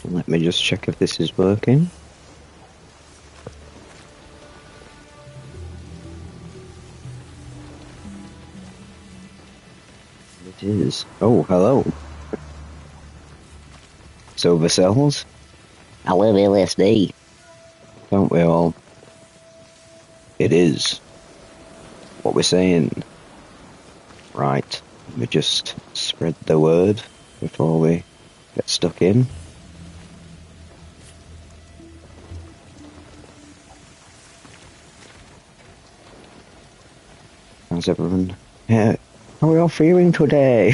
Let me just check if this is working. It is. Oh, hello. Sober cells. I love LSD. Don't we all? It is. What we're saying. Right. Let me just spread the word before we get stuck in. How's everyone? Yeah. How are we all feeling today?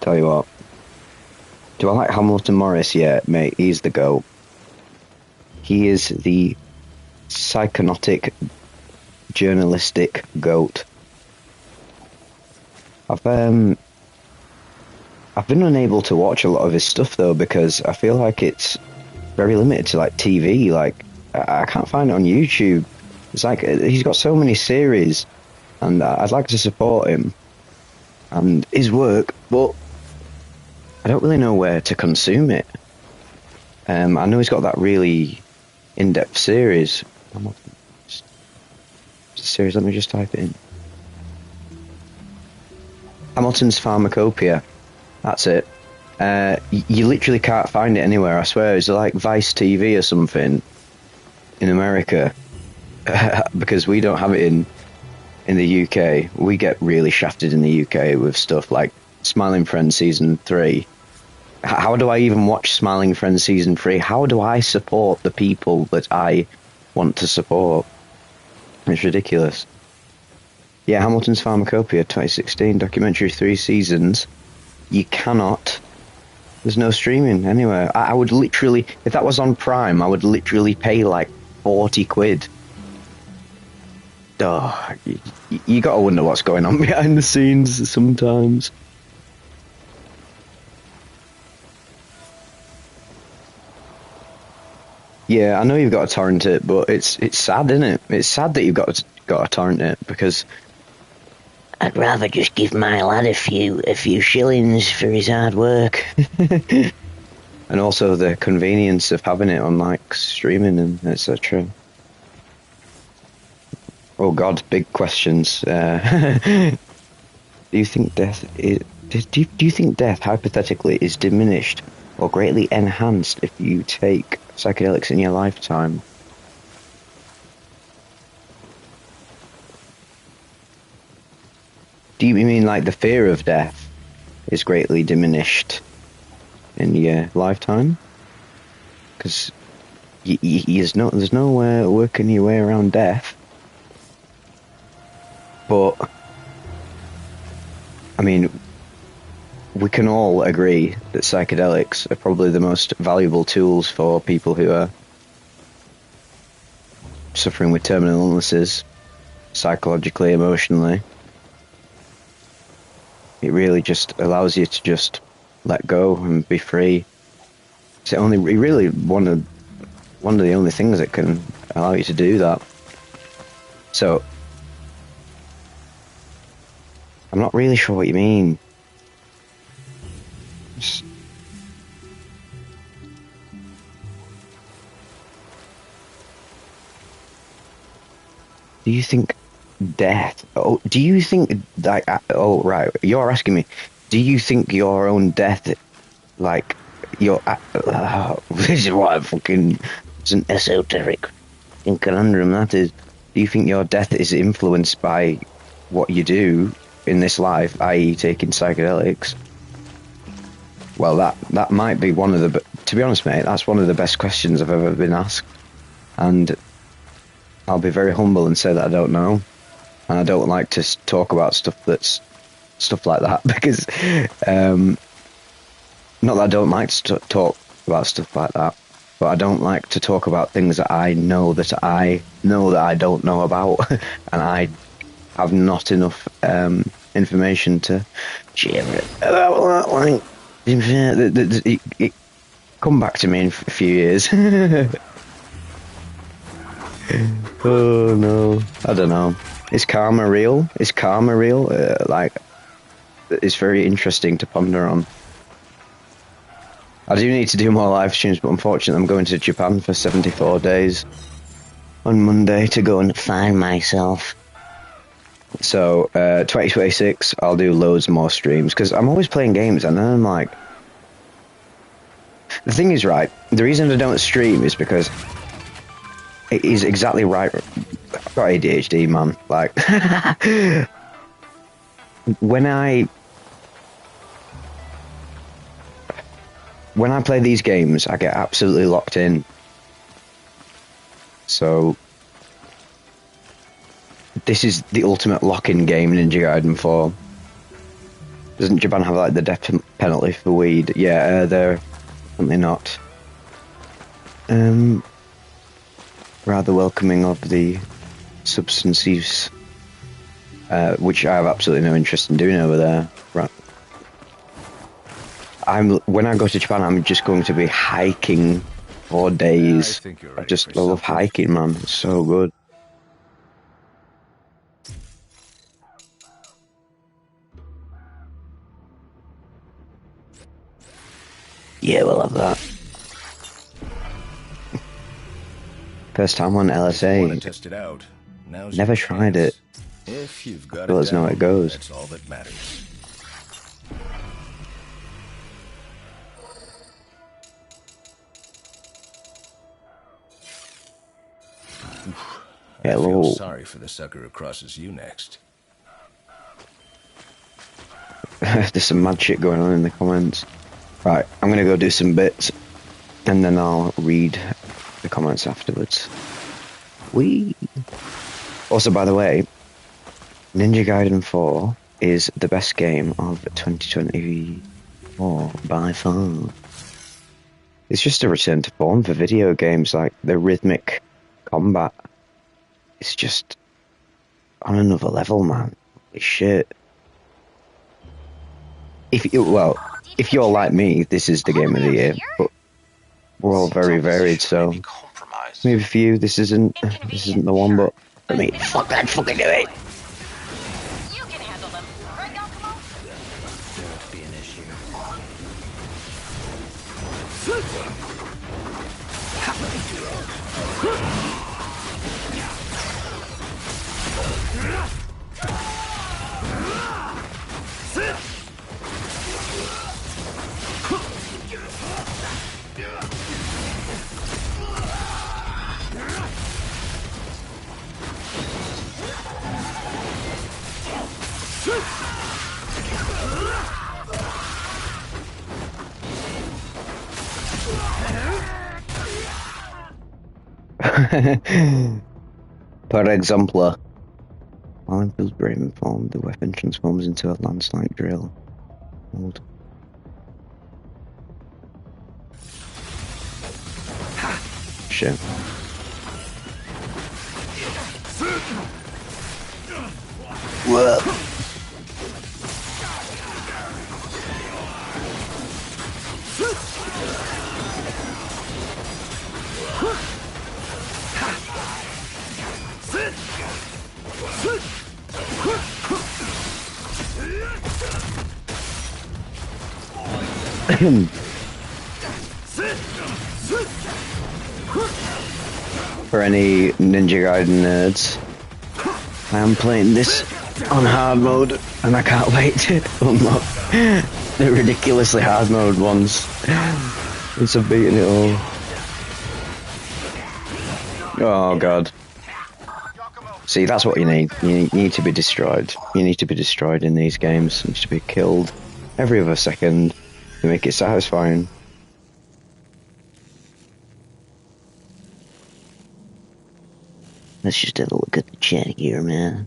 Tell you what. Do I like Hamilton Morris? Yeah, mate, he's the GOAT. He is the psychonautic journalistic GOAT. I've been unable to watch a lot of his stuff though, because I feel like it's very limited to like TV. Like I can't find it on YouTube. It's like he's got so many series, and I'd like to support him and his work, but I don't really know where to consume it. I know he's got that really in-depth series. Series, let me just type it in. Hamilton's Pharmacopoeia. That's it. You literally can't find it anywhere, I swear. It's like Vice TV or something in America. Because we don't have it in the UK. We get really shafted in the UK with stuff like Smiling Friends Season 3. How do I even watch Smiling Friends Season 3? How do I support the people that I want to support? It's ridiculous. Yeah, Hamilton's Pharmacopoeia 2016 documentary, 3 seasons. You cannot. There's no streaming anywhere. I would literally, if that was on Prime, I would literally pay like 40 quid. Oh, you gotta wonder what's going on behind the scenes sometimes. Yeah, I know you've got to torrent it, but it's sad, isn't it? It's sad that you've got to torrent it, because I'd rather just give my lad a few shillings for his hard work. And also the convenience of having it on like streaming and etc. Oh God, big questions. Do you think death hypothetically is diminished or greatly enhanced if you take psychedelics in your lifetime? Do you mean like the fear of death is greatly diminished in your lifetime? Because there's no working your way around death. But I mean, we can all agree that psychedelics are probably the most valuable tools for people who are suffering with terminal illnesses, psychologically, emotionally. It really just allows you to just let go and be free. It's really one of the only things that can allow you to do that. So I'm not really sure what you mean. Do you think death? Oh, do you think like? Oh, right. You're asking me. Do you think your own death, like your? This is what I fucking. It's an esoteric conundrum. That is. Do you think your death is influenced by what you do in this life, i.e., taking psychedelics? Well, that might be one of the. To be honest, mate, that's one of the best questions I've ever been asked, and I'll be very humble and say that I don't know, and I don't like to talk about stuff like that because, not that I don't like to talk about stuff like that, but I don't like to talk about things that I know that I don't know about, and I have not enough information to share it about that. Come back to me in a few years. Oh no, I don't know. Is karma real? Is karma real? It's very interesting to ponder on. I do need to do more live streams, but unfortunately I'm going to Japan for 74 days on Monday to go and Find myself. So, 2026, I'll do loads more streams, because I'm always playing games, and then I'm like... The thing is, right, the reason I don't stream is because it is exactly right. I've got ADHD, man. Like, when I play these games, I get absolutely locked in. So... This is the ultimate lock-in game, Ninja Gaiden 4. Doesn't Japan have, like, the death penalty for weed? Yeah, they're definitely not. Rather welcoming of the substances, which I have absolutely no interest in doing over there. Right. When I go to Japan, I'm just going to be hiking for days. I love hiking, man. It's so good. Yeah, we'll have that. First time on LSA. Test it out. Never tried it. If you've got Let's know how it goes. That's all that matters. I Hello. feel sorry for the sucker who crosses you next. There's some mad shit going on in the comments. Right, I'm gonna go do some bits, and then I'll read the comments afterwards. Also, by the way, Ninja Gaiden 4 is the best game of 2024 by far. It's just a return to form for video games. Like, the rhythmic combat is just on another level, man. Holy shit. If you're like me, this is the game of the year, but we're all very varied, so maybe for you this isn't the one, but for me, fuck that, fucking do it. You can handle them. Right, Yakumo? There would be an issue. Per example, while in Bill's brain form, the weapon transforms into a lance-like drill. Hold. Shit. Whoa. For any Ninja Gaiden nerds, I am playing this on hard mode, and I can't wait to unlock the ridiculously hard mode ones. It's a beating it all. Oh god. See, that's what you need. You need to be destroyed. You need to be destroyed in these games. You need to be killed every other second to make it satisfying. Let's just have a look at the chat here, man.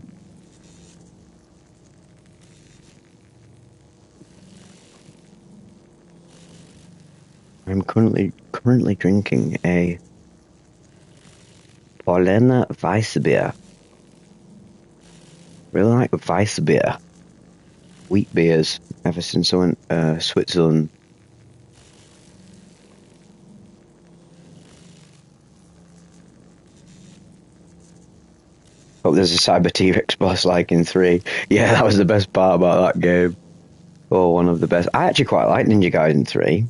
I'm currently drinking a Berliner Weissbier. Really like Weissbier. Wheat beers. Ever since I went Switzerland. Oh, there's a Cyber T-Rex boss like in 3. Yeah, that was the best part about that game. Or one of the best. I actually quite like Ninja Gaiden 3.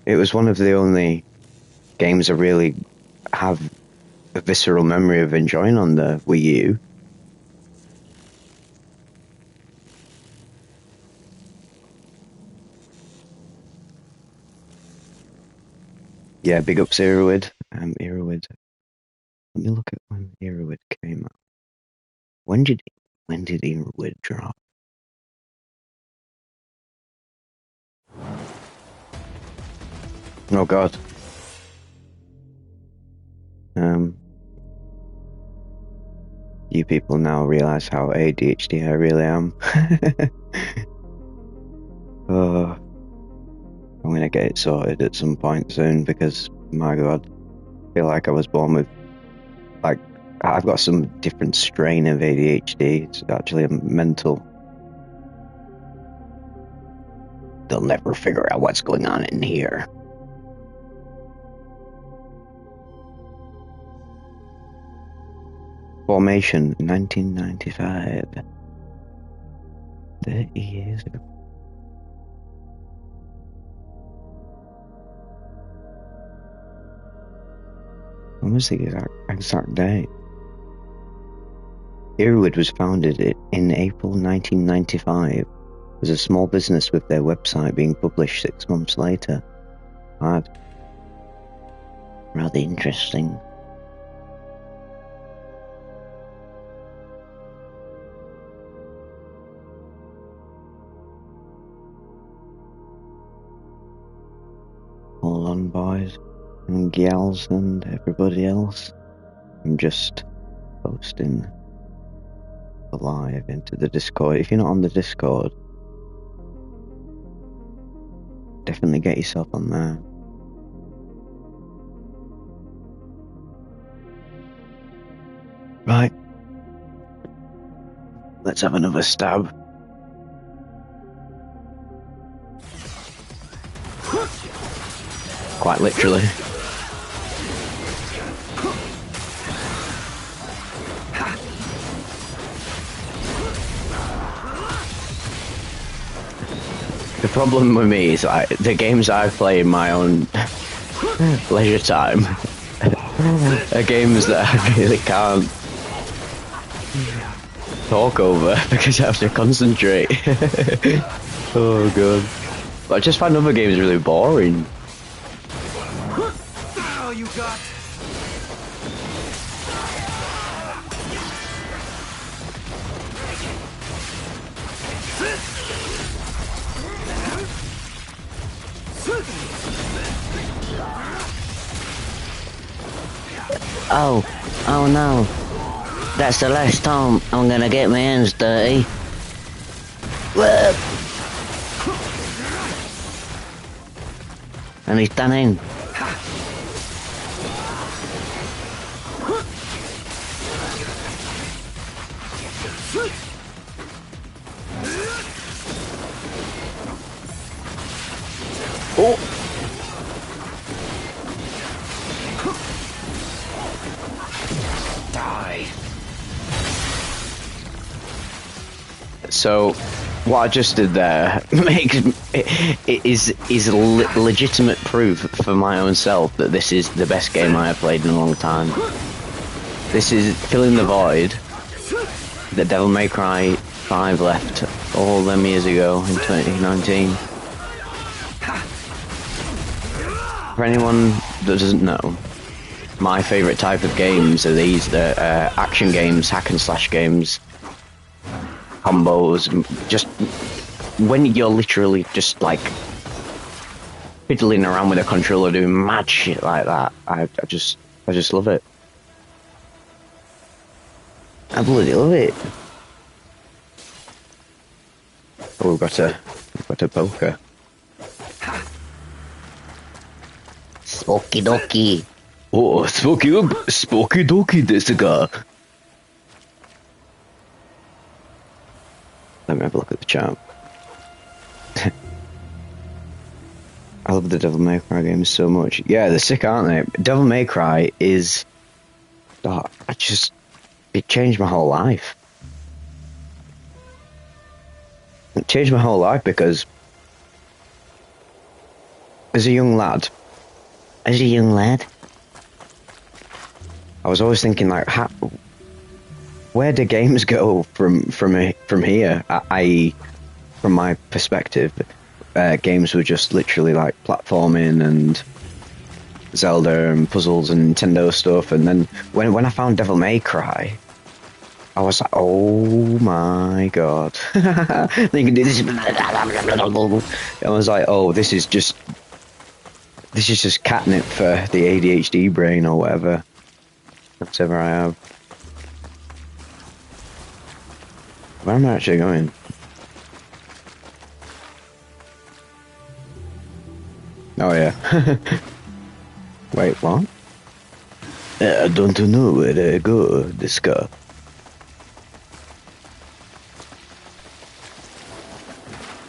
It was one of the only games I really have a visceral memory of enjoying on the Wii U. Yeah, big ups Erowid. Erowid. Let me look at when Erowid came out. When did Erowid drop? Oh God. You people now realize how ADHD I really am. Oh, I'm gonna get it sorted at some point soon because, my God, I feel like I was born with, like, I've got some different strain of ADHD. It's actually a mental. They'll never figure out what's going on in here. Formation, 1995. 30 years ago. When was the exact date? Erowid was founded in April 1995 as a small business with their website being published 6 months later. Mad. Rather interesting. Hold on, boys and gals and everybody else. I'm just posting live into the Discord. If you're not on the Discord, definitely get yourself on there. Right. Let's have another stab. Quite literally. The problem with me is the games I play in my own leisure time are games that I really can't talk over because I have to concentrate. Oh God. But I just find other games really boring. Oh, you got. Oh no. That's the last time I'm gonna get my hands dirty. And he's done in. Oh! Die. So, what I just did there is legitimate proof for my own self that this is the best game I have played in a long time. This is filling the void that Devil May Cry 5 left all them years ago in 2019. For anyone that doesn't know, my favourite type of games are these, action games, hack and slash games, combos, just when you're literally just like fiddling around with a controller doing mad shit like that. I just love it. I bloody love it. Oh, we've got a poker. Spooky doky. Oh, spooky doky desu ka. Let me have a look at the chat. I love the Devil May Cry games so much. Yeah, they're sick, aren't they? Devil May Cry is... Oh, it's it changed my whole life. It changed my whole life because as a young lad, I was always thinking like, where do games go from here? I.e., from my perspective, games were just literally like platforming and Zelda and puzzles and Nintendo stuff. And then when I found Devil May Cry, I was like, oh my god. They can do this. I was like, oh, this is just catnip for the ADHD brain or whatever I have. Where am I actually going? Oh yeah. Wait, what? I don't know where to go, this guy.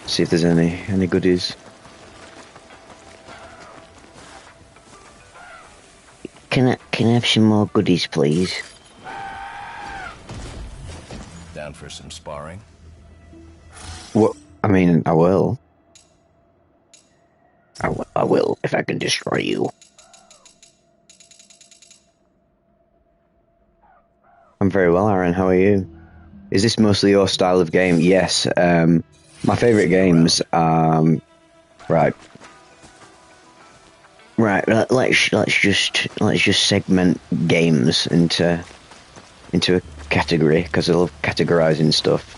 See if there's any goodies. Can I have some more goodies, please? Down for some sparring? What? I mean, I will. I will, if I can destroy you. I'm very well, Aaron. How are you? Is this mostly your style of game? Yes. My favourite games. Right. Let's just segment games into a category because I love categorizing stuff.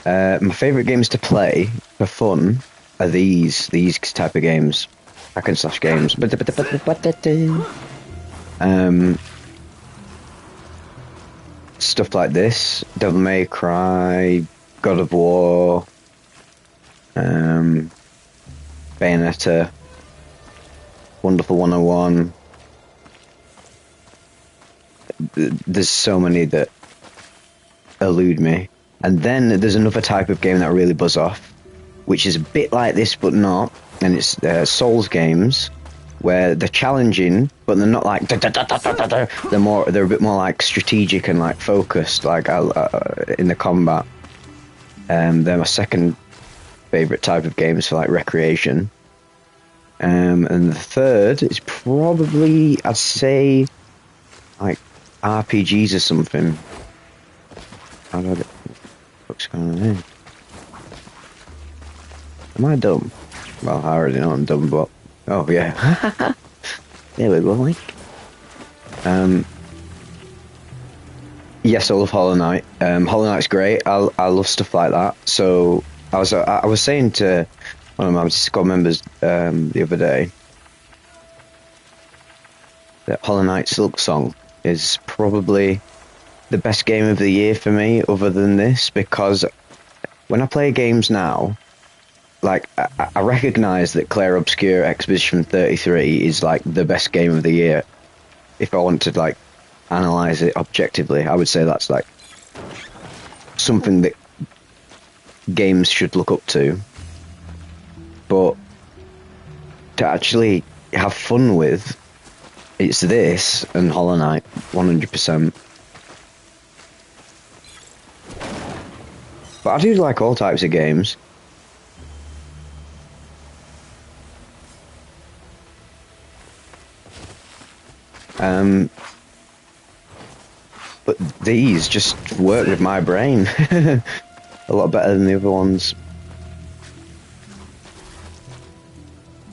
My favourite games to play for fun are these type of games, hack and slash games. Stuff like this: Devil May Cry, God of War, Bayonetta, Wonderful 101. There's so many that elude me. And then there's another type of game that I really buzz off, which is a bit like this but not, and it's Souls games, where they're challenging, but they're not like they're a bit more like strategic and like focused, like in the combat. They're my second favorite type of games for like recreation. And the third is probably, I'd say, like RPGs or something. How do I get? What's going on here? Am I dumb? Well, I already know I'm dumb, but oh yeah. There we go, like. Yes, I love Hollow Knight. Hollow Knight's great. I love stuff like that. So I was saying to one of my Discord members the other day that Hollow Knight Silk Song is probably the best game of the year for me, other than this, because when I play games now, like I recognise that Clair Obscur Expedition 33 is like the best game of the year. If I want to like analyse it objectively, I would say that's like something that games should look up to. But to actually have fun with, it's this and Hollow Knight, 100%. But I do like all types of games. But these just work with my brain a lot better than the other ones.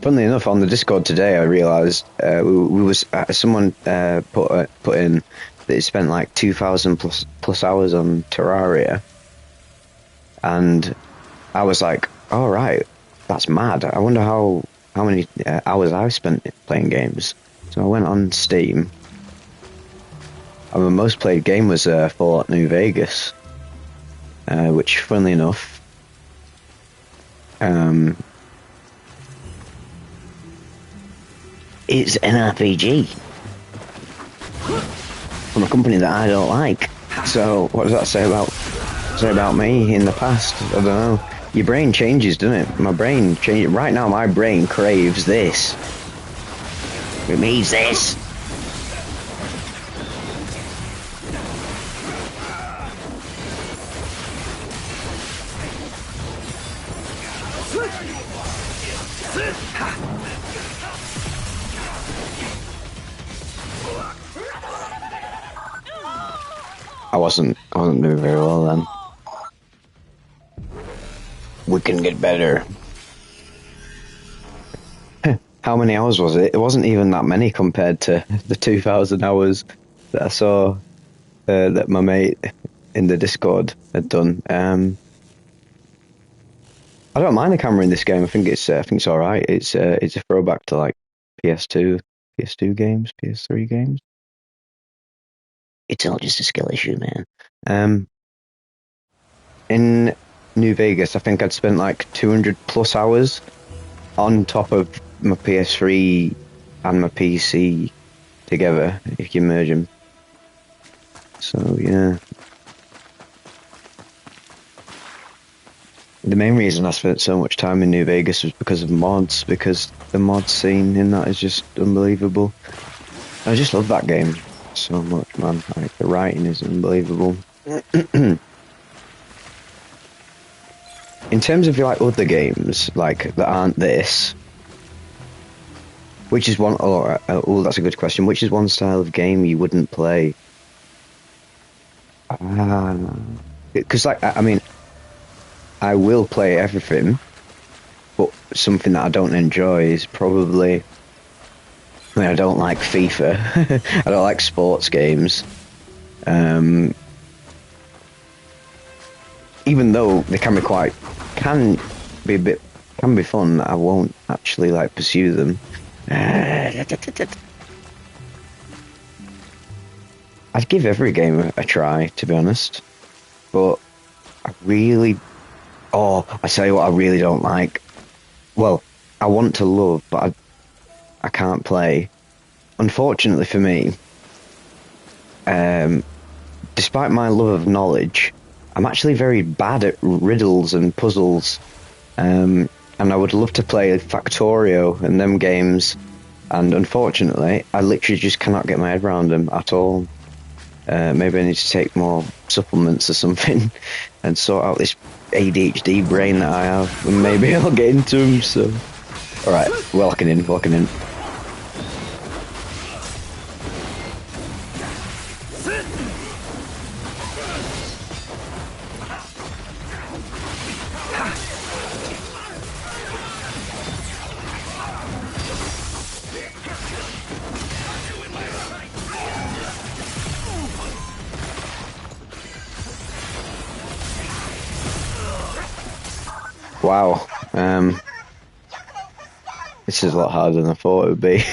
Funnily enough, on the Discord today, I realised someone put in that he spent like 2,000 plus hours on Terraria. And I was like, all right, that's mad. I wonder how many hours I've spent playing games. So I went on Steam. And my most played game was Fallout New Vegas, which, funnily enough, It's an RPG from a company that I don't like. So what does that say about me in the past? I don't know. Your brain changes, doesn't it? My brain changes. Right now, my brain craves this. It means this. I wasn't doing very well then. We can get better. How many hours was it? It wasn't even that many compared to the 2,000 hours that I saw that my mate in the Discord had done. I don't mind the camera in this game. I think it's all right. It's a throwback to like PS2 games, PS3 games. It's all just a skill issue, man. In New Vegas, I think I'd spent like 200 plus hours on top of my PS3 and my PC together, if you merge them. So, yeah. The main reason I spent so much time in New Vegas was because of mods, because the mod scene in that is just unbelievable. I just love that game so much, man. Like, the writing is unbelievable. In terms of like other games like that aren't this, which is one? Oh, that's a good question. Which is one style of game you wouldn't play? Because I mean, I will play everything, but something that I don't enjoy is probably. I mean, I don't like FIFA. I don't like sports games. Even though they can be fun, I won't actually like pursue them. I'd give every game a try, to be honest, but I tell you what I really don't like. Well, I want to love, but I can't play. Unfortunately for me, despite my love of knowledge, I'm actually very bad at riddles and puzzles, and I would love to play Factorio and them games, and unfortunately, I literally just cannot get my head around them at all. Maybe I need to take more supplements or something and sort out this ADHD brain that I have, and maybe I'll get into them. So, all right, we're locking in. Wow, this is a lot harder than I thought it would be.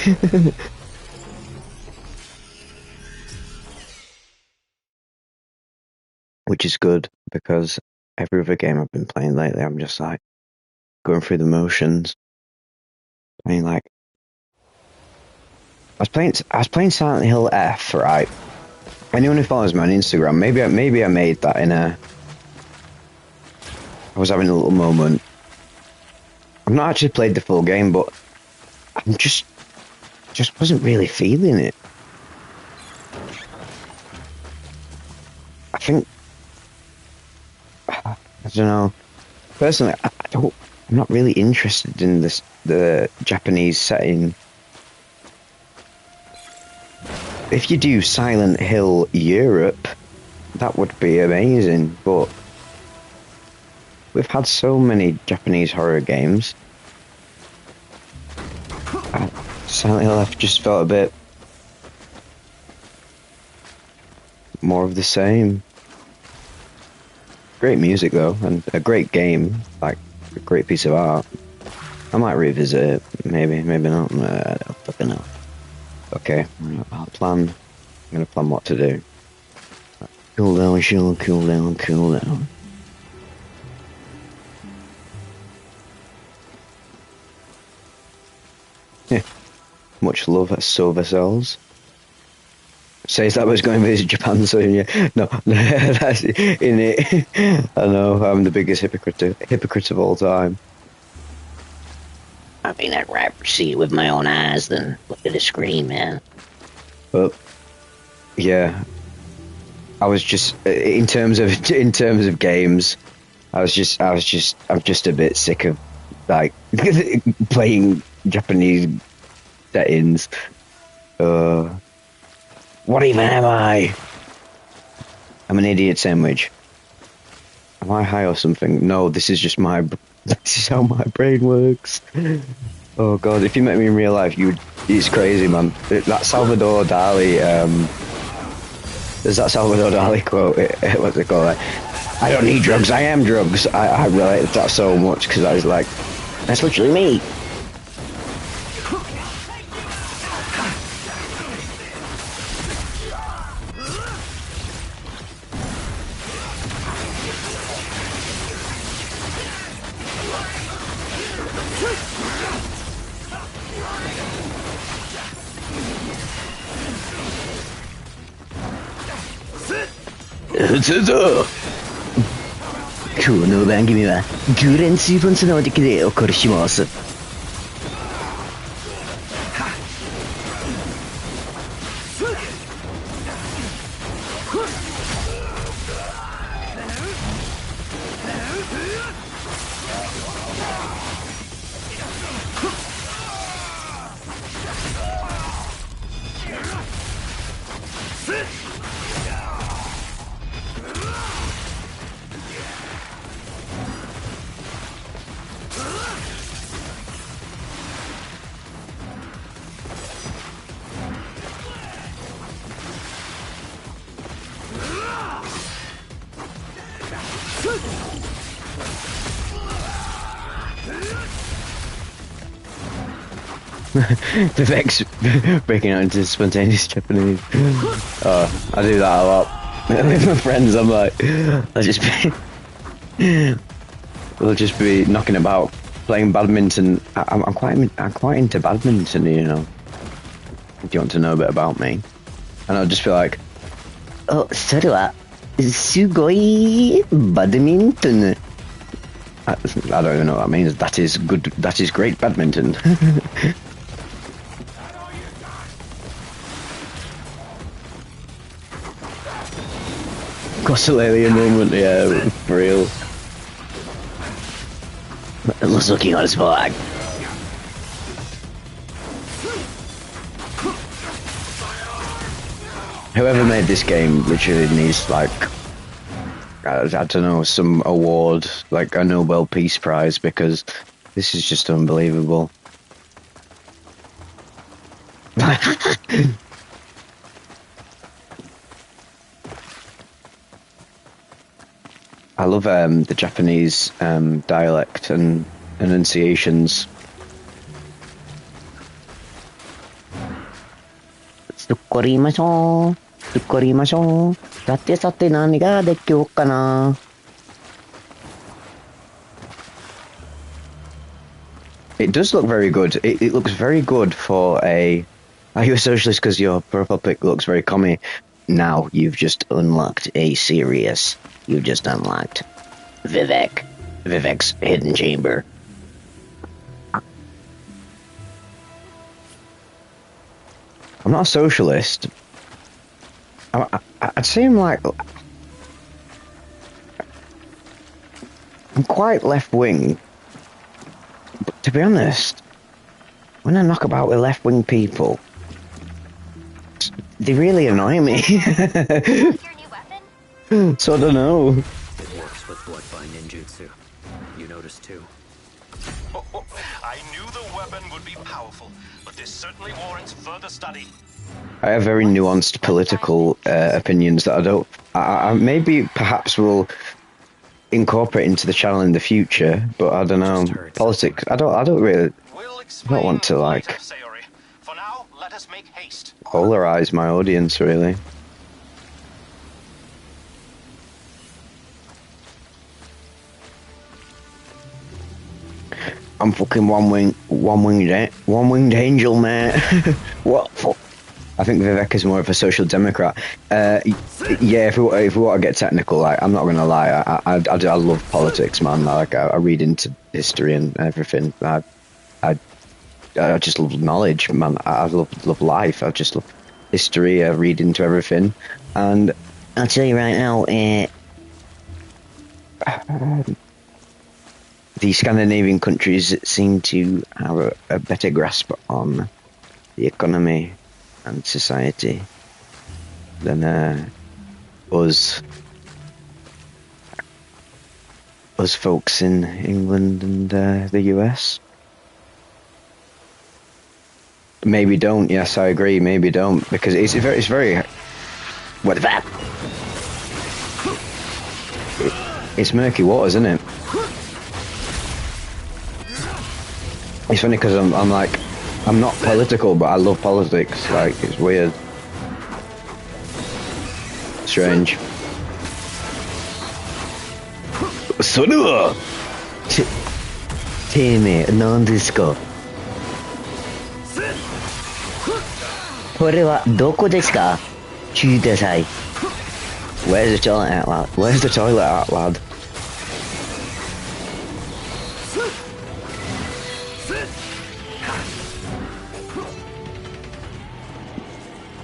Which is good, because every other game I've been playing lately, I'm just like going through the motions. I mean, like, I was playing Silent Hill F, right? Anyone who follows me on Instagram, maybe I made that I was having a little moment. I've not actually played the full game, but I'm just wasn't really feeling it. I think, I don't know. Personally, I'm not really interested in the Japanese setting. If you do Silent Hill Europe, that would be amazing, but we've had so many Japanese horror games. Silent Hill F just felt a bit more of the same. Great music though, and a great game, like a great piece of art. I might revisit it, maybe not. I don't fucking know. Okay, I'm gonna plan what to do. Cool down, Sean, cool down. Yeah. Much love at Silver Cells. Says that I was going to visit Japan soon, yeah. No, that's in it. I know, I'm the biggest hypocrite of all time. I mean, I'd rather see it with my own eyes than look at a screen, man. But yeah, I was just in terms of games, I'm just a bit sick of like playing Japanese settings. What even am I? I'm an idiot sandwich. Am I high or something? No, this is just my. This is how my brain works. Oh god, if you met me in real life, it's crazy, man. That Salvador Dali, there's that Salvador Dali quote, what's it called? I don't need drugs, I am drugs. I relate to that so much, because I was like, that's literally me.今日の番組はグレン水分の的でお送りします。The Vex breaking out into spontaneous Japanese. I do that a lot with my friends. I'm like, we'll just be knocking about, playing badminton. I'm quite into badminton, you know. If you want to know a bit about me, and I'll just be like, Oh, それはすごいバドミントン。I don't even know what that means. That is good. That is great badminton. Cross-alien moment, yeah, for real. Los looking on his flag. Whoever made this game literally needs, like, I don't know, some award, like a Nobel Peace Prize, because this is just unbelievable. I love the Japanese dialect and enunciations. 作りましょう。作りましょう。さてさて何ができようかな。It does look very good. It looks very good for a... Are you a socialist because your profile pic looks very commie? Now you've just unlocked a serious... You've just unlocked Vivek. Vivek's hidden chamber. I'm not a socialist. I'd say I'm like... I'm quite left-wing. But to be honest, when I knock about with left-wing people, they really annoy me. Your new weapon? So I don't know. It works with bloodbind ninjutsu. You noticed too. I knew the weapon would be powerful, but this certainly warrants further study. I have very nuanced political opinions that I don't... I maybe perhaps will incorporate into the channel in the future, but I don't know. Politics, I don't really... I don't want to, like, For now, let us make haste. polarize my audience, really. I'm fucking one-winged angel, mate. What? I think Vivek is more of a social democrat. Yeah, if we want to get technical, like, I'm not gonna lie, I love politics, man. I read into history and everything. I just love knowledge, man. I love life. I just love history. I read into everything, and I'll tell you right now, the Scandinavian countries seem to have a better grasp on the economy and society than us folks in England and the US. Maybe don't. Yes, I agree. Maybe don't, because it's very. What that? It's murky waters, isn't it? It's funny because I'm like, I'm not political, but I love politics. Like, it's weird, strange. Sonua. Teme, nandesuka? これはどこですか? 聞いてください. Where's the toilet at, lad? Where's the toilet at, lad?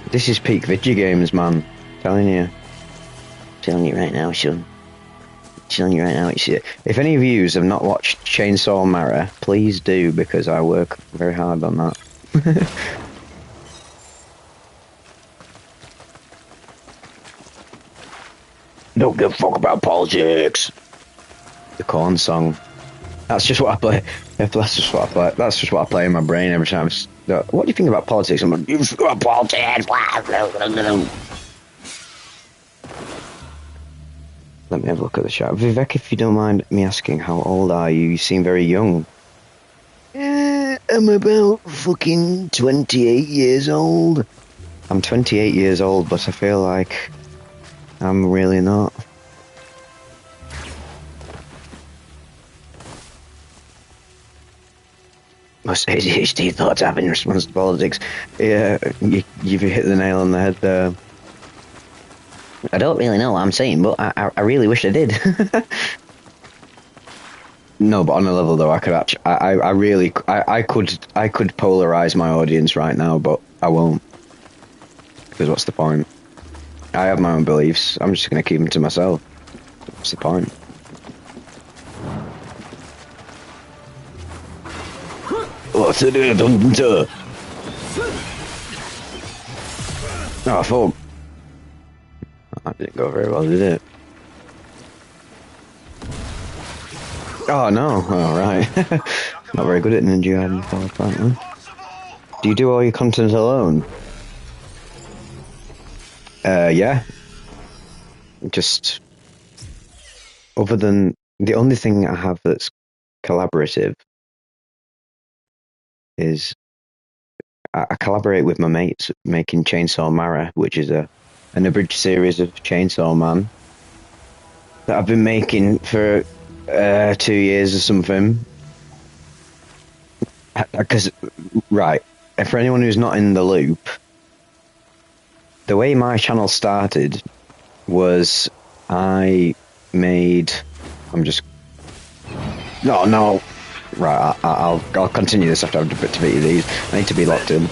This is peak video games, man. Telling you. Telling you right now, son. Telling you right now, it's it. If any of you have not watched Chainsaw Mara, please do, because I work very hard on that. Don't give a fuck about politics. The Corn song. That's just what I play. That's just what I play. That's just what I play in my brain every time. What do you think about politics? I'm like, you think about politics. Let me have a look at the chat. Vivek, if you don't mind me asking, how old are you? You seem very young. I'm about fucking 28 years old. I'm 28 years old, but I feel like I'm really not. Most ADHD thoughts have in response to politics. Yeah, you've hit the nail on the head there. I don't really know what I'm saying, but I really wish I did. No, but on a level though, I could actually, I could polarize my audience right now, but I won't. Because what's the point? I have my own beliefs. I'm just going to keep them to myself. What's the point? What's it? Oh, fuck. That didn't go very well, did it? Oh, no. Oh, right. Not very good at Ninja Gaiden, apparently. Do you do all your content alone? Yeah. Just... Other than... The only thing I have that's collaborative is... I collaborate with my mates making Chainsaw Mara, which is an abridged series of Chainsaw Man that I've been making for 2 years or something. Because, right, for anyone who's not in the loop, the way my channel started was I made... I'm just... No. Right, I'll continue this after I've defeated these. I need to be locked in.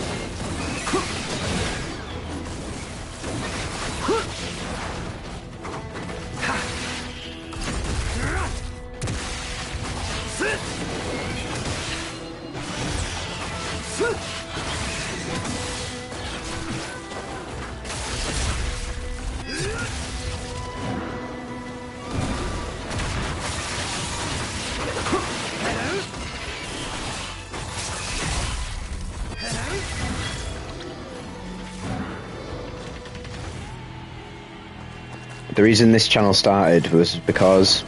The reason this channel started was because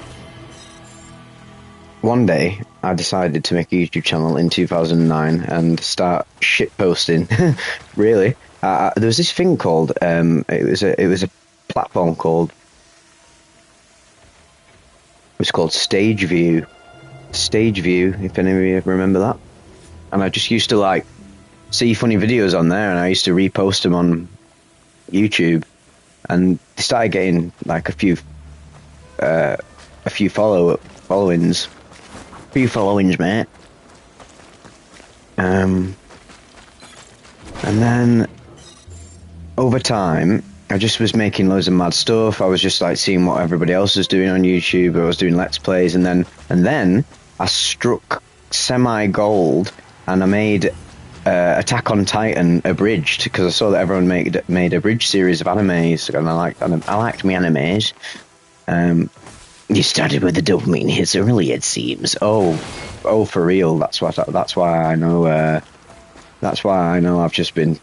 one day I decided to make a YouTube channel in 2009 and start shitposting. Really, there was this thing called it was a platform called Stage View. Stage View, if any of you remember that. And I just used to like see funny videos on there, and I used to repost them on YouTube. And they started getting like a few followings, mate. And then over time, I just was making loads of mad stuff. I was just like seeing what everybody else was doing on YouTube. I was doing Let's Plays, and then I struck semi-gold, and I made Attack on Titan abridged because I saw that everyone made a bridge series of animes, and I liked my animes. You started with the dopamine hits early, it seems. Oh, for real. That's why I know. That's why I know I've just been.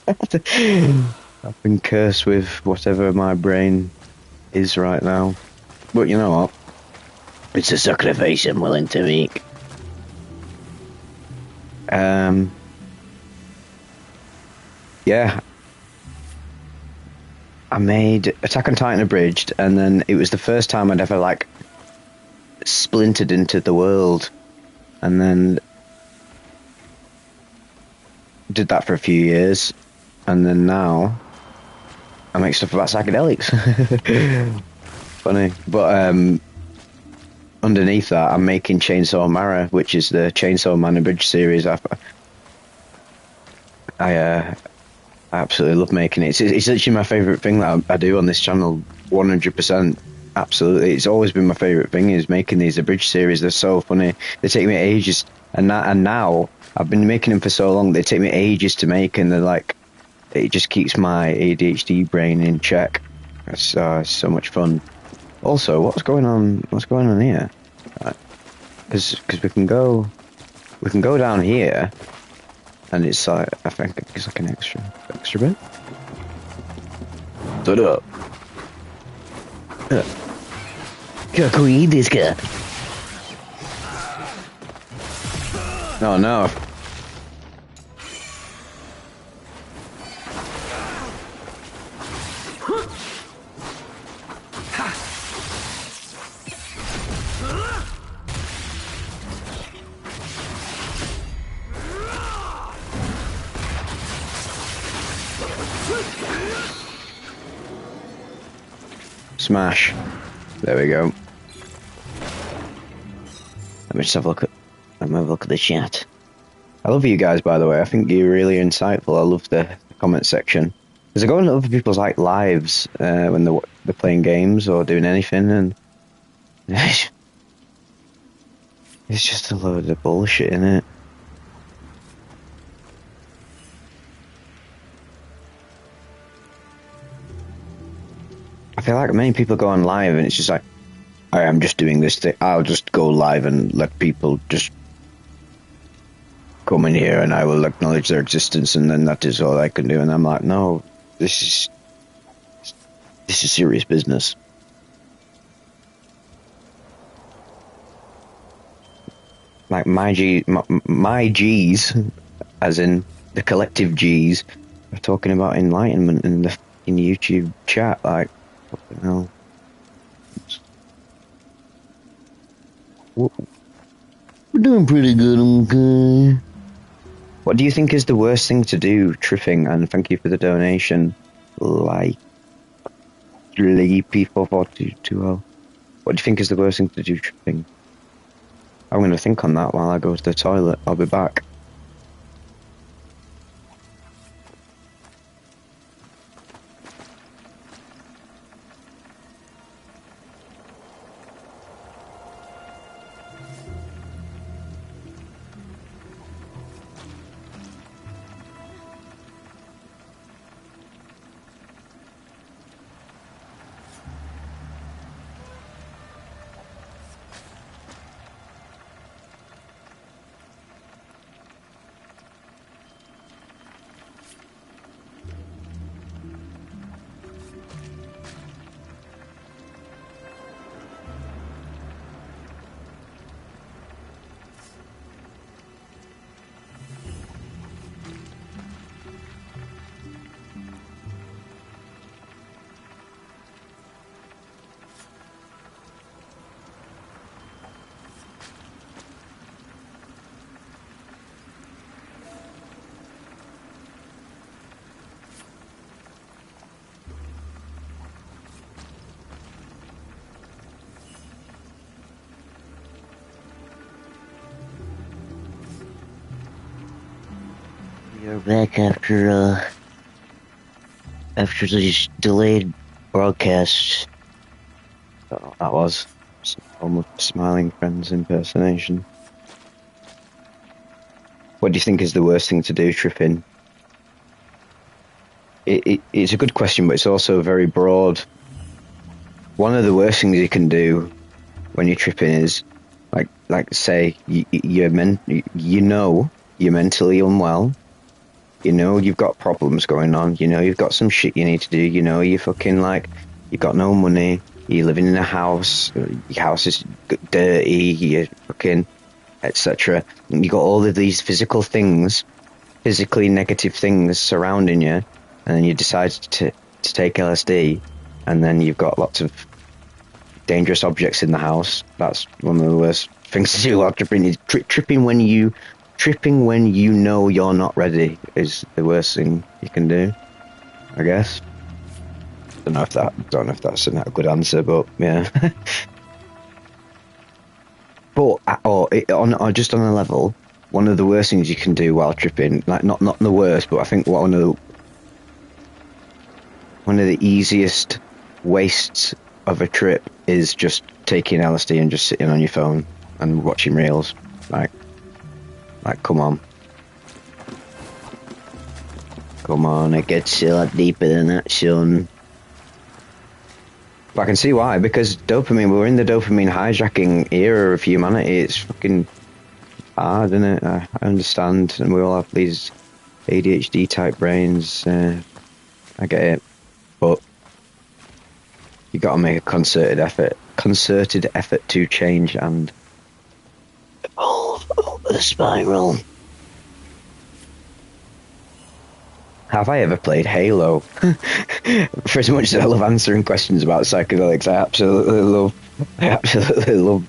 I've been cursed with whatever my brain is right now. But you know what? It's a sacrifice I'm willing to make. Yeah. I made Attack on Titan abridged, and then it was the first time I'd ever, like, splintered into the world. And then did that for a few years. And then now I make stuff about psychedelics. Funny. But underneath that, I'm making Chainsaw Mara, which is the Chainsaw Man abridged series. I absolutely love making it. It's actually my favourite thing that I do on this channel, 100%. Absolutely. It's always been my favourite thing, is making these abridged series. They're so funny. They take me ages. And now, I've been making them for so long, they take me ages to make, and they're like, it just keeps my ADHD brain in check. It's so much fun. Also, what's going on here? Because we can go down here, and it's like, I think it's like an extra bit. Shut up. Can we eat this guy? Oh no. Smash. There we go. Let me just have a look at the chat. I love you guys, by the way. I think you're really insightful. I love the comment section. Because I go into other people's like lives when they're playing games or doing anything, and it's just a load of bullshit, innit? I feel like many people go on live and it's just like, I am just doing this thing. I'll just go live and let people just come in here and I will acknowledge their existence, and then that is all I can do. And I'm like, no, this is serious business. Like my G's, as in the collective G's, are talking about enlightenment in the YouTube chat. Like, fucking hell. We're doing pretty good, okay? What do you think is the worst thing to do, Triffing? And thank you for the donation. Like, P4422. What do you think is the worst thing to do, Triffing? I'm going to think on that while I go to the toilet. I'll be back. You're back after these delayed broadcasts. That was Almost smiling friends impersonation. What do you think is the worst thing to do tripping? It's a good question, but it's also very broad. One of the worst things you can do when you're tripping is, like say, you're mentally unwell. You know you've got problems going on. You know you've got some shit you need to do. You know you fucking you've got no money. You're living in a house. Your house is dirty. You're fucking etc. You got all of these physically negative things surrounding you, and then you decide to take LSD, and then you've got lots of dangerous objects in the house. That's one of the worst things to do while tripping. Tripping when you know you're not ready is the worst thing you can do, I guess. Don't know if that's a good answer, but yeah. But just on a level, one of the worst things you can do while tripping, like not the worst, but I think one of the easiest wastes of a trip is just taking LSD and just sitting on your phone and watching reels. Like come on, it gets a lot deeper than that, son. But I can see why, because dopamine, we're in the dopamine hijacking era of humanity. It's fucking hard, isn't it? I understand, and we all have these ADHD type brains. I get it, but you got to make a concerted effort to change and evolve over the spiral. Have I ever played Halo? For as much as I love answering questions about psychedelics, I absolutely love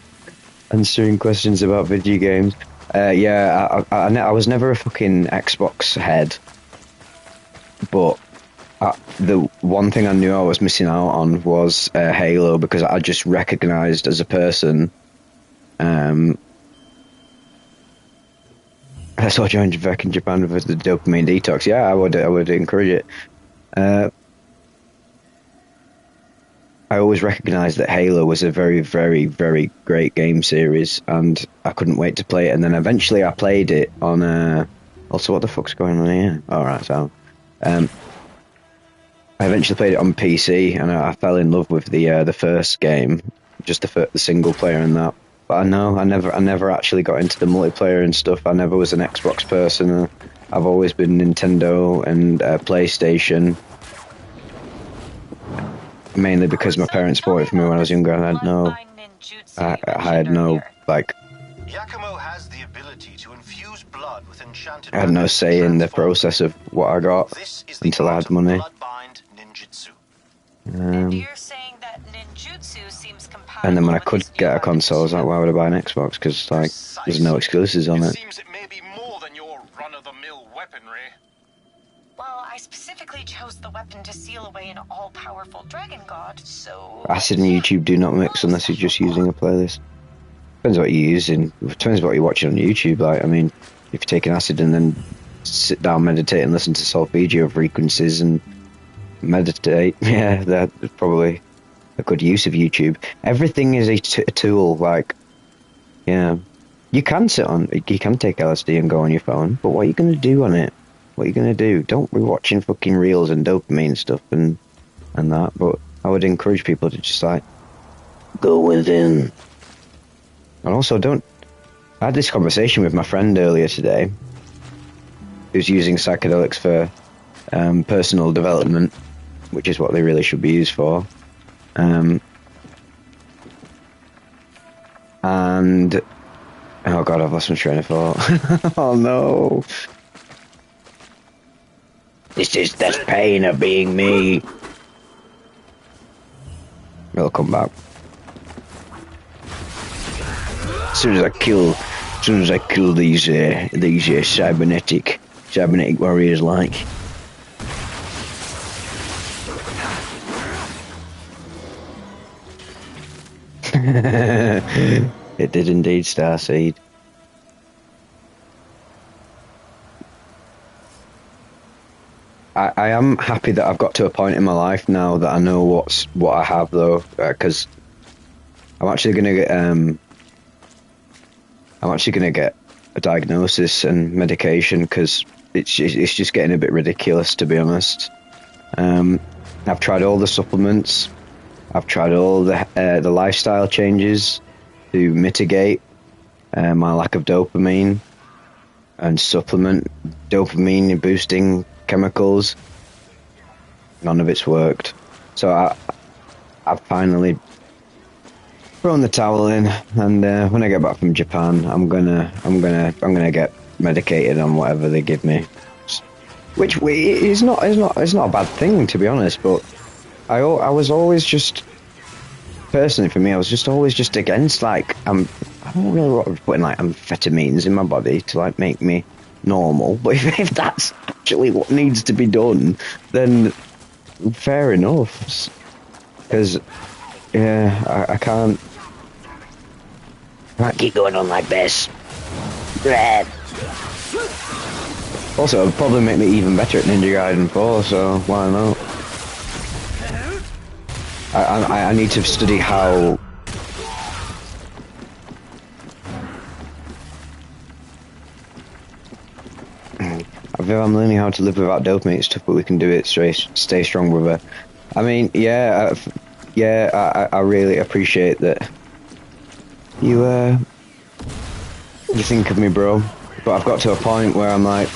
answering questions about video games. I was never a fucking Xbox head, but the one thing I knew I was missing out on was Halo, because I just recognised as a person. I saw John back in Japan with the dopamine detox. Yeah, I would encourage it. I always recognised that Halo was a very, very, very great game series, and I couldn't wait to play it. And then eventually I played it on. Also, what the fuck's going on here? All right, so I eventually played it on PC, and I fell in love with the first game, just the single player and that. But I never actually got into the multiplayer and stuff. I never was an Xbox person. I've always been Nintendo and PlayStation, mainly because my parents bought it for me when I was younger, and I had no Yakumo has the ability to infuse blood with enchanted I had no say in the process of what I got until I had money. Blood-bind ninjutsu. And you're saying that ninjutsu seems compatible And then when I with could this new get a console, I was like, why would I buy an Xbox? Because there's no exclusives on it. Seems it may be more than your run-of-the-mill weaponry. Well, I specifically chose the weapon to seal away an all-powerful dragon god, so... Acid and YouTube do not mix unless you're just using a playlist. Depends what you're using. Depends what you're watching on YouTube. Like, I mean, if you're taking acid and then sit down, meditate, and listen to solfeggio frequencies and meditate, yeah, that's probably a good use of YouTube. Everything is a tool. Like, yeah, you can take LSD and go on your phone, but what are you going to do on it? What are you going to do? Don't be watching fucking reels and dopamine stuff and that. But I would encourage people to just go within. And also I had this conversation with my friend earlier today, who's using psychedelics for personal development, which is what they really should be used for. And oh god, I've lost my train of thought. Oh no. This is the pain of being me. It'll come back. As soon as I kill these cybernetic warriors, like. It did indeed, Starseed. I am happy that I've got to a point in my life now that I know what I have, though, because I'm actually gonna get a diagnosis and medication because it's just getting a bit ridiculous, to be honest. I've tried all the supplements. I've tried all the lifestyle changes to mitigate my lack of dopamine and supplement dopamine boosting chemicals. None of it's worked. So I've finally thrown the towel in, and when I get back from Japan, I'm gonna get medicated on whatever they give me, which is not a bad thing, to be honest. But I was always just, personally for me, I was just always just against, like, I don't really want to putting like amphetamines in my body to like make me normal. But if that's actually what needs to be done, then fair enough. Because yeah, I can't keep going on like this. Also, it'll probably make me even better at Ninja Gaiden 4, so why not? I need to study how... I'm learning how to live without dopamine stuff, but we can do it. Stay strong, brother. I mean, yeah, I really appreciate that you think of me, bro. But I've got to a point where I'm like,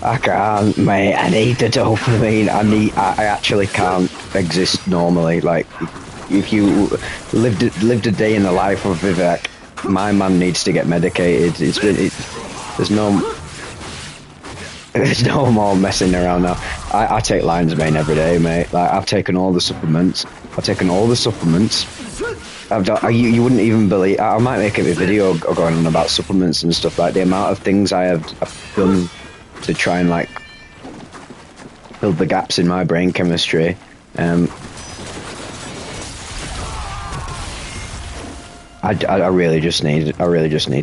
I can't, mate. I need the dopamine. I actually can't exist normally. Like, if you lived a day in the life of Vivek, my man needs to get medicated. There's no more messing around now. I take lion's mane every day, mate. Like, I've taken all the supplements. You wouldn't even believe. I might make a video going on about supplements and stuff, like the amount of things I've done to try and like fill the gaps in my brain chemistry. I really just need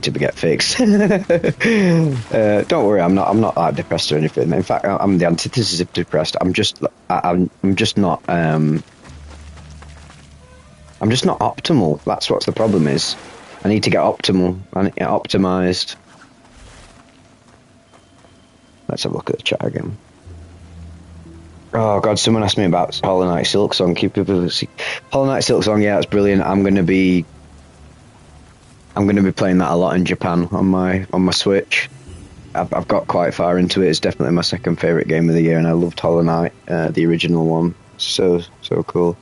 to get fixed. Don't worry, I'm not that depressed or anything. In fact, I'm the antithesis of depressed. I'm just not optimal. That's what the problem is. I need to get optimal and optimized. Let's have a look at the chat again. Oh god, someone asked me about Hollow Knight Silk Song. Hollow Knight Silk Song, yeah, it's brilliant. I'm gonna be playing that a lot in Japan on my Switch. I've got quite far into it. It's definitely my second favourite game of the year, and I loved Hollow Knight, the original one. So cool.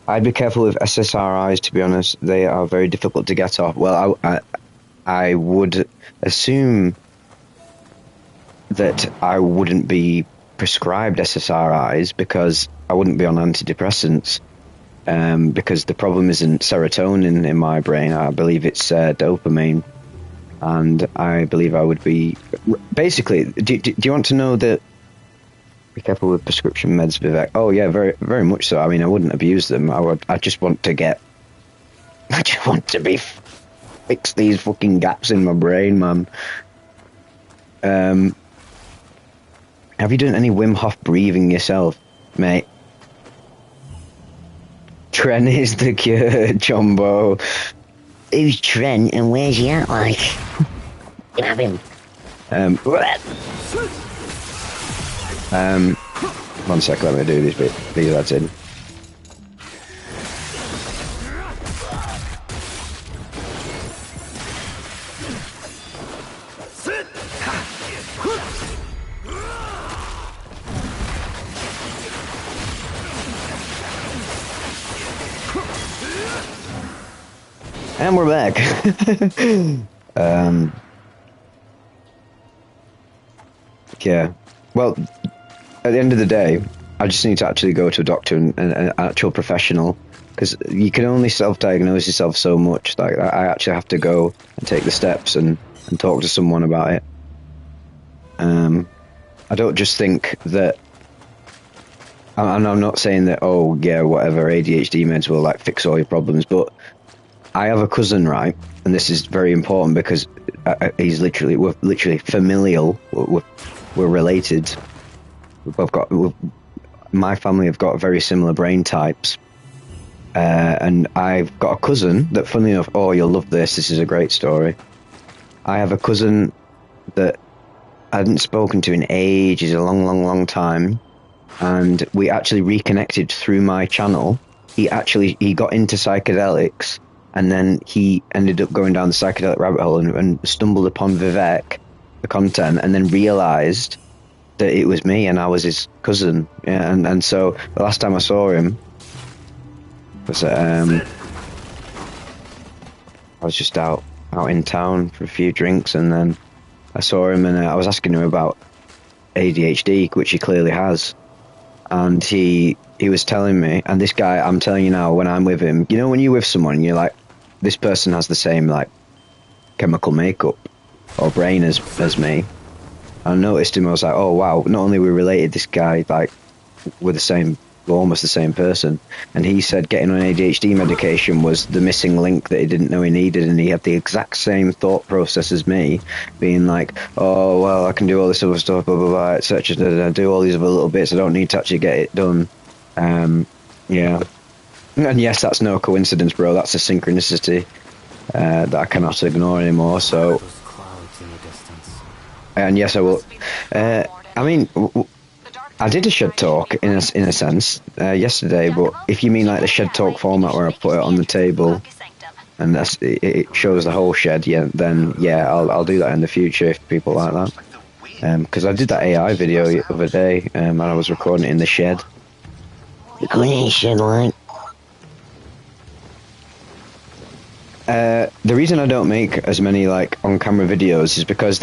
I'd be careful with SSRIs, to be honest. They are very difficult to get off. Well, I would assume that I wouldn't be prescribed SSRIs because I wouldn't be on antidepressants. Because the problem isn't serotonin in my brain. I believe it's dopamine, and I believe I would be basically. Do you want to know that? Be careful with prescription meds, Vivek. Oh yeah, very very much so. I mean, I wouldn't abuse them. I just want to fix these fucking gaps in my brain, man. Have you done any Wim Hof breathing yourself, mate? Trent is the cure, Jumbo. Who's Trent and where's he at, like? Can have him. 1 sec, let me do these lads in. And we're back. Yeah. Well, at the end of the day, I just need to actually go to a doctor and an actual professional, because you can only self-diagnose yourself so much. Like, I actually have to go and take the steps and talk to someone about it. I don't just think that. And I'm not saying that, oh yeah, whatever, ADHD meds will like fix all your problems, but I have a cousin, right, and this is very important because we're literally familial. We're related. My family have got very similar brain types, and I've got a cousin that, funnily enough, oh, you'll love this. This is a great story. I have a cousin that I hadn't spoken to in ages, a long, long, long time, and we actually reconnected through my channel. He got into psychedelics, and then he ended up going down the psychedelic rabbit hole and stumbled upon Vivek, the content, and then realized that it was me and I was his cousin. Yeah, and so the last time I saw him was I was just out in town for a few drinks, and then I saw him, and I was asking him about ADHD, which he clearly has, and he was telling me, and this guy, I'm telling you now, when I'm with him, you know, when you're with someone and you're like, this person has the same like chemical makeup or brain as me. I noticed him. I was like, oh wow! Not only we related, this guy, like, we're almost the same person. And he said getting on ADHD medication was the missing link that he didn't know he needed, and he had the exact same thought process as me, being like, oh well, I can do all this other stuff, blah blah blah, etc. Do all these other little bits. I don't need to actually get it done. Yeah. And yes, that's no coincidence, bro. That's a synchronicity that I cannot ignore anymore. So. Those clouds in the distance. And yes, I will. I mean, I did a shed talk in a sense yesterday, but if you mean like the shed talk format where I put it on the table and it shows the whole shed, yeah, then yeah, I'll do that in the future if people like that. Because I did that AI video the other day, and I was recording it in the shed. Recording shed like. The reason I don't make as many like on-camera videos is because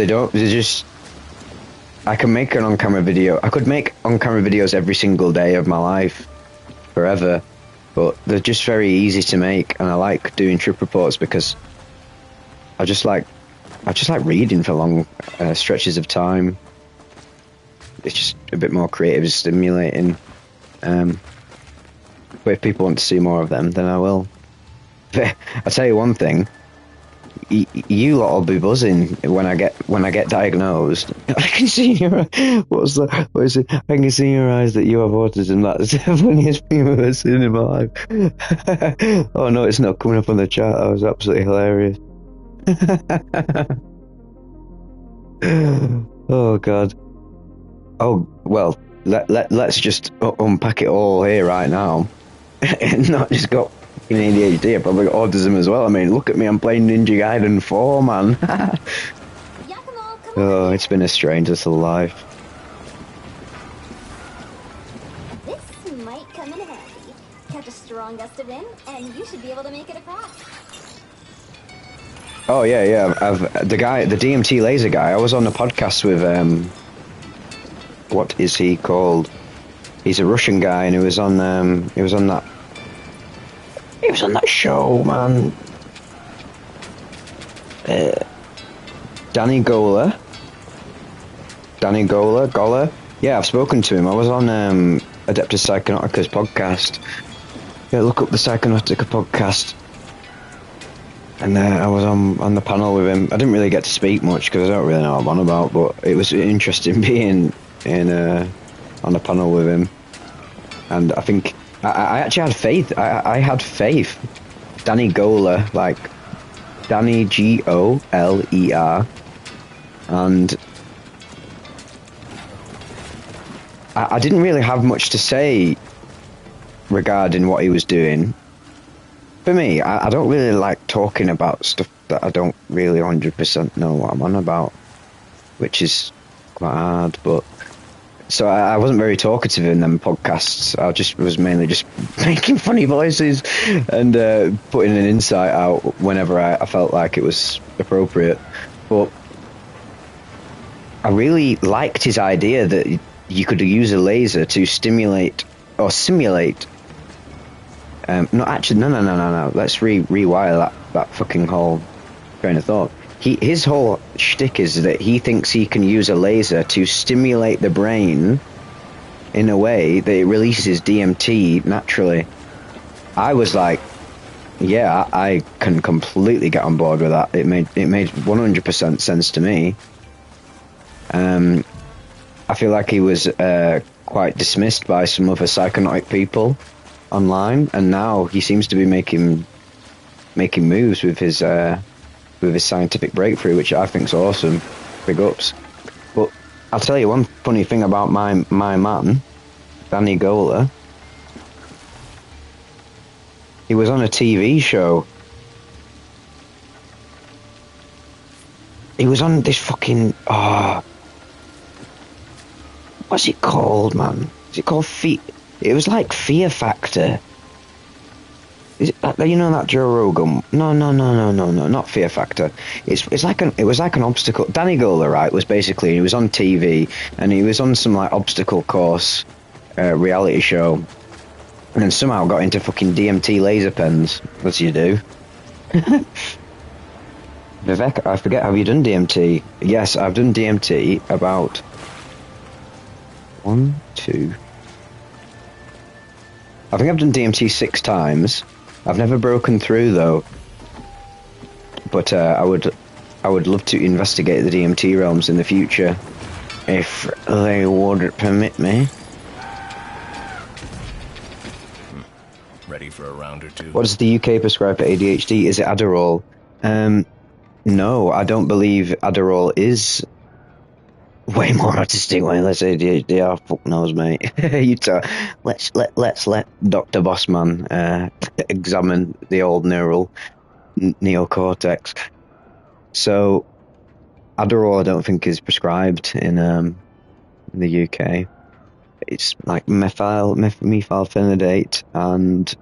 I can make an on-camera video. I could make on-camera videos every single day of my life, forever, but they're just very easy to make, and I like doing trip reports because I just like reading for long stretches of time. It's just a bit more creative and stimulating. But if people want to see more of them, then I will. I'll tell you one thing. You lot will be buzzing when I get diagnosed. I can see your what is it? I can see in your eyes that you have autism. That's the funniest thing I've ever seen in my life. Oh no, it's not coming up on the chat. That was absolutely hilarious. Oh god. Oh well, let's just unpack it all here right now. Not just got ADHD, I probably got autism as well. I mean, look at me, I'm playing Ninja Gaiden 4, man. Oh, it's been a strange little life. This might come in handy. Catch a strong gust of wind, and you should be able to make it across. Oh yeah. The DMT laser guy. I was on a podcast with what is he called? He's a Russian guy, and he was on that. He was on that show, man. Danny Gola. Yeah, I've spoken to him. I was on Adeptus Psychonautica podcast. Yeah, look up the Psychonautica podcast. And I was on the panel with him. I didn't really get to speak much because I don't really know what I'm on about, but it was interesting being on a panel with him. And I think I actually had faith. I had faith. Danny Goler, like Danny Goler, and I didn't really have much to say regarding what he was doing. For me, I don't really like talking about stuff that I don't really 100% know what I'm on about, which is quite hard, but so I wasn't very talkative in them podcasts. I just was mainly just making funny voices and putting an insight out whenever I felt like it was appropriate. But I really liked his idea that you could use a laser to stimulate or simulate. No. Let's rewire that fucking whole train of thought. His whole shtick is that he thinks he can use a laser to stimulate the brain in a way that it releases DMT naturally. I was like, yeah, I can completely get on board with that. It made 100% sense to me. I feel like he was quite dismissed by some other psychonautic people online, and now he seems to be making moves with his scientific breakthrough, which I think's awesome. Big ups. But I'll tell you one funny thing about my man, Danny Gola. He was on a TV show. He was on this fucking what's it called, man? Is it called It was like Fear Factor. Is it, you know that Joe Rogan? No, not Fear Factor. It was like an obstacle. Danny Gola, right, was basically, he was on TV and he was on some like obstacle course reality show, and then somehow got into fucking DMT laser pens, as you do. Vivek, I forget, have you done DMT? Yes, I've done DMT about 1, 2. I think I've done DMT 6 times. I've never broken through though, but I would love to investigate the DMT realms in the future, if they would permit me. Ready for a round or two? What does the UK prescribe for ADHD? Is it Adderall? No, I don't believe Adderall is way more autistic, way less ADHD. Oh, fuck knows, mate. Let's let Dr. Bossman examine the old neural neocortex. So, Adderall, I don't think is prescribed in the UK. It's like methylphenidate and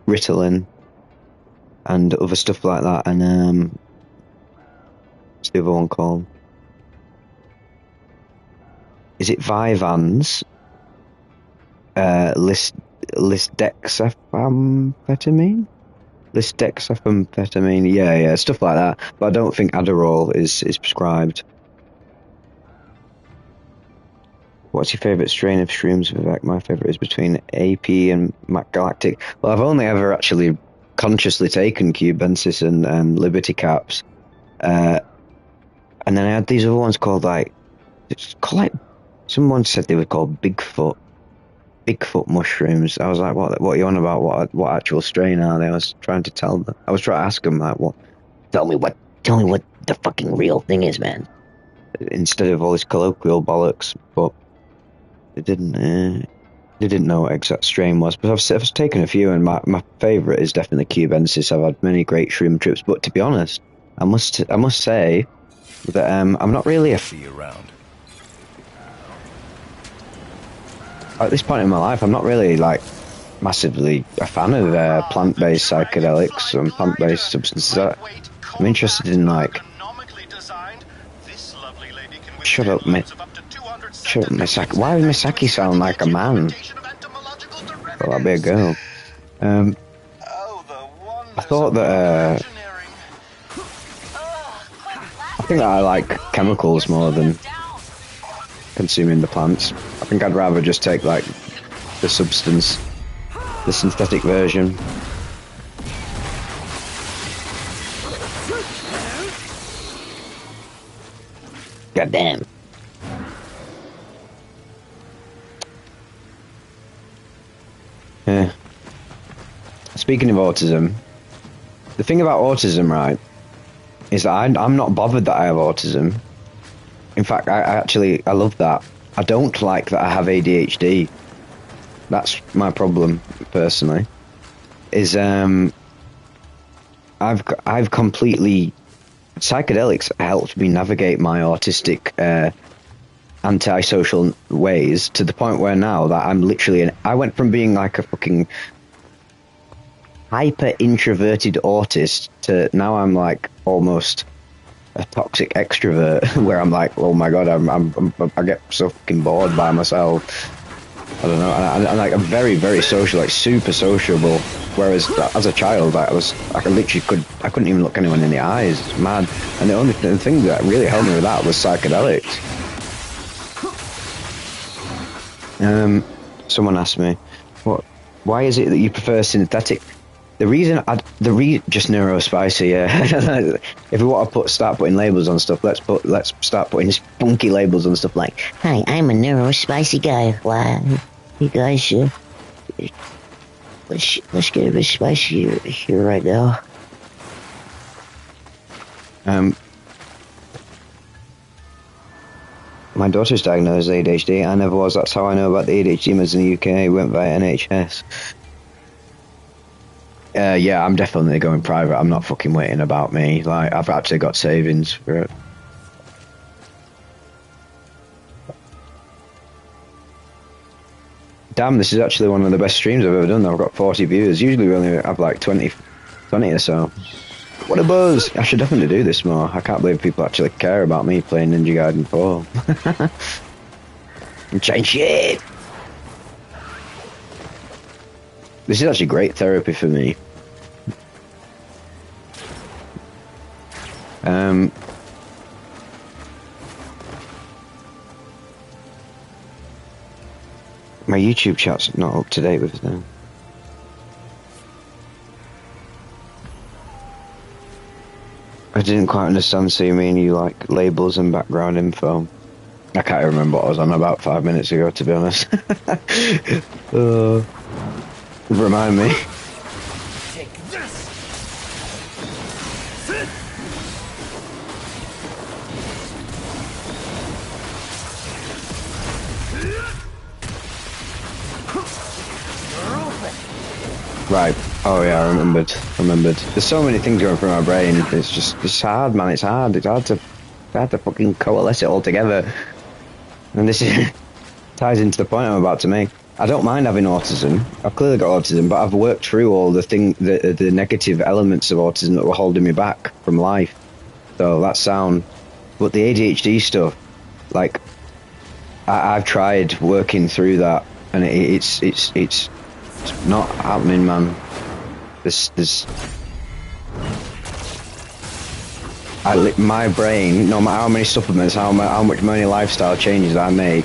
Ritalin and other stuff like that, and what's the other one called? Is it Vyvanse? Lisdexamphetamine? Lisdexamphetamine, yeah, stuff like that. But I don't think Adderall is prescribed. What's your favourite strain of shrooms, Vivek? My favourite is between AP and Mac Galactic. Well, I've only ever actually consciously taken Cubensis and Liberty Caps. And then I had these other ones called someone said they were called Bigfoot mushrooms. I was like, what are you on about? What actual strain are they? I was trying to tell them. I was trying to ask them like, what? Tell me what the fucking real thing is, man. Instead of all this colloquial bollocks, but they didn't know what exact strain was. But I've taken a few, and my favourite is definitely Cubensis. I've had many great shroom trips, but to be honest, I must say that I'm not really See you around. at this point in my life, I'm not really like massively a fan of plant-based psychedelics and plant-based substances. I'm interested in like. Shut up, Misaki. Why does Misaki sound like a man? Well, that'd be a girl. I thought that. I think that I like chemicals more than consuming the plants. I think I'd rather just take like the substance, the synthetic version. God damn. Yeah. Speaking of autism, the thing about autism, right, is that I'm not bothered that I have autism. In fact, I love that. I don't like that I have ADHD. That's my problem, personally. Is I've completely. Psychedelics helped me navigate my autistic antisocial ways to the point where now that I'm literally I went from being like a fucking hyper introverted autist to now I'm like almost a toxic extrovert where I'm like, oh my god, I get so fucking bored by myself. I don't know. I'm like, I'm very, very social, like super sociable. Whereas as a child, I couldn't even look anyone in the eyes. It's mad. And the thing that really helped me with that was psychedelics. Someone asked me, why is it that you prefer synthetic? Just neurospicy, yeah. If we want to start putting labels on stuff, let's start putting spunky labels on stuff like, Hi, I'm a neurospicy guy. Wow. You guys, let's get a bit spicy here right now. My daughter's diagnosed with ADHD. I never was. That's how I know about the ADHD meds in the UK. Went via NHS. Yeah, I'm definitely going private. I'm not fucking waiting about me. Like, I've actually got savings for it. Damn, this is actually one of the best streams I've ever done. I've got 40 viewers. Usually we only have like 20 or so. What a buzz! I should definitely do this more. I can't believe people actually care about me playing Ninja Gaiden 4. And change shit! This is actually great therapy for me. My YouTube chat's not up to date with it now. I didn't quite understand, so you mean you like labels and background info? I can't remember what I was on about 5 minutes ago, to be honest. Remind me. Take this. Right. Oh yeah, I remembered. There's so many things going through my brain. It's hard, man. It's hard to fucking coalesce it all together. And this ties into the point I'm about to make. I don't mind having autism. I've clearly got autism, but I've worked through all the negative elements of autism that were holding me back from life. So that's sound. But the ADHD stuff, like, I've tried working through that, and it's not happening, man. My brain, no matter how many supplements, how many lifestyle changes I make,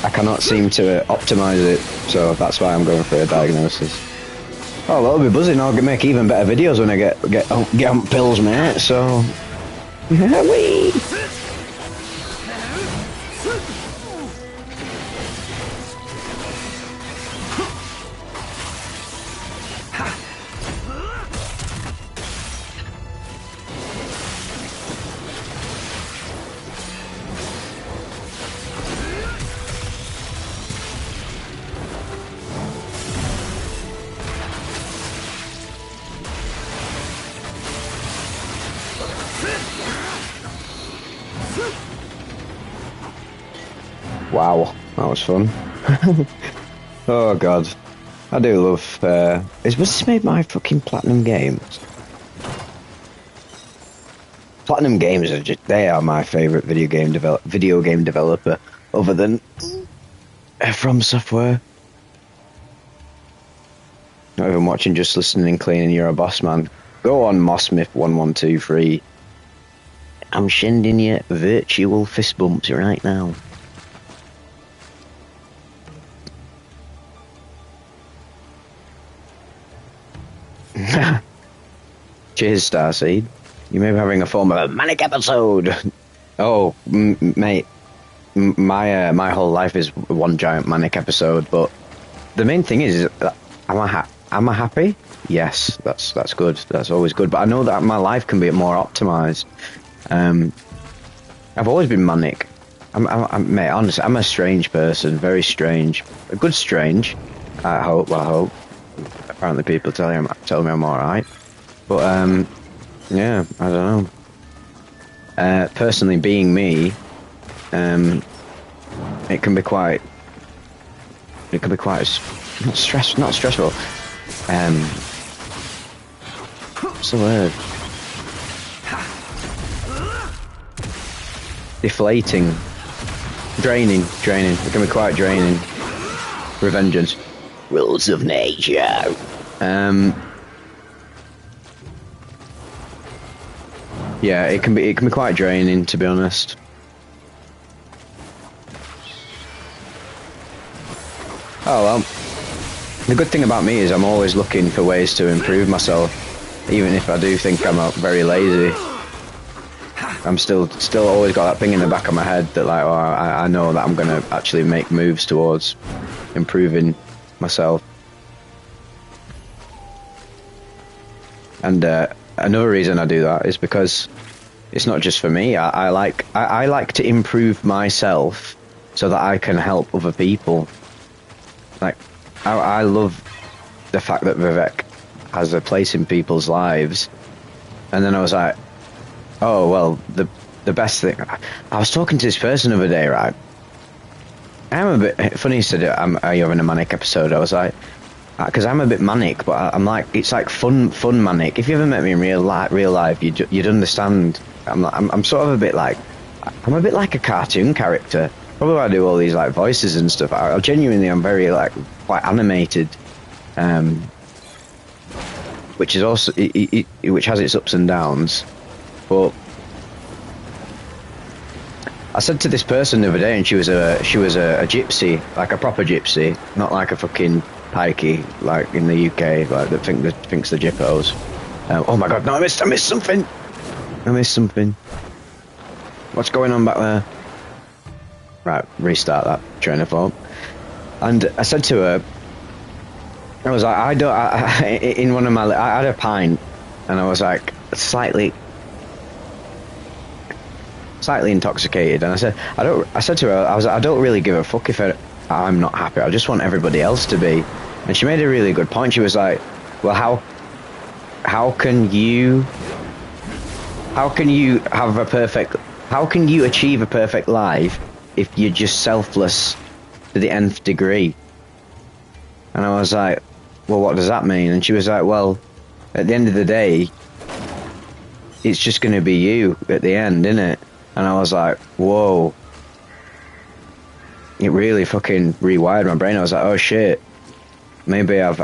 I cannot seem to optimize it. So that's why I'm going for a diagnosis. Oh, that'll be buzzing. I'll make even better videos when I get on pills, mate. So, wee. Wow, that was fun. Oh god, I do love. Was this made by fucking Platinum Games? Platinum Games they are my favourite video game developer, other than From Software. Not even watching, just listening and cleaning. You're a boss, man. Go on, Mossmith1123. I'm sending you virtual fist bumps right now. Cheers, Starseed. You may be having a form of a manic episode. Oh, mate, my whole life is one giant manic episode. But the main thing is, am I happy? Yes, that's good. That's always good. But I know that my life can be more optimized. I've always been manic. Mate, honestly, I'm a strange person. Very strange. A good strange. I hope. Apparently, people tell me I'm all right. But yeah, I don't know. Personally, being me, it can be quite not stressful. What's the word? Deflating, draining. It can be quite draining. Revengeance. Rules of nature. Yeah, it can be quite draining, to be honest. Oh well. The good thing about me is I'm always looking for ways to improve myself, even if I do think I'm very lazy. I'm still always got that thing in the back of my head that, like, oh, I know that I'm gonna actually make moves towards improving myself. And another reason I do that is because it's not just for me. I like to improve myself so that I can help other people. Like, I love the fact that Vivek has a place in people's lives. And then I was like, oh, well, the best thing... I was talking to this person the other day, right? I'm a bit... Funny you said, are you having a manic episode? I was like... Because I'm a bit manic, but I'm like... It's like fun manic. If you ever met me in real life, you'd understand. I'm sort of a bit like... I'm a bit like a cartoon character. Probably why I do all these like voices and stuff. I genuinely am very like quite animated, which is also which has its ups and downs. But I said to this person the other day, and she was a gypsy, like a proper gypsy, not like a fucking pikey like in the UK, like that thinks the gyppos. Oh my god, no! I missed something. I missed something. What's going on back there? Right, restart that train of thought. And I said to her, I was like, in one of my, I had a pint, and I was like slightly intoxicated, and I said to her, I was like, I don't really give a fuck if I'm not happy. I just want everybody else to be. And she made a really good point. She was like, well, how can you achieve a perfect life if you're just selfless to the nth degree? And I was like, well, what does that mean? And she was like, well, at the end of the day, it's just going to be you at the end, isn't it? And I was like, whoa. It really fucking rewired my brain. I was like, oh shit, maybe I've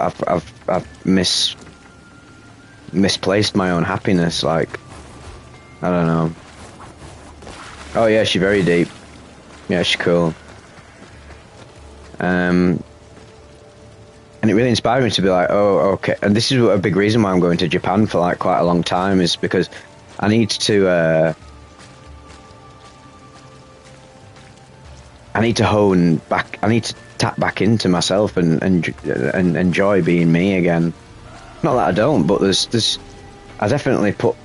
misplaced my own happiness. Like, I don't know. Oh yeah, she's very deep. Yeah, she's cool. And it really inspired me to be like, oh, okay. And this is a big reason why I'm going to Japan for like quite a long time, is because I need to hone back. I need to tap back into myself and enjoy being me again. Not that I don't, but there's I definitely put,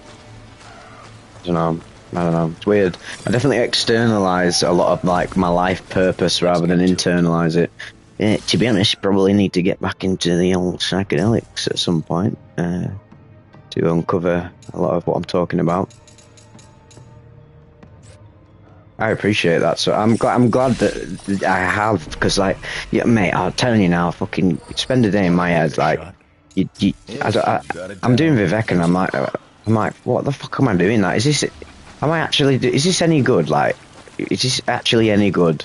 I don't know, it's weird. I definitely externalize a lot of like my life purpose rather than internalize it. Yeah, to be honest, probably need to get back into the old psychedelics at some point to uncover a lot of what I'm talking about. I appreciate that, so I'm glad that I have, because like, yeah, mate, I'm telling you now, fucking spend a day in my head, like, I'm doing Vivek, and I'm like, what the fuck am I doing? Like, is this any good? Like, is this actually any good?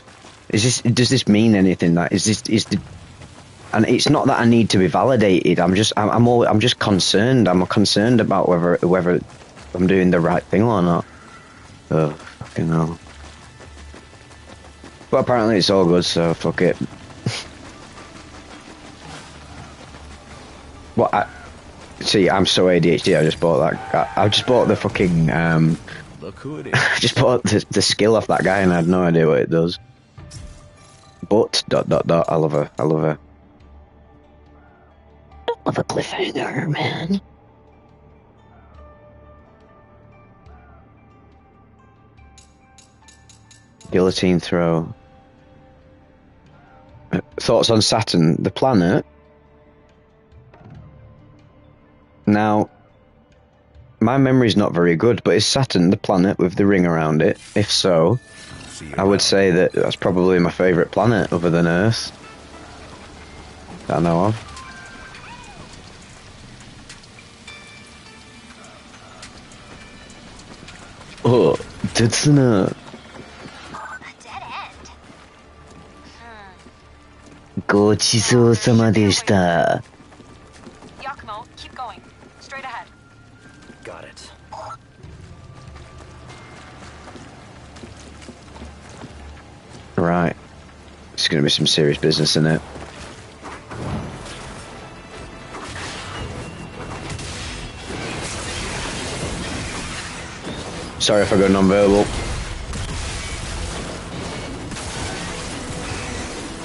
Does this mean anything? Like, and it's not that I need to be validated. I'm just concerned. I'm concerned about whether I'm doing the right thing or not. Oh, fucking hell. But apparently it's all good, so fuck it. See, I'm so ADHD. I just bought that. I just bought the fucking. Look who it is. I just bought the skill off that guy, and I had no idea what it does. But ... I love her. I love her. I love a cliffhanger, man. Guillotine throw. Thoughts on Saturn, the planet? Now, my memory's not very good, but is Saturn the planet with the ring around it? If so, I would say that that's probably my favourite planet other than Earth that I know of. Oh, that's not. Gochisousama deshita. Yakumo, keep going. Straight ahead. Got it. Right. It's going to be some serious business, isn't it? Sorry if I go non-verbal.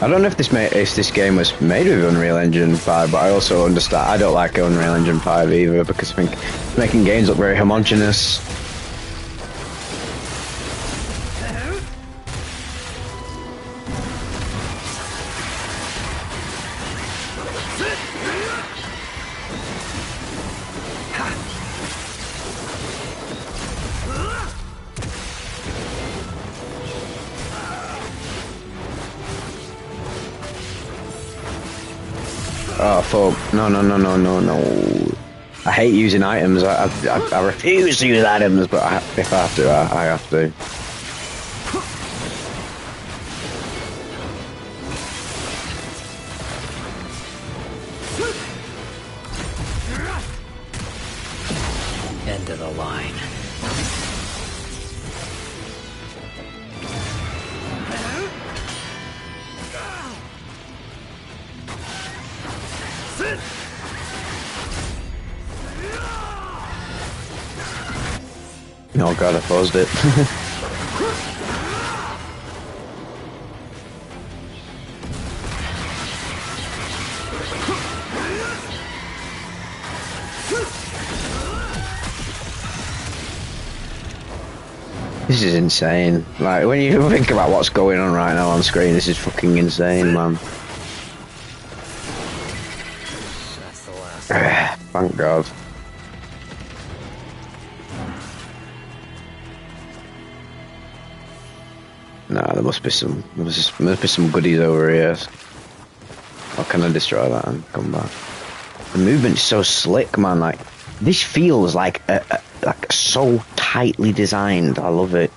I don't know if this game was made with Unreal Engine 5, but I also understand I don't like Unreal Engine 5 either because I think it's making games look very homogeneous. Oh fuck! No! I hate using items. I refuse to use items, but if I have to, I have to. End of the line. Oh god, I paused it. This is insane. Like, when you think about what's going on right now on screen, this is fucking insane, man. That's the last. Thank God. Nah, there must be some goodies over here. Or can I destroy that and come back? The movement's so slick, man. Like, this feels like so tightly designed. I love it.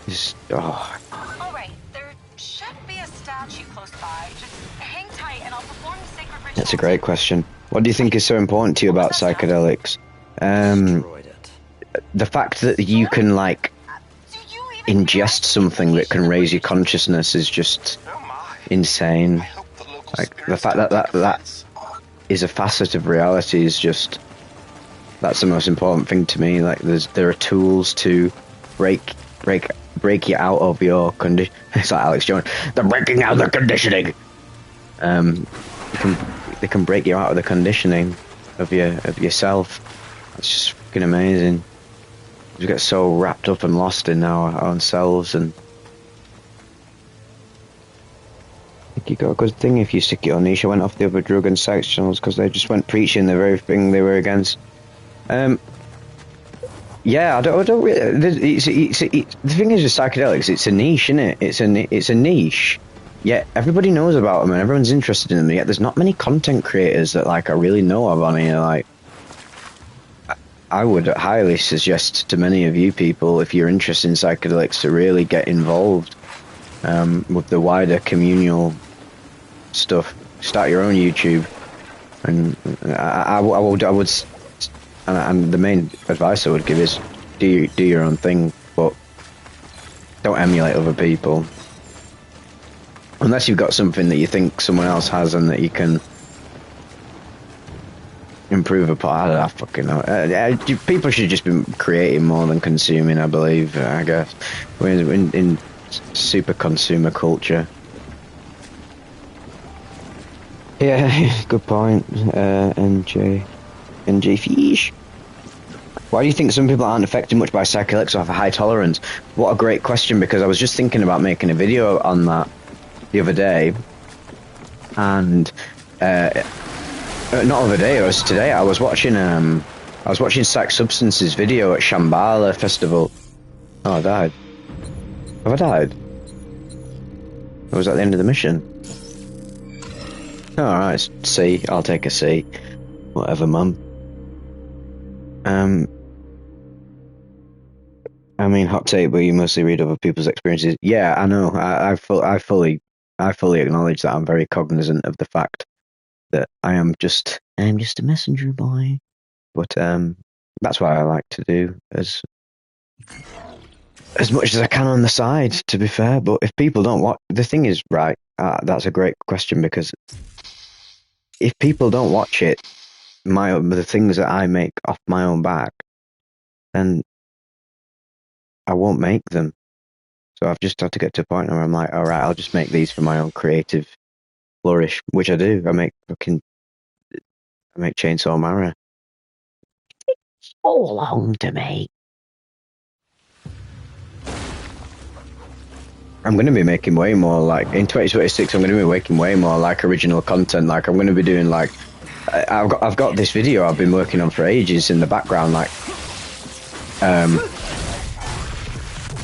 It's, oh. All right, there should be a statue close by. Just hang tight, and I'll perform the sacred ritual. That's a great question. What do you think is so important to you about psychedelics? Destroyed it. The fact that you can, like, ingest something that can raise your consciousness is just insane. Like, the fact that is a facet of reality is just, that's the most important thing to me. Like, there are tools to break you out of your condition. It's like Alex Jones, they're breaking out the conditioning. They can break you out of the conditioning of yourself. It's just fucking amazing. We get so wrapped up and lost in our own selves, and I think you got a good thing if you stick it on niche. I went off the other drug and sex channels because they just went preaching the very thing they were against. Yeah, I don't really. The thing is with psychedelics, it's a niche, isn't it? It's a niche. Yet everybody knows about them and everyone's interested in them. Yet there's not many content creators that like I really know of on here. Like, I would highly suggest to many of you people, if you're interested in psychedelics, to really get involved with the wider communal stuff. Start your own YouTube, and I would, and the main advice I would give is do your own thing, but don't emulate other people, unless you've got something that you think someone else has and that you can improve upon. I fucking know. People should just be creating more than consuming, I believe. I guess we're in super consumer culture. Yeah, good point. NJ Fish. Why do you think some people aren't affected much by psychedelics or have a high tolerance? What a great question, because I was just thinking about making a video on that the other day, and not other day, it was today. I was watching Psych Substance's video at Shambhala Festival. Oh, I died. Have I died? Or was that the end of the mission? Alright, C. I'll take a C. Whatever, mum. I mean, hot take, but you mostly read other people's experiences. Yeah, I know. I fully acknowledge that. I'm very cognizant of the fact that I'm just a messenger boy. But that's what I like to do as much as I can on the side, to be fair. But if people don't watch, the thing is, right, that's a great question, because if people don't watch it, the things that I make off my own back, then I won't make them. So I've just had to get to a point where I'm like, all right, I'll just make these for my own creative flourish, which I do. I make Chainsaw Mara. So long to make. I'm going to be making way more, like, in 2026, I'm going to be making way more, like, original content. Like, I'm going to be doing, like, I've got this video I've been working on for ages in the background, like,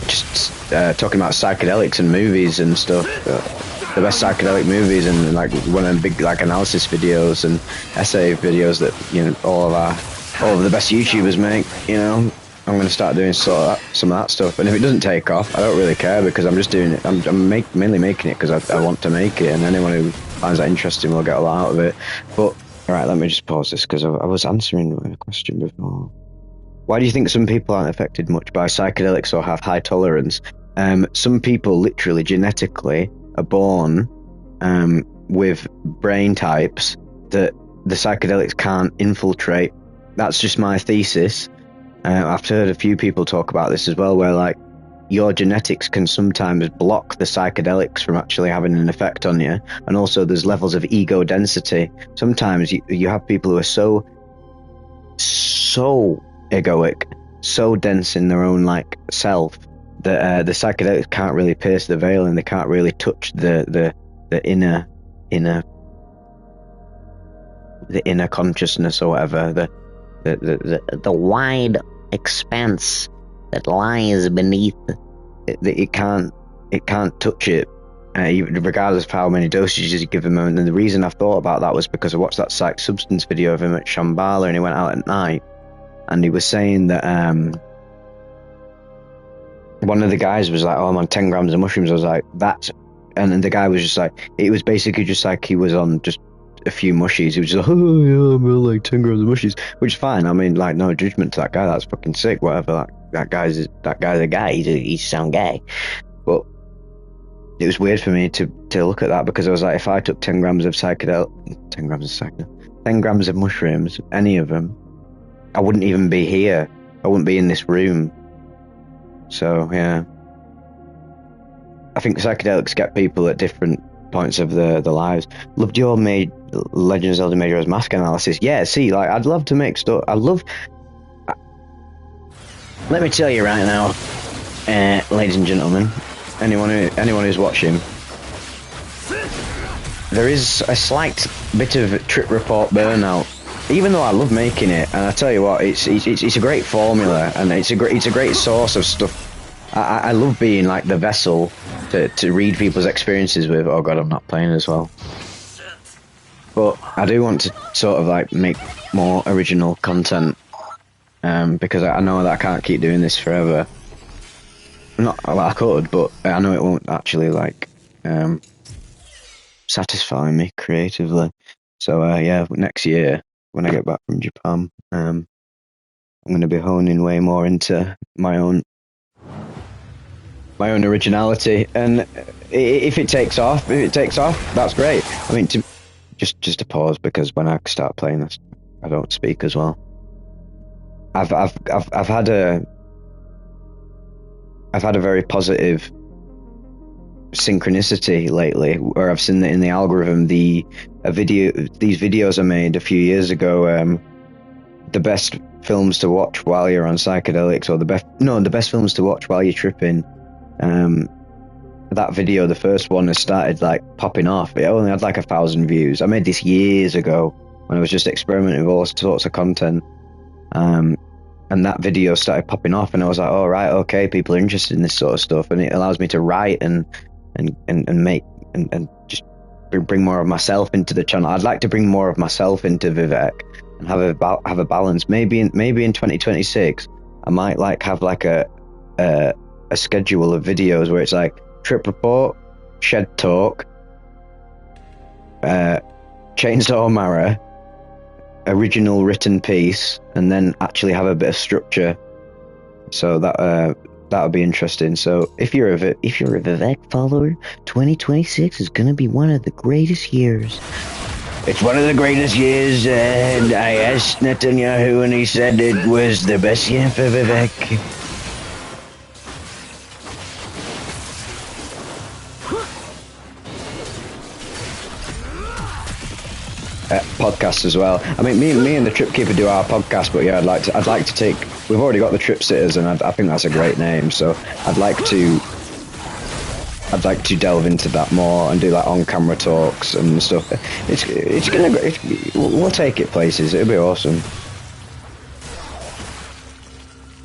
just talking about psychedelics and movies and stuff, the best psychedelic movies, and, like, one of them big, like, analysis videos and essay videos that, you know, all of the best YouTubers make, you know. I'm going to start doing some of that stuff, and if it doesn't take off, I don't really care, because I'm just doing it. I'm mainly making it because I want to make it, and anyone who finds that interesting will get a lot out of it. But all right, let me just pause this, because I was answering a question before. Why do you think some people aren't affected much by psychedelics or have high tolerance? Some people literally genetically are born with brain types that the psychedelics can't infiltrate. That's just my thesis. I've heard a few people talk about this as well, where, like, your genetics can sometimes block the psychedelics from actually having an effect on you. And also there's levels of ego density. Sometimes you have people who are so egoic, so dense in their own, like, self, that the psychedelics can't really pierce the veil, and they can't really touch the inner consciousness or whatever, The wide expanse that lies beneath. It can't touch it, regardless of how many dosages you give him. And the reason I've thought about that was because I watched that Psych Substance video of him at Shambhala, and he went out at night, and he was saying that one of the guys was like, oh, I'm on 10 grams of mushrooms. I was like, that's, and then the guy was just like, it was basically just like he was on just a few mushies. He was just like, oh yeah, I'm on like 10 grams of mushies, which is fine. I mean, like, no judgment to that guy. That's fucking sick. Whatever. That guy's a guy. He's sound gay. But it was weird for me to look at that, because I was like, if I took 10 grams of 10 grams of mushrooms, any of them, I wouldn't even be here. I wouldn't be in this room. So yeah, I think psychedelics get people at different points of their lives. Loved your Legend of Zelda Majora's Mask analysis. Yeah, see, like, I'd love to make stuff. Let me tell you right now, ladies and gentlemen, anyone who's watching, there is a slight bit of trip report burnout. Even though I love making it, and I tell you what, it's a great formula, and it's a great source of stuff. I love being like the vessel to read people's experiences with. Oh god, I'm not playing as well. But I do want to sort of like make more original content, because I know that I can't keep doing this forever. Well, I could, but I know it won't actually like satisfy me creatively. So yeah, next year when I get back from Japan, I'm going to be honing way more into my own originality, and if it takes off, that's great. I mean, just to pause, because when I start playing this, I don't speak as well. I've had a very positive synchronicity lately, where I've seen that in the algorithm, these videos I made a few years ago, the best films to watch while you're on psychedelics, or the best films to watch while you're tripping. That video, the first one, has started like popping off. It only had like 1,000 views. I made this years ago when I was just experimenting with all sorts of content, and that video started popping off, and I was like, oh right, okay, people are interested in this sort of stuff, and it allows me to write and make and just bring more of myself into the channel. I'd like to bring more of myself into Vivek and have a balance. Maybe in 2026 I might like have like a schedule of videos where it's like trip report, shed talk, Chainsaw Mara, original written piece, and then actually have a bit of structure. So that'll be interesting. So if you're a Vivek follower, 2026 is going to be one of the greatest years. It's one of the greatest years, and I asked Netanyahu, and he said it was the best year for Vivek. podcast as well. I mean, me and the Trip Keeper do our podcast, but yeah, I'd like to take. We've already got the Trip Sitters, and I think that's a great name. So I'd like to delve into that more and do like on-camera talks and stuff. We'll take it places. It'll be awesome.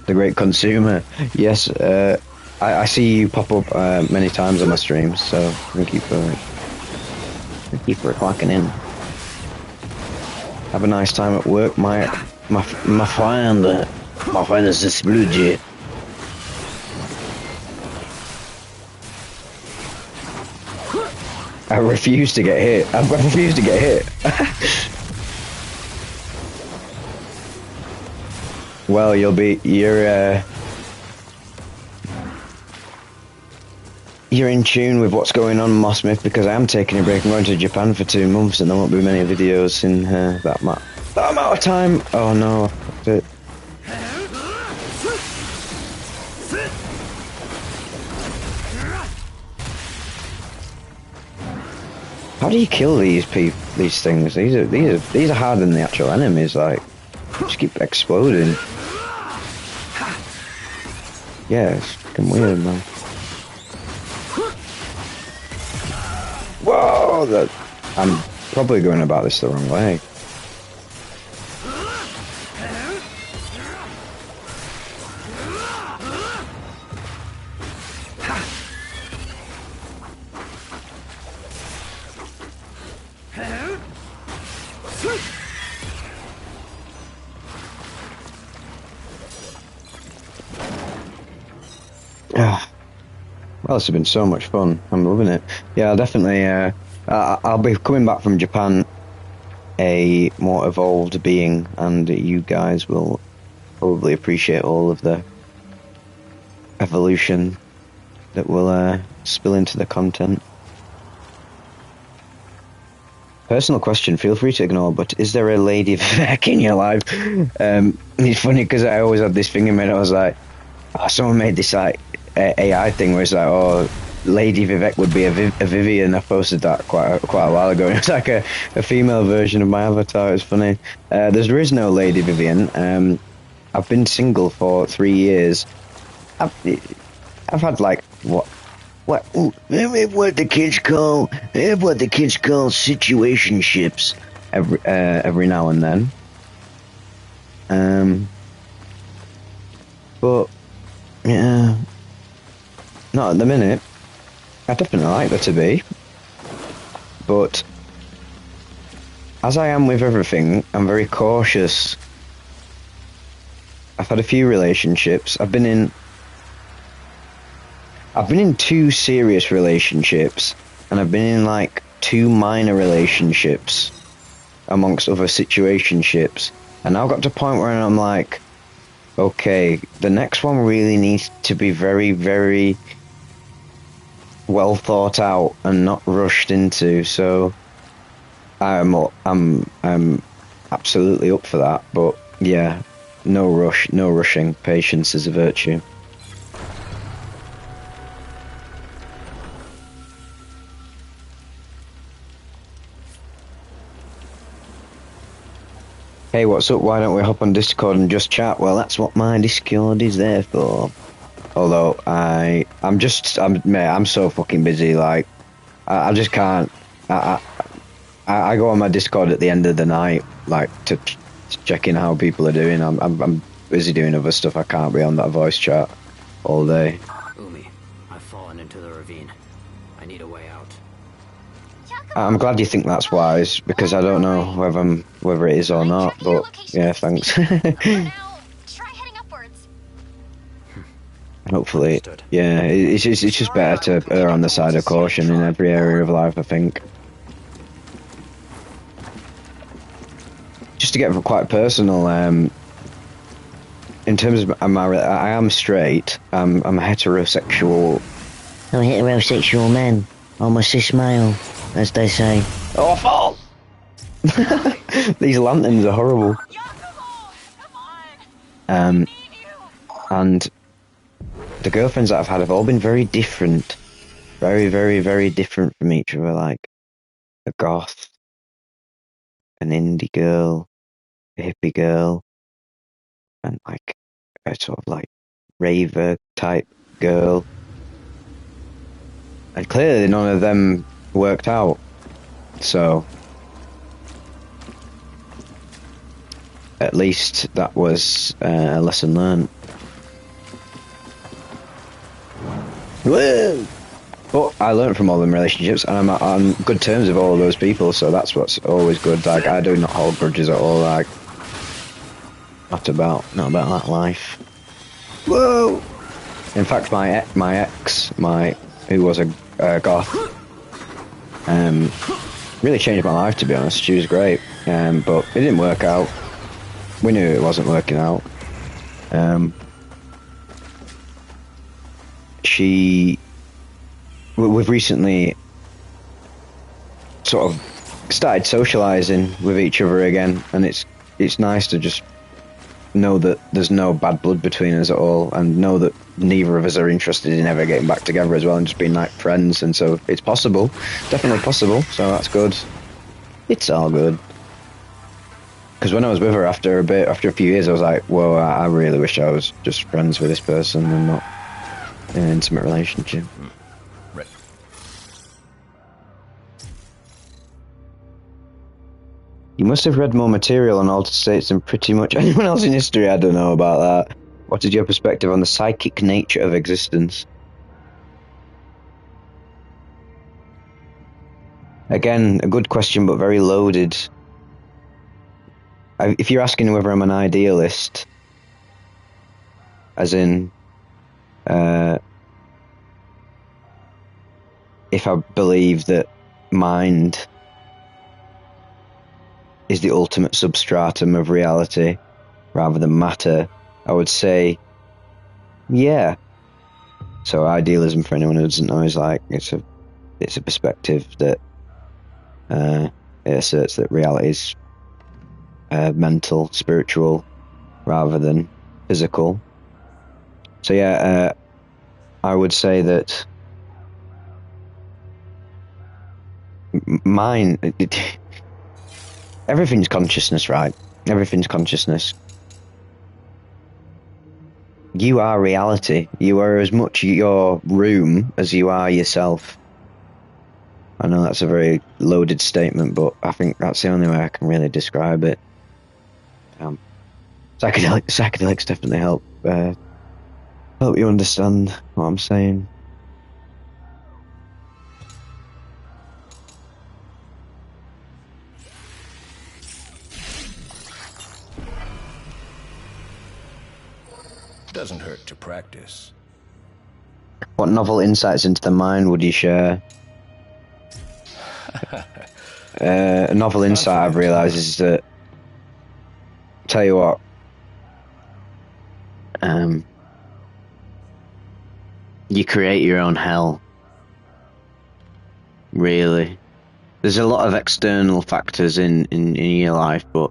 The Great Consumer. Yes, I see you pop up many times on my streams, so thank you for clocking in. Have a nice time at work, my friend. My friend is this blue jay. I refuse to get hit. I refuse to get hit. Well, you're in tune with what's going on, Mossmith, because I am taking a break. I'm going to Japan for 2 months, and there won't be many videos in that amount of time. Oh no, I fucked it. How do you kill these things? These are harder than the actual enemies. Like, just keep exploding. Yeah, it's fucking weird, man. Whoa! I'm probably going about this the wrong way. Well, this has been so much fun. I'm loving it. Yeah, I'll definitely. I'll be coming back from Japan a more evolved being, and you guys will probably appreciate all of the evolution that will spill into the content. Personal question, feel free to ignore, but is there a Lady Vivek in your life? It's funny because I always had this thing in my head. I was like, someone made this like AI thing where it's like, oh, Lady Vivek would be a Vivian. I posted that quite a while ago. It was like a female version of my avatar. It's funny. There is no Lady Vivian. I've been single for 3 years. I've had like what the kids call situationships every now and then. But yeah, not at the minute. I definitely like there to be, but as I am with everything, I'm very cautious. I've had a few relationships. I've been in 2 serious relationships, and I've been in like 2 minor relationships amongst other situationships, and now I've got to a point where I'm like, okay, the next one really needs to be very, very well thought out and not rushed into. So I'm absolutely up for that. But yeah, no rushing. Patience is a virtue. Hey, what's up? Why don't we hop on Discord and just chat? Well, that's what my Discord is there for. Although I'm so fucking busy. Like, I just can't. I go on my Discord at the end of the night, like to check in how people are doing. I'm busy doing other stuff. I can't be on that voice chat all day. Umi, I've fallen into the ravine. I need a way out. I'm glad you think that's wise, because I don't know whether it is or not. But yeah, thanks. Hopefully, yeah, it's just better to err on the side of caution in every area of life, I think. Just to get quite personal, in terms of I am straight. I'm a heterosexual. I'm a heterosexual man. I'm a cis male, as they say. Awful! These lanterns are horrible. And the girlfriends that I've had have all been very different. Very, very, very different from each other. Like a goth, an indie girl, a hippie girl, and like a sort of like raver type girl. And clearly none of them worked out. So at least that was a lesson learned. Woo! But I learned from all them relationships, and I'm on good terms with all of those people, so that's what's always good. Like, I do not hold grudges at all. Like, not about that life. Whoa! In fact, my ex, who was a goth, really changed my life, to be honest. She was great, but it didn't work out. We knew it wasn't working out. We've recently sort of started socializing with each other again, and it's nice to just know that there's no bad blood between us at all, and know that neither of us are interested in ever getting back together as well, and just being like friends. And so it's possible, definitely possible, so that's good. It's all good. Because when I was with her after a few years, I was like, whoa, I really wish I was just friends with this person and not in an intimate relationship. Right. You must have read more material on altered states than pretty much anyone else in history. I don't know about that. What is your perspective on the psychic nature of existence? Again, a good question, but very loaded. If you're asking whether I'm an idealist, as in, if I believe that mind is the ultimate substratum of reality rather than matter, I would say, yeah. So idealism, for anyone who doesn't know, is like it's a perspective that it asserts that reality is mental, spiritual, rather than physical. So yeah, I would say that everything's consciousness, right? Everything's consciousness. You are reality. You are as much your room as you are yourself. I know that's a very loaded statement, but I think that's the only way I can really describe it. Psychedelics definitely help you understand what I'm saying. Doesn't hurt to practice. What novel insights into the mind would you share? A novel insight I've realised is that, tell you what, you create your own hell. Really. There's a lot of external factors in your life, but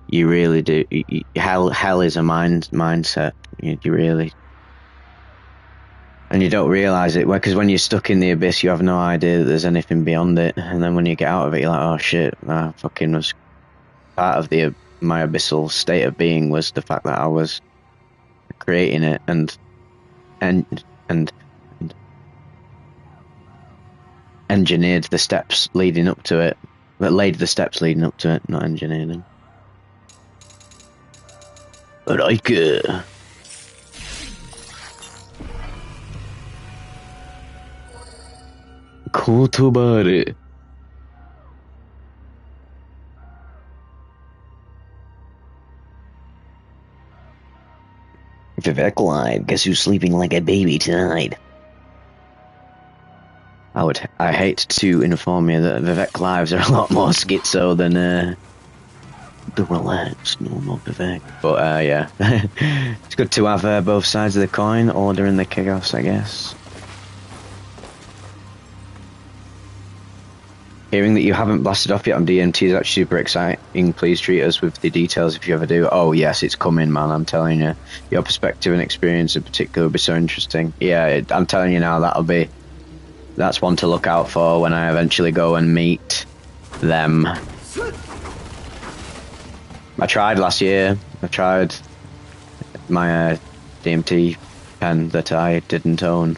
you really do. Hell is a mindset. You really. And you don't realise it, because when you're stuck in the abyss, you have no idea that there's anything beyond it. And then when you get out of it, you're like, oh shit, I fucking was part of my abyssal state of being was the fact that I was creating it and engineered the steps leading up to it. That laid the steps leading up to it, not engineered them. But I could. Kotobare. Vivek lied. Guess who's sleeping like a baby tonight? I hate to inform you that Vivek lives are a lot more schizo than the relaxed normal Vivek. But yeah, it's good to have both sides of the coin, order and the chaos, I guess. Hearing that you haven't blasted off yet on DMT is actually super exciting. Please treat us with the details if you ever do. Oh yes, it's coming, man, I'm telling you. Your perspective and experience in particular will be so interesting. Yeah, I'm telling you now, that's one to look out for when I eventually go and meet them. I tried last year. I tried my DMT pen that I didn't own.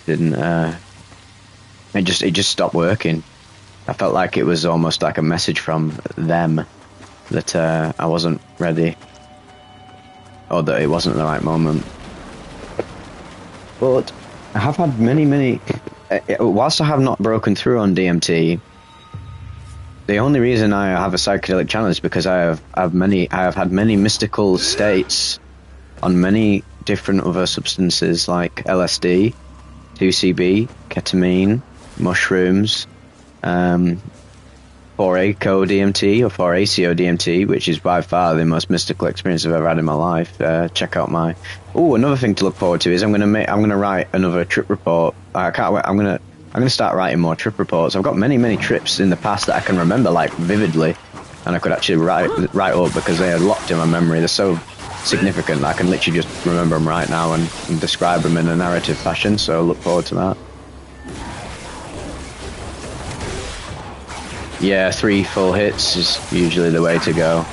didn't. It just stopped working. I felt like it was almost like a message from them that I wasn't ready, or that it wasn't the right moment. But I have had many. Whilst I have not broken through on DMT, the only reason I have a psychedelic channel is because I have had many mystical states on many different other substances like LSD, 2CB, ketamine, mushrooms, 4-ACO DMT or 4-ACO DMT, which is by far the most mystical experience I've ever had in my life. Check out my. Oh, another thing to look forward to is I'm gonna write another trip report. I can't wait. I'm gonna start writing more trip reports. I've got many trips in the past that I can remember like vividly, and I could actually write up because they are locked in my memory. They're so significant that I can literally just remember them right now and describe them in a narrative fashion. So I look forward to that. Yeah, 3 full hits is usually the way to go.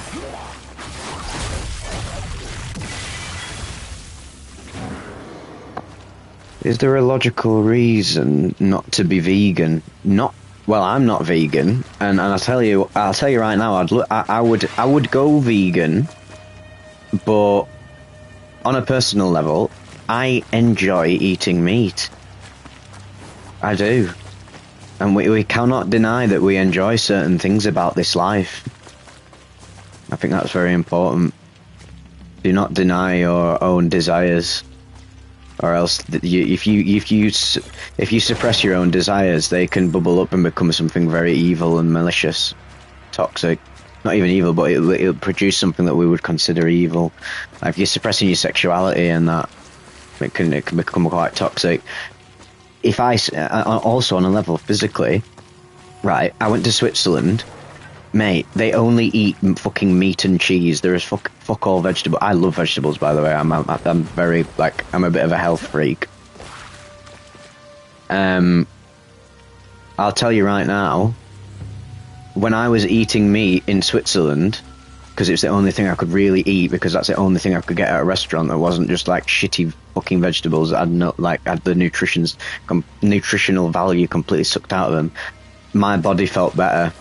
Is there a logical reason not to be vegan? Well, I'm not vegan, and I'll tell you right now, I would go vegan, but on a personal level, I enjoy eating meat. I do. And we cannot deny that we enjoy certain things about this life. I think that's very important. Do not deny your own desires, or else if you suppress your own desires, they can bubble up and become something very evil and malicious, toxic. Not even evil, but it'll produce something that we would consider evil. Like if you're suppressing your sexuality and that, it can become quite toxic. If I also on a level physically, right? I went to Switzerland, mate. They only eat fucking meat and cheese. There is fuck all vegetable. I love vegetables, by the way. I'm very I'm a bit of a health freak. I'll tell you right now, when I was eating meat in Switzerland, because it's the only thing I could really eat, because that's the only thing I could get at a restaurant that wasn't just like shitty fucking vegetables that had the nutritional value completely sucked out of them. My body felt better.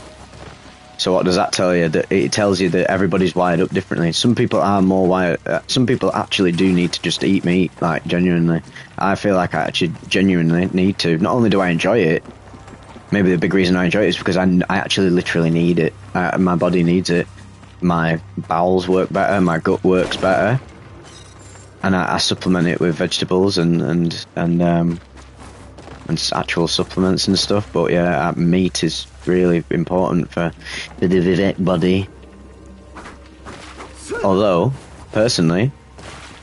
So what does that tell you? That it tells you that everybody's wired up differently. Some people are more wired. Some people actually do need to just eat meat, like genuinely. I feel like I actually genuinely need to. Not only do I enjoy it, maybe the big reason I enjoy it is because I actually literally need it. My body needs it. My bowels work better, my gut works better, and I supplement it with vegetables and actual supplements and stuff. But yeah, meat is really important for the Vivek body. Although, personally,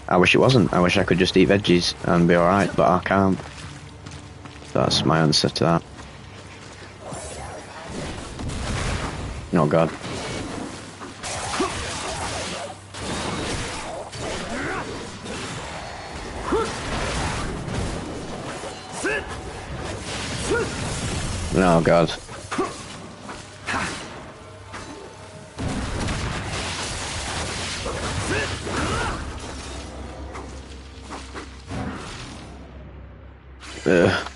I wish it wasn't. I wish I could just eat veggies and be alright, but I can't. That's my answer to that. Oh god. Oh god. Ugh.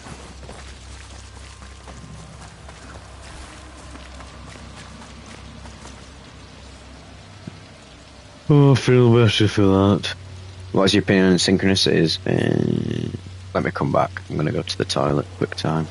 Oh, I feel better for that. What's your opinion on synchronicities? Let me come back. I'm gonna go to the toilet. Quick time.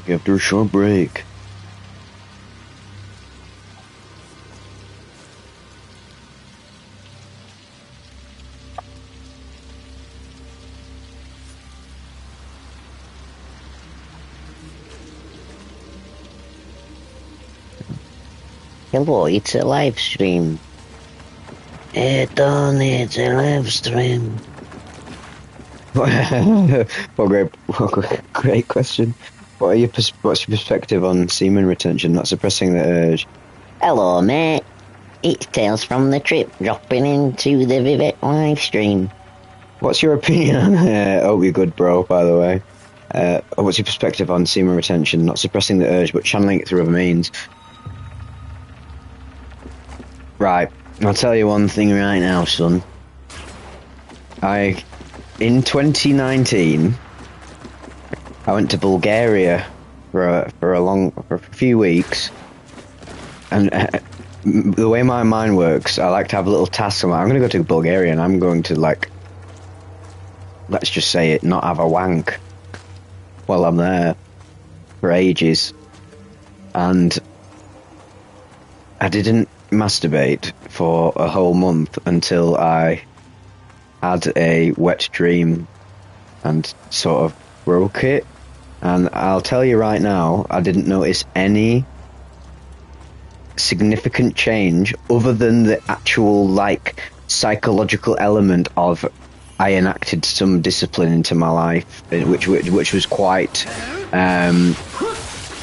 back after a short break. Hello, it's a live stream. It's a live stream. Great question. What's your perspective on semen retention not suppressing the urge? Hello, mate. It's Tales from the Trip dropping into the Vivek live stream. What's your opinion on... oh, you're good, bro, by the way. What's your perspective on semen retention not suppressing the urge but channeling it through other means? Right, I'll tell you one thing right now, son. In 2019, I went to Bulgaria for a few weeks, and the way my mind works, I like to have little tasks. I'm going to go to Bulgaria, and I'm going to, like, let's just say it, not have a wank while I'm there for ages, and I didn't masturbate for a whole month until I had a wet dream and sort of broke it. And I'll tell you right now, I didn't notice any significant change other than the actual, like, psychological element of I enacted some discipline into my life, which was quite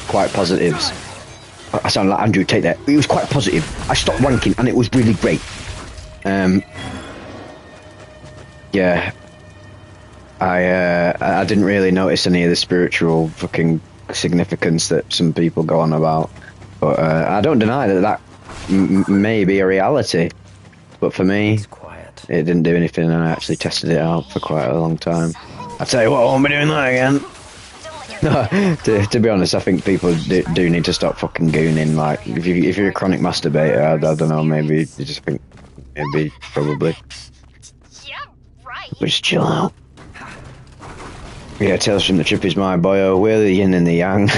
positive. I sound like Andrew Tate there. It was quite positive. I stopped wanking and it was really great. Yeah. I didn't really notice any of the spiritual fucking significance that some people go on about. But I don't deny that may be a reality. But for me, it didn't do anything, and I actually tested it out for quite a long time. I tell you what, I won't be doing that again. to be honest, I think people do need to stop fucking gooning. Like, if you're a chronic masturbator, I don't know, maybe you just think, maybe, probably. Yeah, right. But just chill out. Yeah, Tales from the Trip is my boyo. We're the yin and the yang.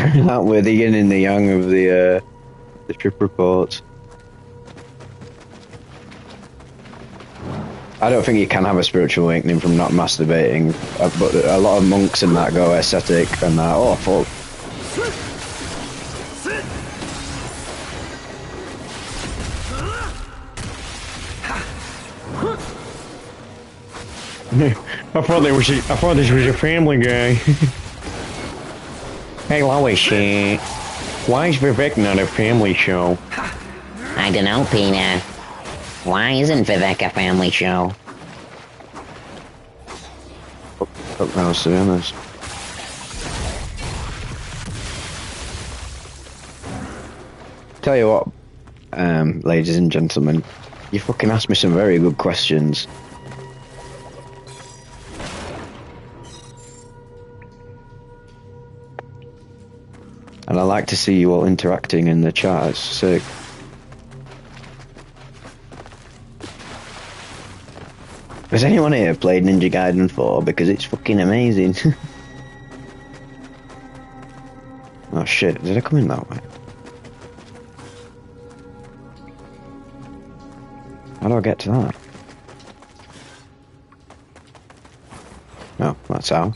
We're the yin and the yang of the Trip Report. I don't think you can have a spiritual awakening from not masturbating, but a lot of monks and that go ascetic and that. Oh, fuck. I thought this was a Family Guy. Hey, Lois, why is Vivek not a family show? I don't know, Peanut. Why isn't Vivek a family show? Fuck knows, to be honest. Tell you what, ladies and gentlemen, you fucking asked me some very good questions. And I like to see you all interacting in the chat, it's sick. Has anyone here played Ninja Gaiden 4? Because it's fucking amazing. Oh shit, did I come in that way? How do I get to that? No, that's how.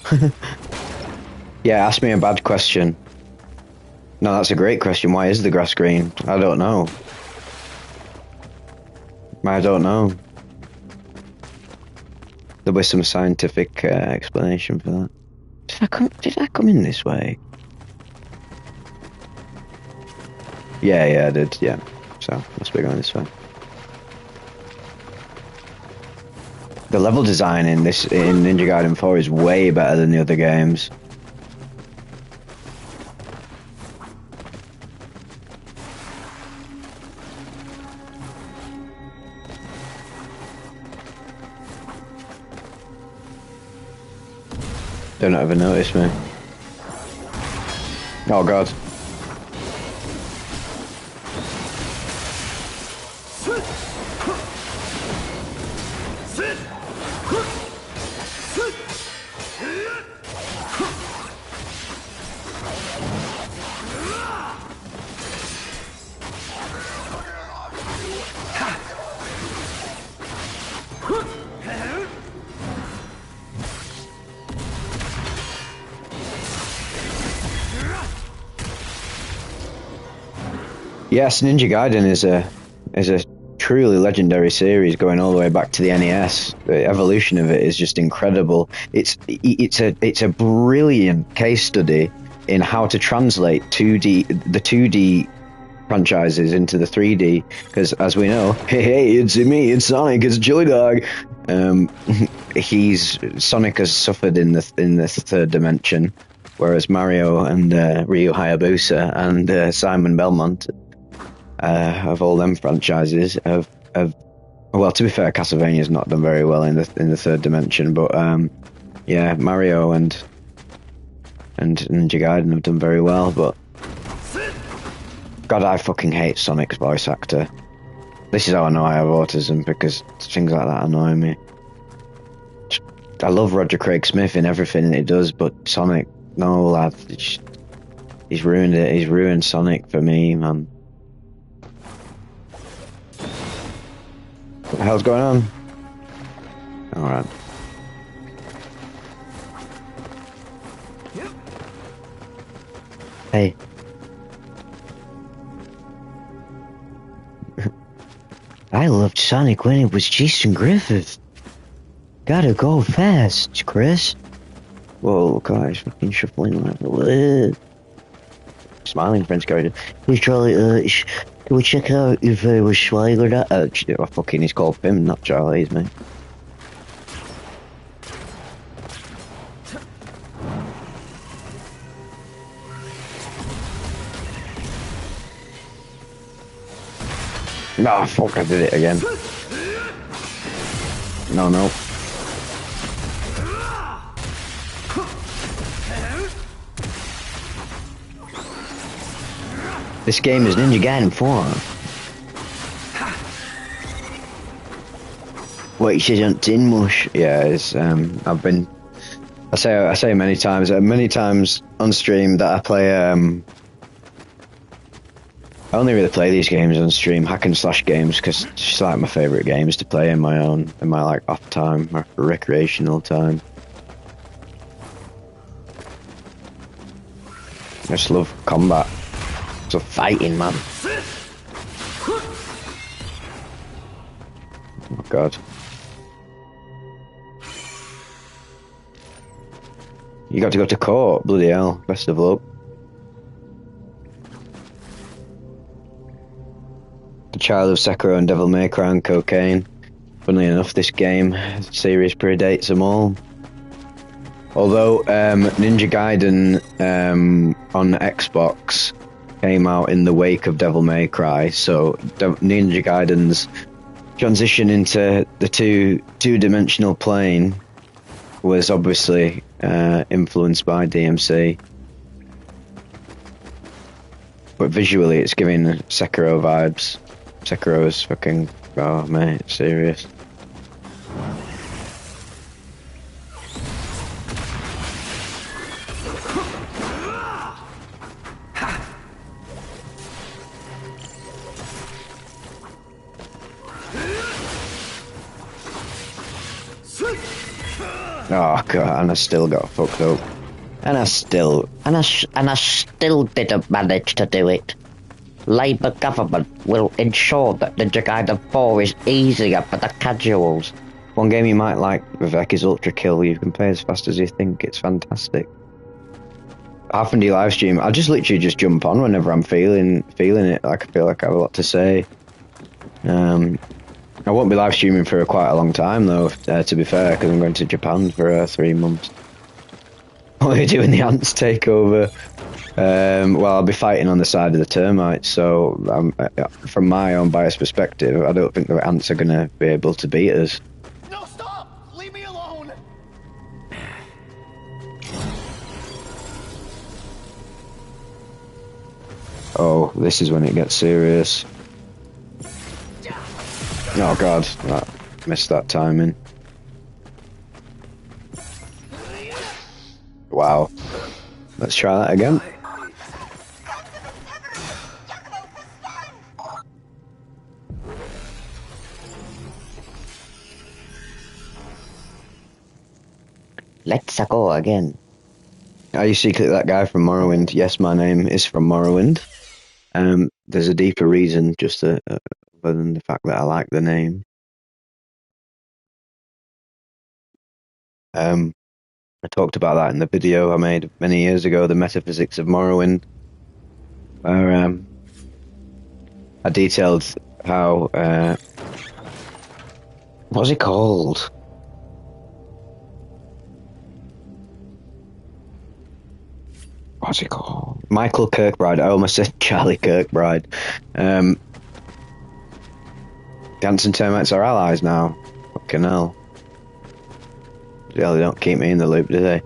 Yeah, ask me a bad question. No, that's a great question. Why is the grass green? I don't know. I don't know. There'll be some scientific explanation for that. Did I come in this way? Yeah, I did, yeah. So, must be going this way. The level design in Ninja Gaiden 4 is way better than the other games. Don't ever notice me. Oh god. Yes, Ninja Gaiden is a truly legendary series going all the way back to the NES. The evolution of it is just incredible. It's a brilliant case study in how to translate the 2D franchises into the 3D, because as we know, hey, it's me, it's Sonic, it's Chili Dog. Sonic has suffered in the third dimension, whereas Mario and Ryu Hayabusa and Simon Belmont of all them franchises have well, to be fair, Castlevania's not done very well in the third dimension, but yeah, Mario and Ninja Gaiden have done very well. But God, I fucking hate Sonic's voice actor. This is how I know I have autism, because things like that annoy me. I love Roger Craig Smith in everything that he does, but Sonic, no, lad, he's ruined it. He's ruined Sonic for me, man. What the hell's going on? Alright. Hey. I loved Sonic when it was Jason Griffith. Gotta go fast, Chris. Whoa, guys, fucking shuffling like smiling French character. Hey, Charlie, can we check out if it was Schweig or not? Fucking, he's called Pim, not Charlie, isn't he? No, fuck, I did it again. No. This game is Ninja Gaiden 4. What you said on Tin Mush? Yeah, it's I say many times on stream that I play I only really play these games on stream, hack and slash games, because it's just like my favourite games to play in my like off time, or recreational time. I just love combat. It's a fighting, man. Oh god. You got to go to court, bloody hell. Best of luck. The child of Sekiro and Devil May Cry and cocaine. Funnily enough, this game series predates them all. Although Ninja Gaiden on Xbox came out in the wake of Devil May Cry, so Ninja Gaiden's transition into the two-dimensional plane was obviously influenced by DMC. But visually, it's giving Sekiro vibes. Sekiro is fucking... oh, mate, serious. Oh god, and I still got fucked up. And I still didn't manage to do it. Labour government will ensure that Ninja Gaiden 4 is easier for the casuals. One game you might like, Vivek, is Ultra Kill. You can play as fast as you think. It's fantastic. How often do you live stream? I just literally just jump on whenever I'm feeling it. Like I feel like I have a lot to say. I won't be live streaming for quite a long time though, to be fair, because I'm going to Japan for 3 months. Only doing the ants takeover. Well, I'll be fighting on the side of the termites, so from my own biased perspective, I don't think the ants are going to be able to beat us. No, stop! Leave me alone! Oh, this is when it gets serious. Oh god, missed that timing. Wow. Let's try that again. Let's go again. Are you secretly that guy from Morrowind? Yes, my name is from Morrowind. there's a deeper reason just other than the fact that I like the name. I talked about that in the video I made many years ago, The Metaphysics of Morrowind, where I detailed how what's it called? What's it called? Michael Kirkbride. I almost said Charlie Kirkbride. The ants and termites are allies now. Fucking hell. Yeah, they don't keep me in the loop, do they?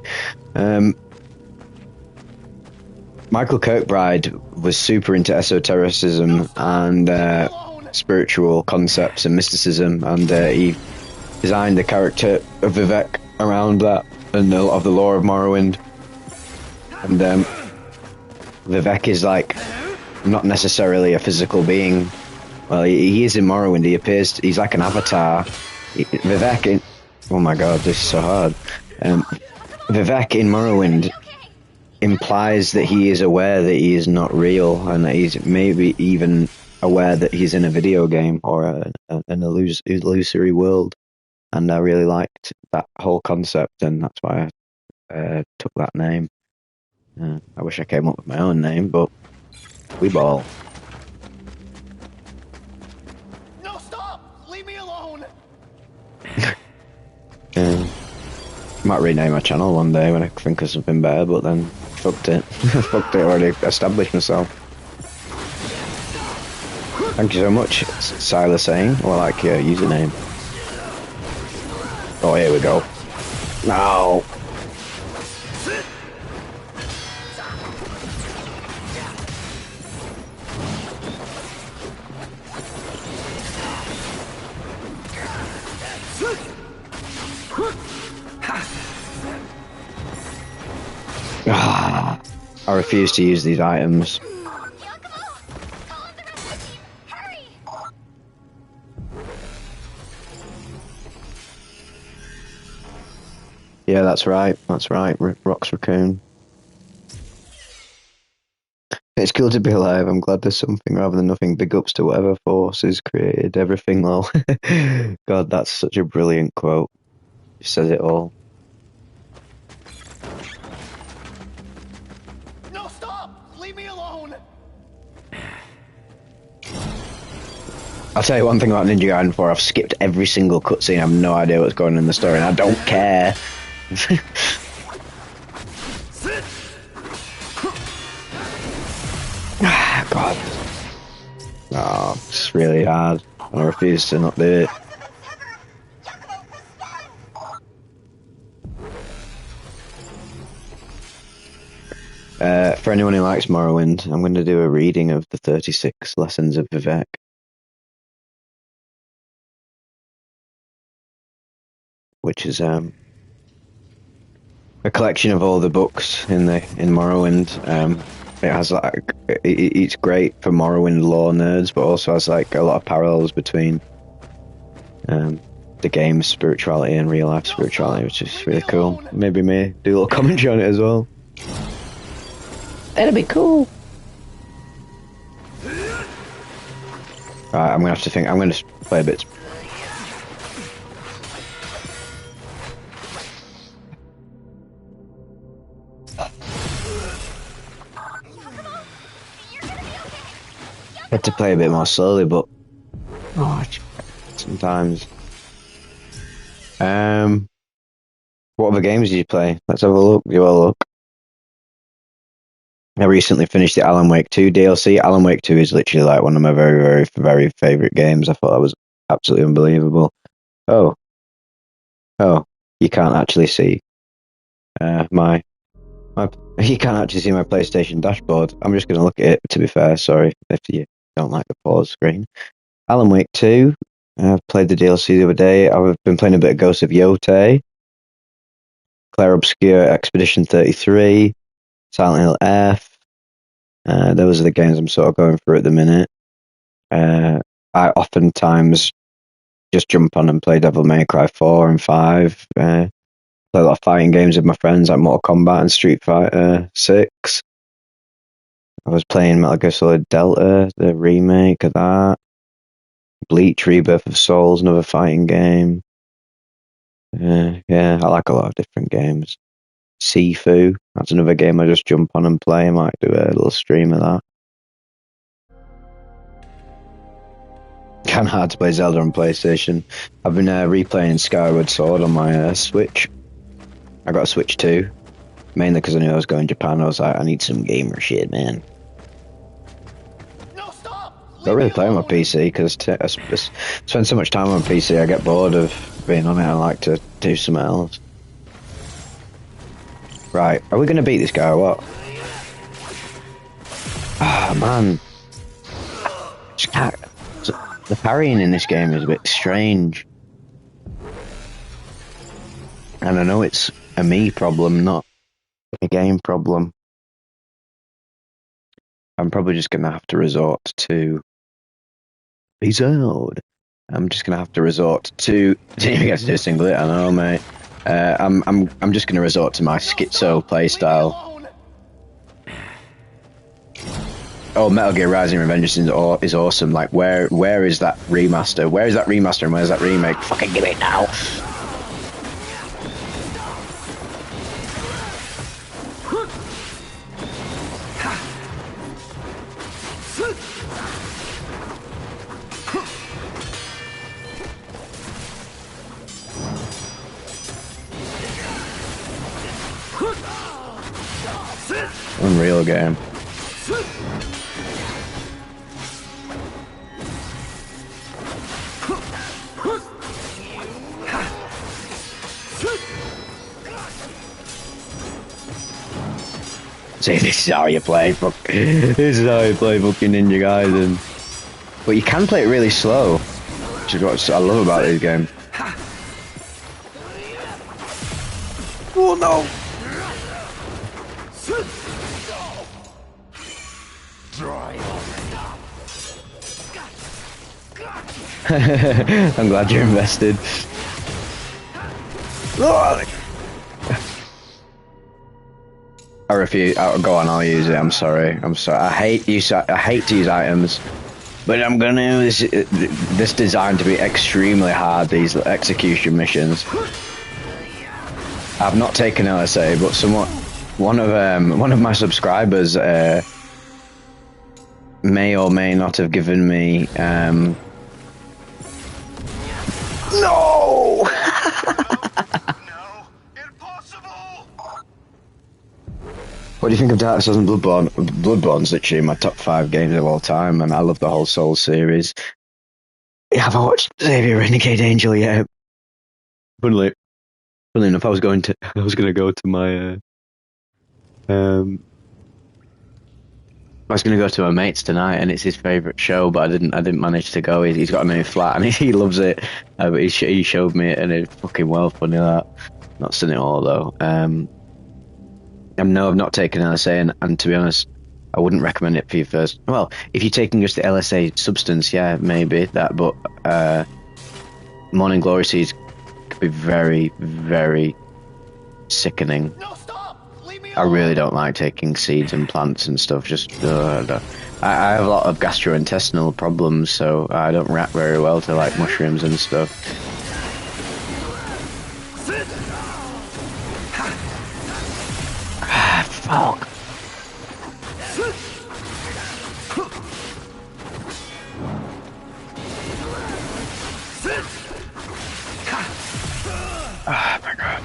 Michael Kirkbride was super into esotericism and spiritual concepts and mysticism, and he designed the character of Vivek around that and of the lore of Morrowind. And Vivek is like not necessarily a physical being. Well, he is in Morrowind. He's like an avatar. Vivek oh my god, this is so hard. Vivek in Morrowind implies that he is aware that he is not real, and that he's maybe even aware that he's in a video game or an illusory world. And I really liked that whole concept, and that's why I took that name. I wish I came up with my own name, but we ball. No, stop! Leave me alone! Might rename my channel one day when I think of something better, but then fucked it. Fucked it, already established myself. Thank you so much, Silas saying. Well, I like your username. Oh, here we go. No! I refuse to use these items. Yeah, that's right. That's right. Rocks Raccoon. It's cool to be alive. I'm glad there's something rather than nothing. Big ups to whatever forces created everything, lol. God, that's such a brilliant quote. It says it all. No, stop! Leave me alone! I'll tell you one thing about Ninja Gaiden 4. I've skipped every single cutscene. I have no idea what's going on in the story, and I don't care. God. Oh, it's really hard. I refuse to not do it. For anyone who likes Morrowind, I'm going to do a reading of the 36 Lessons of Vivek. Which is a collection of all the books in Morrowind. It has like it's great for Morrowind lore nerds, but also has like a lot of parallels between the game's spirituality and real life spirituality, which is really cool. Maybe me do a little commentary on it as well. That'd be cool. Right, I'm gonna have to think. I'm gonna play a bit. I had to play a bit more slowly, but sometimes. What other games did you play? Let's have a look. You have a look. I recently finished the Alan Wake 2 DLC. Alan Wake 2 is literally like one of my very, very, very favorite games. I thought that was absolutely unbelievable. Oh, you can't actually see my. You can't actually see my PlayStation dashboard. I'm just going to look at it. To be fair, sorry if you don't like the pause screen. Alan Wake 2. I played the DLC the other day. I've been playing a bit of Ghost of Yotei, Claire Obscure Expedition 33, Silent Hill F. Those are the games I'm sort of going through at the minute. I oftentimes just jump on and play Devil May Cry 4 and 5. Play a lot of fighting games with my friends like Mortal Kombat and Street Fighter 6. I was playing Metal Gear Solid Delta, the remake of that. Bleach Rebirth of Souls, another fighting game. Yeah, I like a lot of different games. Sifu, that's another game I just jump on and play. I might do a little stream of that. Kind of hard to play Zelda on PlayStation. I've been replaying Skyward Sword on my Switch. I got a Switch 2, mainly because I knew I was going to Japan. I was like, I need some gamer shit, man. No, stop! Don't really play on my PC because I spend so much time on PC. I get bored of being on it. I like to do something else. Right, are we going to beat this guy or what? Ah, man. Just can't. The parrying in this game is a bit strange. And I know it's a me problem, not a game problem. I'm probably just going to have to resort to... Peace out. I'm just going to have to resort to... Didn't even get to do a singlet, I know, mate. I'm just going to resort to my schizo playstyle. Oh, Metal Gear Rising: Revengeance is awesome. Like, where is that remaster? Where is that remaster and where's that remake? Fucking give it now. Unreal game. See, this is how you play this is how you play fucking Ninja Gaiden. But you can play it really slow, which is what I love about this game. Oh no! I'm glad you're invested. I refuse. Go on, I'll use it. I'm sorry. I hate to use items, but I'm gonna use this designed to be extremely hard. These execution missions. I've not taken LSA, but one of my subscribers may or may not have given me no. What do you think of Dark Souls and Bloodborne? Bloodborne's literally my top 5 games of all time, and I love the whole Souls series. Yeah, have I watched Xavier Renegade Angel yet? Funnily enough, I was going to go to my I was going to go to my mate's tonight, and it's his favourite show, but I didn't manage to go. He's got a new flat, and he loves it. But he showed me it, and it's fucking well funny. That not seen it all though. No, I've not taken LSA, and to be honest, I wouldn't recommend it for you first. Well, if you're taking just the LSA substance, yeah, maybe that. But Morning Glory seeds could be very, very sickening. No, stop! Leave me I really don't like taking seeds and plants and stuff. Just I have a lot of gastrointestinal problems, so I don't react very well to like mushrooms and stuff. Fuck. Oh my god.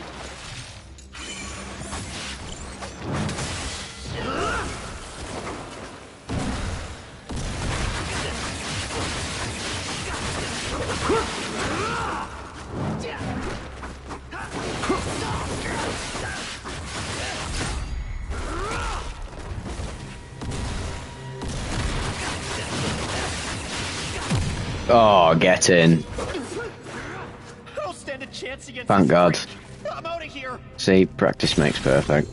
Oh, get in. I'll stand a chance against Thank this God. freak. I'm out of here. See, practice makes perfect.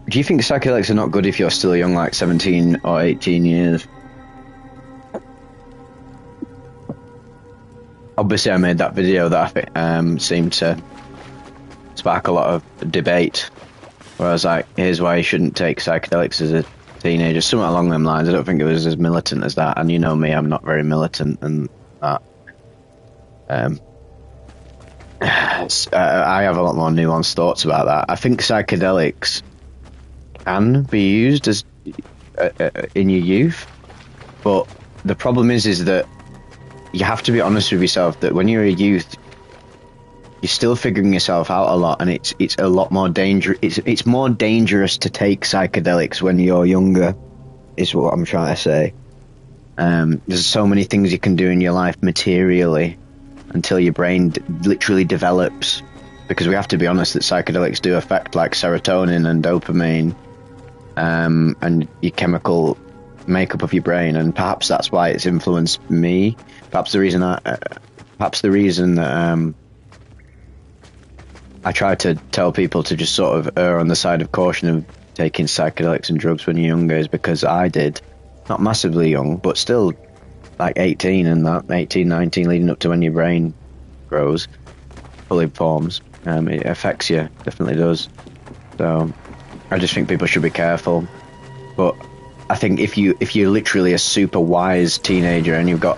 Do you think psychedelics are not good if you're still young, like 17 or 18 years? Obviously, I made that video that I think seemed to spark a lot of debate. Where I was like, here's why you shouldn't take psychedelics as a teenager, something along them lines. I don't think it was as militant as that, and you know me, I'm not very militant and that. I have a lot more nuanced thoughts about that. I think psychedelics can be used as in your youth, but the problem is that you have to be honest with yourself that when you're a youth, you're still figuring yourself out a lot, and it's a lot more dangerous. It's more dangerous to take psychedelics when you're younger, is what I'm trying to say. There's so many things you can do in your life materially until your brain literally develops, because we have to be honest that psychedelics do affect like serotonin and dopamine, and your chemical makeup of your brain, and perhaps that's why it's influenced me. Perhaps the reason that I try to tell people to just sort of err on the side of caution of taking psychedelics and drugs when you're younger is because I did. Not massively young, but still like 18 and that, 18, 19, leading up to when your brain grows, fully forms. It affects you, definitely does. So I just think people should be careful. But I think if you're literally a super wise teenager and you've got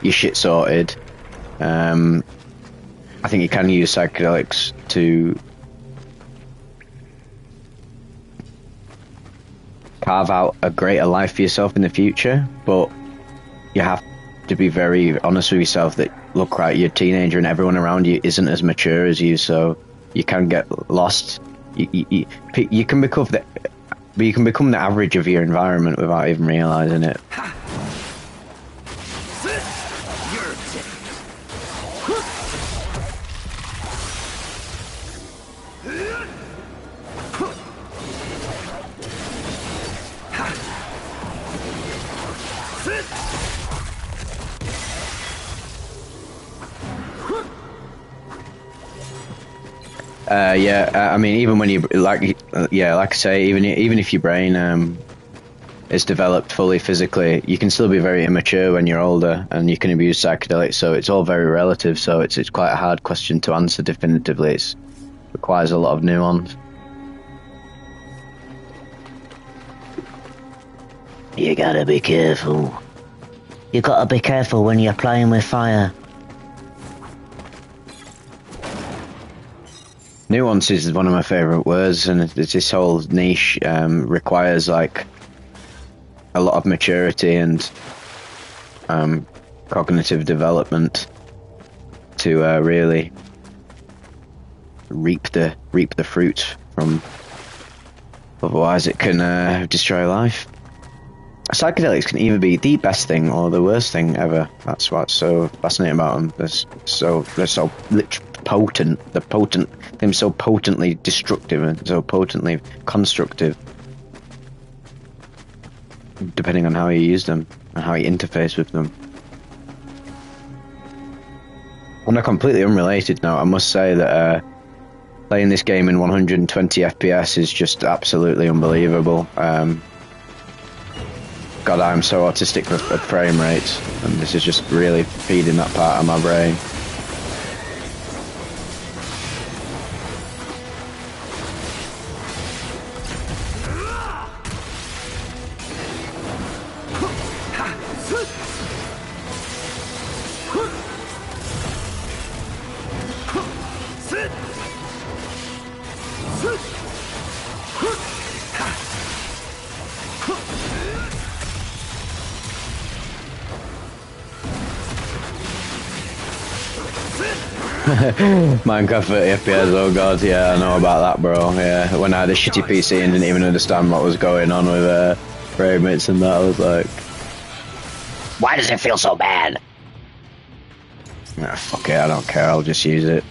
your shit sorted, I think you can use psychedelics to carve out a greater life for yourself in the future, but you have to be very honest with yourself that, look, right, you're a teenager and everyone around you isn't as mature as you, so you can get lost. You can become the average of your environment without even realizing it. I mean, even when you like I say, even if your brain is developed fully physically, you can still be very immature when you're older, and you can abuse psychedelics. So it's all very relative. So it's quite a hard question to answer definitively. It requires a lot of nuance. You gotta be careful. You gotta be careful when you're playing with fire. Nuance is one of my favourite words, and this whole niche requires like a lot of maturity and cognitive development to really reap the fruit from. Otherwise, it can destroy life. Psychedelics can either be the best thing or the worst thing ever. That's what's so fascinating about them. They're so potent. They're so potently destructive and so potently constructive, depending on how you use them and how you interface with them. On a completely unrelated note, I must say that playing this game in 120 FPS is just absolutely unbelievable. God, I'm so autistic with frame rates, and this is just really feeding that part of my brain. Minecraft 30 FPS, oh god, yeah, I know about that, bro. Yeah, when I had a shitty PC and didn't even understand what was going on with frame rates and that, I was like, Why does it feel so bad? fuck it, I don't care, I'll just use it.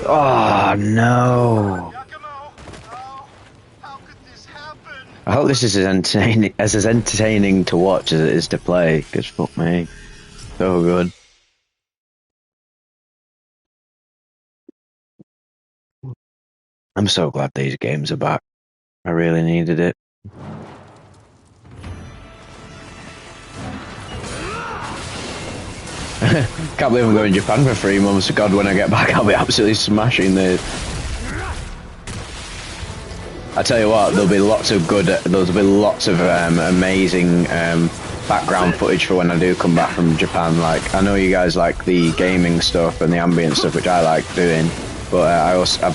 Oh no! Yakumo! Oh, how could I hope this is as entertaining to watch as it is to play, because fuck me. So good. I'm so glad these games are back. I really needed it. Can't believe I'm going to Japan for 3 months. God, when I get back, I'll be absolutely smashing this. I tell you what, there'll be lots of amazing background footage for when I do come back from Japan. Like, I know you guys like the gaming stuff and the ambient stuff, which I like doing, but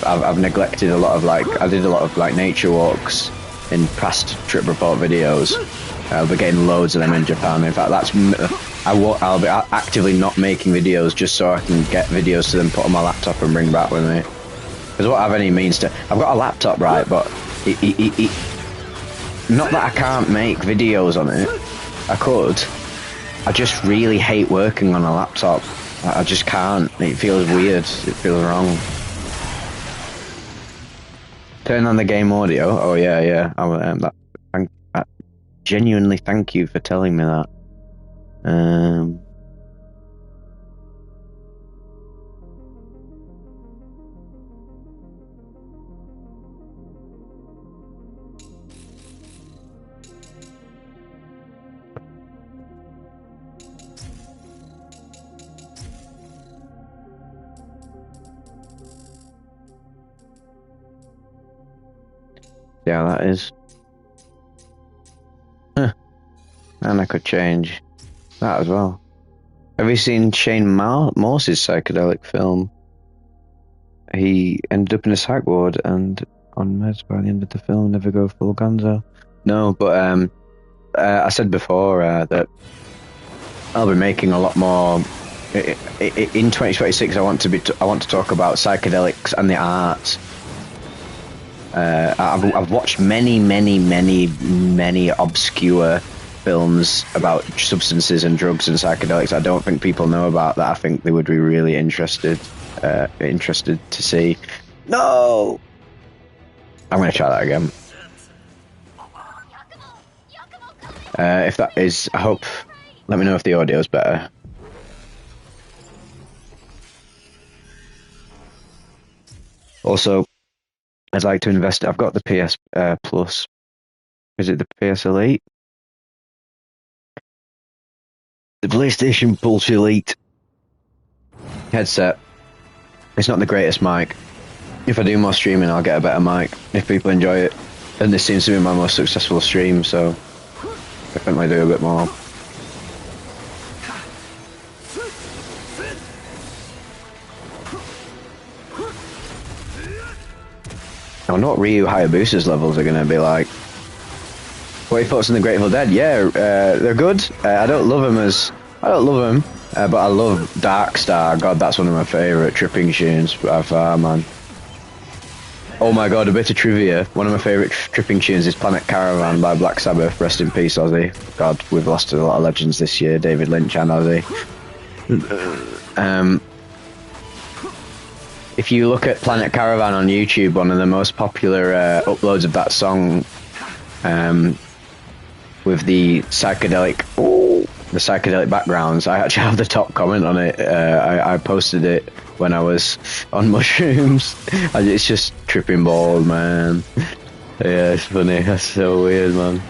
I've neglected a lot of I did a lot of nature walks in past trip report videos. I'll be getting loads of them in Japan. In fact, I'll be actively not making videos just so I can get videos to then put on my laptop and bring back with me. Because what I have any means to, I've got a laptop, right, but not that I can't make videos on it. I could. I just really hate working on a laptop. I just can't. It feels weird. It feels wrong. Turn on the game audio. Oh yeah. I genuinely thank you for telling me that. Yeah, that is. Huh. And I could change that as well. Have you seen Shane Morse's psychedelic film? He ended up in a psych ward and on meds by the end of the film, never go full gonzo. No, but I said before that I'll be making a lot more. In 2026, I want to talk about psychedelics and the arts. I've watched many obscure films about substances and drugs and psychedelics. I don't think people know about that. I think they would be really interested to see. No, I'm going to try that again. If that is, I hope. Let me know if the audio is better. Also, I'd like to invest. I've got the PS Plus. Is it the PS Elite? The PlayStation Pulse Elite headset. It's not the greatest mic. If I do more streaming, I'll get a better mic if people enjoy it. And this seems to be my most successful stream, so definitely do a bit more. I wonder what Ryu Hayabusa's levels are going to be like. What are your thoughts on the Grateful Dead? Yeah, they're good. I don't love them, but I love Dark Star. God, that's one of my favourite tripping tunes by far, man. Oh my god, a bit of trivia. One of my favourite tripping tunes is Planet Caravan by Black Sabbath. Rest in peace, Ozzy. God, we've lost a lot of legends this year. David Lynch and Ozzy. If you look at Planet Caravan on YouTube, one of the most popular uploads of that song, with the psychedelic backgrounds, I actually have the top comment on it. I posted it when I was on mushrooms. It's just tripping balls, man. Yeah, it's funny. That's so weird, man.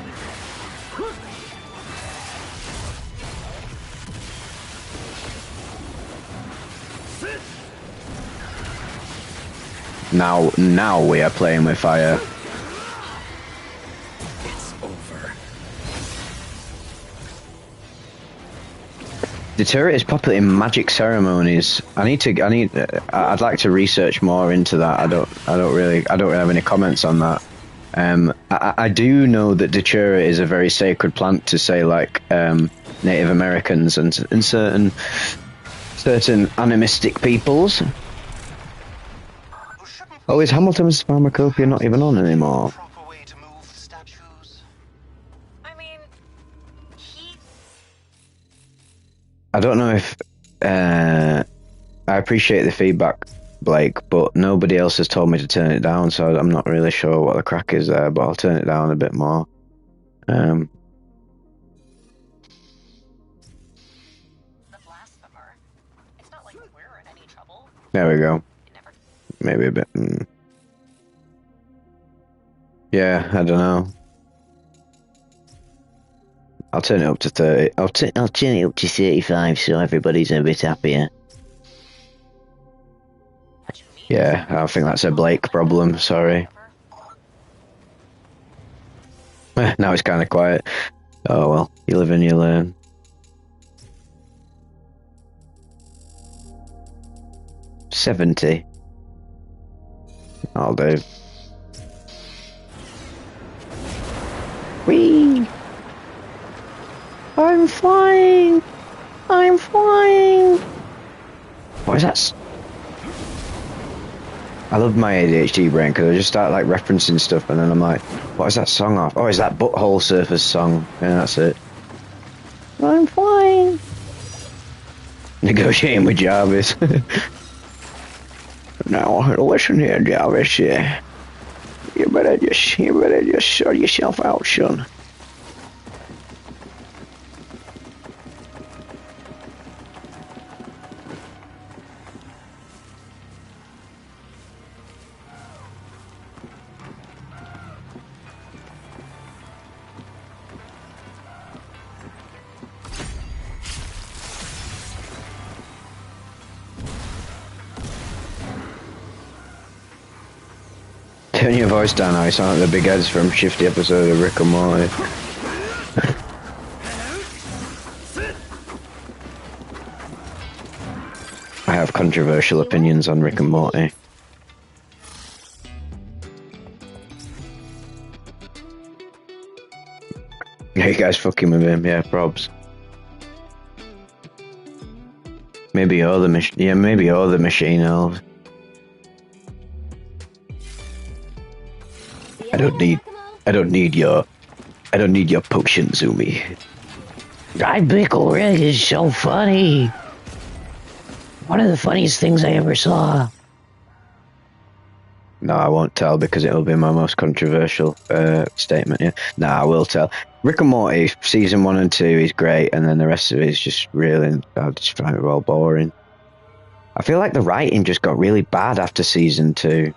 Now we are playing with fire. It's over. Deterrent is popular in magic ceremonies. I'd like to research more into that. I don't really have any comments on that. I do know that Datura is a very sacred plant to, say, like Native Americans and certain animistic peoples. Oh, is Hamilton's pharmacopoeia not even on anymore? I don't know if I appreciate the feedback. Blake, but nobody else has told me to turn it down, so I'm not really sure what the crack is there, but I'll turn it down a bit more. The blasphemer. It's not like we're in any trouble. There we go. It never... Maybe a bit. Yeah, I don't know. I'll turn it up to 30. I'll turn it up to 35 so everybody's a bit happier. What you mean? Yeah, I think that's a Blake problem, sorry. Now it's kind of quiet. Oh well, you live and you learn. $70. I'll do. Whee! I'm flying! I'm flying! What is that? I love my ADHD brain because I just start like referencing stuff and then I'm like, what is that song off? Oh, it's that Butthole Surfers song. Yeah, that's it. I'm flying! Negotiating with Jarvis. Now, listen here, Jarvis. Yeah. You better just sort yourself out, son. Turn your voice down now, you sound like the big heads from Shifty episode of Rick and Morty. I have controversial opinions on Rick and Morty. Yeah, you guys fucking with him, yeah, probs. Maybe you're the maybe you're the machine elf. I don't need your potion, Zumi. Guy Bickle Rick is so funny. One of the funniest things I ever saw. No, I won't tell because it'll be my most controversial statement. Yeah, no, I will tell. Rick and Morty season 1 and 2 is great, and then the rest of it is just really, I just find it all boring. I feel like the writing just got really bad after season 2.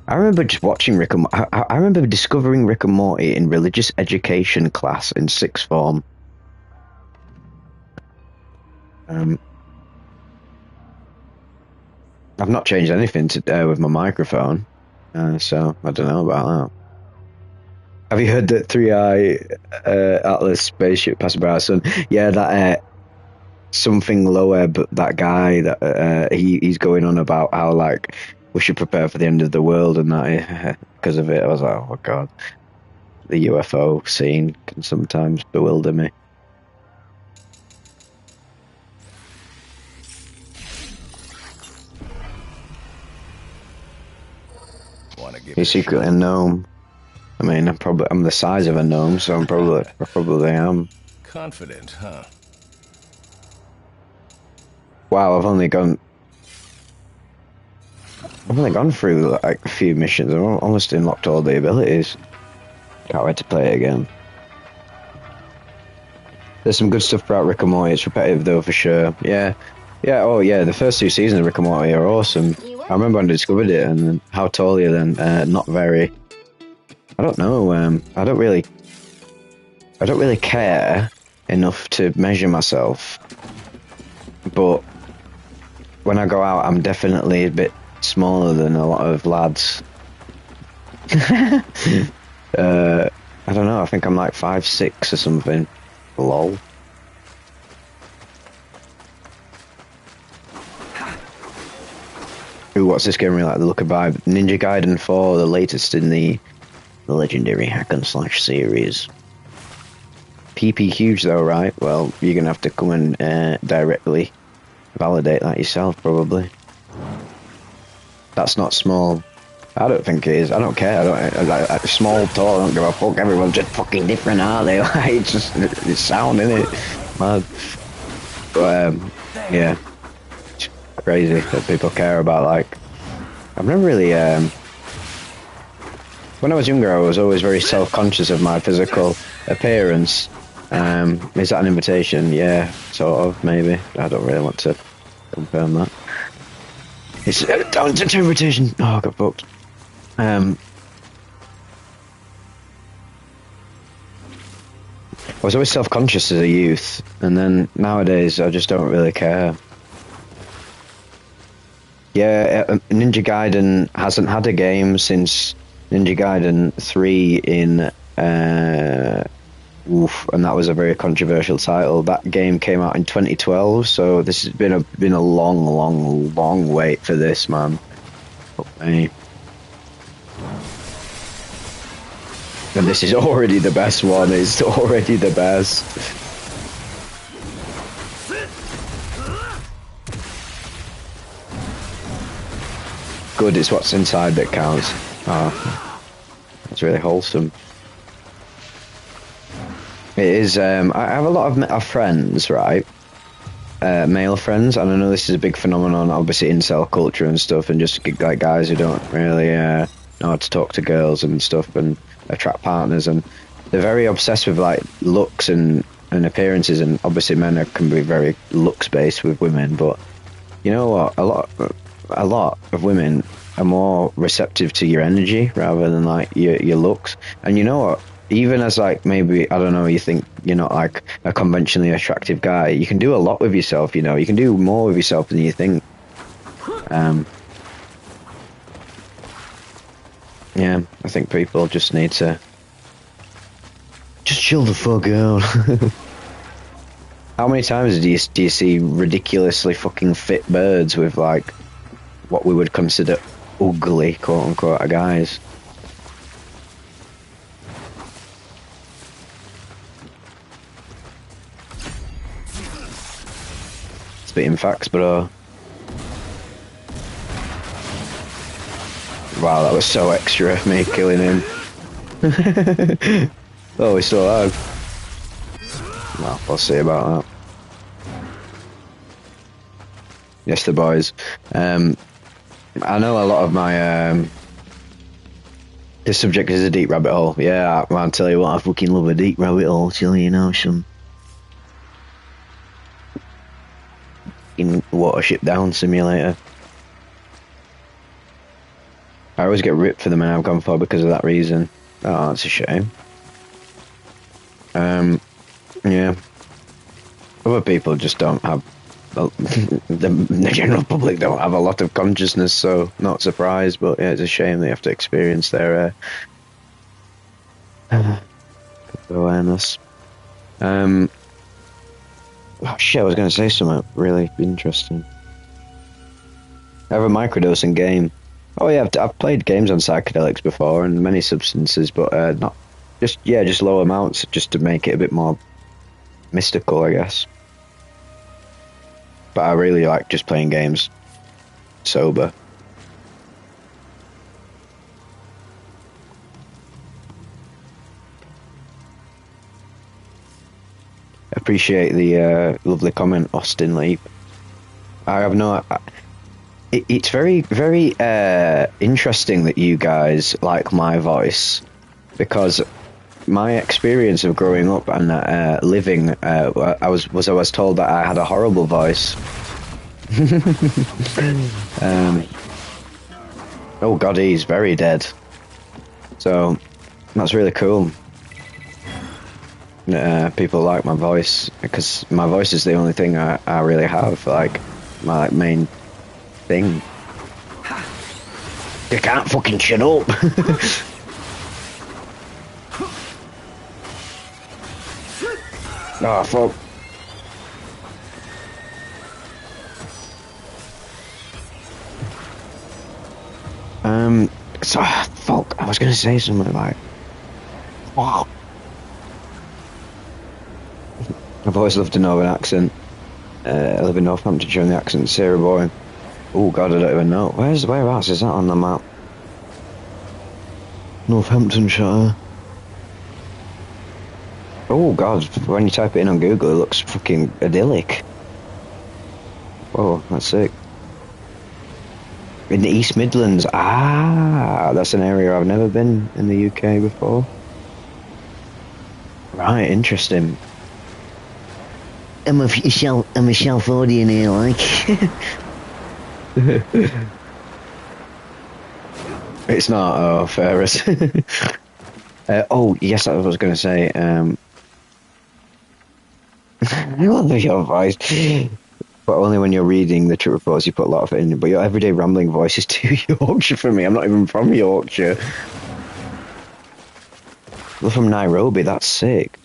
I remember just watching Rick and I remember discovering Rick and Morty in religious education class in 6th form. I've not changed anything today with my microphone, so I don't know about that. Have you heard that 3-eye Atlas spaceship passed by our sun? Yeah, that something lower, but that guy that he's going on about how like we should prepare for the end of the world and that because of it. I was like, oh my god, the UFO scene can sometimes bewilder me. He's secretly a gnome. I mean, I'm the size of a gnome, so I probably am. Confident, huh? Wow, I've only gone through like a few missions. I've almost unlocked all the abilities. Can't wait to play it again. There's some good stuff about Rick and Morty. It's repetitive though, for sure. Yeah. Oh yeah, the first 2 seasons of Rick and Morty are awesome. I remember when I discovered it, and then how tall are you then? Not very. I don't know. I don't really care enough to measure myself. But when I go out, I'm definitely a bit smaller than a lot of lads. I don't know. I think I'm like 5'6" or something. Lol. Ooh, what's this game really like? The look of vibe. Ninja Gaiden 4, the latest in the legendary hack and slash series. PP huge though, right? Well, you're gonna have to come and directly validate that yourself, probably. That's not small. I don't think it is. I don't care. I don't like small, tall. I don't give a fuck. Everyone's just fucking different, aren't they? Like, it's sound, isn't it? Mad. But yeah. crazy that people care about, like, I've never really, when I was younger, I was always very self-conscious of my physical appearance. Is that an invitation? Yeah, sort of, maybe. I don't really want to confirm that. It's an invitation. Oh, I got booked. I was always self-conscious as a youth, and then nowadays I just don't really care. Yeah, Ninja Gaiden hasn't had a game since Ninja Gaiden 3 in, and that was a very controversial title. That game came out in 2012, so this has been a long wait for this, man. Fuck me. And this is already the best one. It's already the best. Good, it's what's inside that counts. Oh, that's really wholesome. It is. I have a lot of friends, right? Male friends, and I know this is a big phenomenon, obviously, in incel culture and stuff, and just like guys who don't really know how to talk to girls and stuff and attract partners, and they're very obsessed with like looks and appearances, and obviously men can be very looks based with women, but you know what, a lot of women are more receptive to your energy rather than like your looks. And you know what, even as like, maybe, I don't know, you think you're not like a conventionally attractive guy, you can do a lot with yourself, you know, you can do more with yourself than you think. Yeah, I think people just need to just chill the fuck out. How many times do you see ridiculously fucking fit birds with like what we would consider ugly, quote unquote, guys? Spitting facts, bro. Wow, that was so extra, me killing him. Oh, he's still alive. Well, we'll see about that. Yes, the boys. I know a lot of my... this subject is a deep rabbit hole. Yeah, I'll tell you what, I fucking love a deep rabbit hole, till you know some... in Watership Down Simulator. I always get ripped for the man I've gone for because of that reason. Oh, that's a shame. Yeah. Other people just don't have... the general public don't have a lot of consciousness, so not surprised, but yeah, it's a shame they have to experience their awareness. Oh shit, I was going to say something really interesting. I have a microdosing game. Oh yeah, I've played games on psychedelics before and many substances, but not just low amounts, just to make it a bit more mystical, I guess. But I really like just playing games sober. Appreciate the lovely comment, Austin Leap. I have no... It's very, very interesting that you guys like my voice, because my experience of growing up and living, I was told that I had a horrible voice. Oh god, he's very dead. So that's really cool. People like my voice, because my voice is the only thing I really have, like my main thing. You can't fucking shut up. Oh fuck. So fuck, I was gonna say something like, wow. I've always loved a northern accent. I live in Northamptonshire and the accent's Sarah Boy. Oh god, I don't even know. Whereabouts is that on the map? Northamptonshire. Oh god, when you type it in on Google, it looks fucking idyllic. Oh, that's sick. In the East Midlands. That's an area I've never been in the UK before. Right, interesting. I'm a Californian here, like. It's not, Ferris. Oh, yes, I was going to say, I love your voice. But only when you're reading the trip reports you put a lot of it in. But your everyday rambling voice is too Yorkshire for me. I'm not even from Yorkshire. You're from Nairobi, that's sick.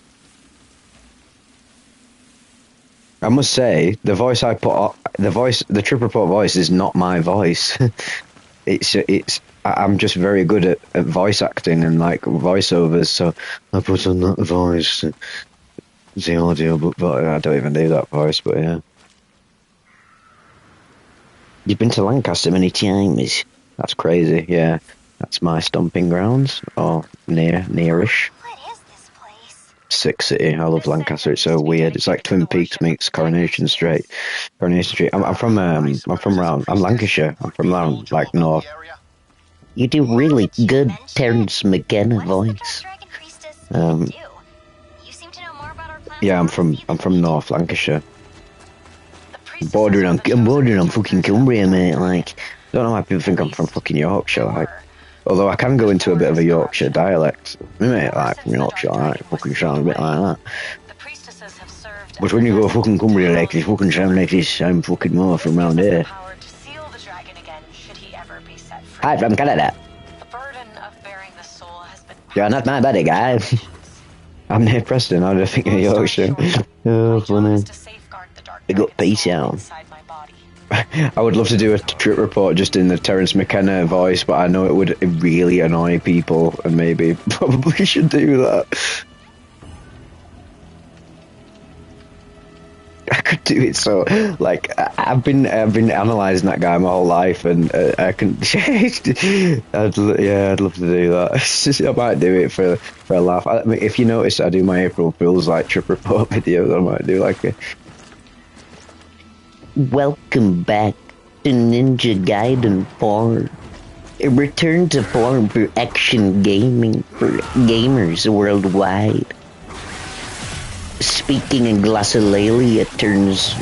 I must say, the voice I put, the trip report voice is not my voice. I'm just very good at voice acting and like voiceovers, so I put on that voice. The audio, but I don't even do that voice, but yeah. You've been to Lancaster many times. That's crazy, yeah. That's my stomping grounds, or nearish. What is this place? Sick city. I love Lancaster. It's so weird. It's like Twin Peaks meets Coronation Street. I'm from Lancashire. I'm from around like north. You do really good Terence McKenna voice. Yeah, I'm from North Lancashire. I'm bordering on fucking Cumbria, mate. Like, I don't know why people think I'm from fucking Yorkshire. Like, although I can go into a bit of a Yorkshire dialect, mate. Like from Yorkshire, like fucking sound a bit like that. But when you go fucking Cumbria, like this, fucking sound like this, I'm fucking more from around here. Hi, from Canada. You're not my buddy, guy. I'm near Preston. I don't think of Yorkshire. Oh, funny. Big up, peace out. I would love to do a trip report just in the Terence McKenna voice, but I know it would really annoy people, and maybe probably should do that. I could do it so, like, I've been analysing that guy my whole life, and I can. I'd love to do that. I might do it for a laugh. I mean, if you notice, I do my April Fool's like trip report videos. I might do like a. Welcome back to Ninja Gaiden 4. A return to form for action gaming for gamers worldwide. Speaking in glossolalia turns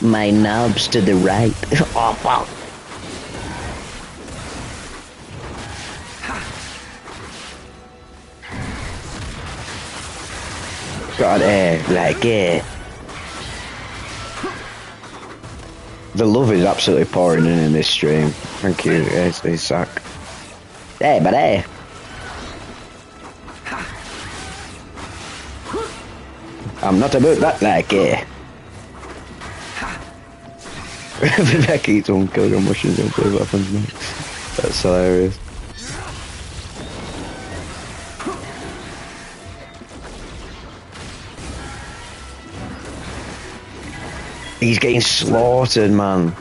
my knobs to the right. Oh, fuck. God, the love is absolutely pouring in this stream. Thank you, Zach. Hey, buddy. I'm not about that, like, Becky eats one kilogram mushrooms and play weapons, mate. That's hilarious. He's getting slaughtered, man.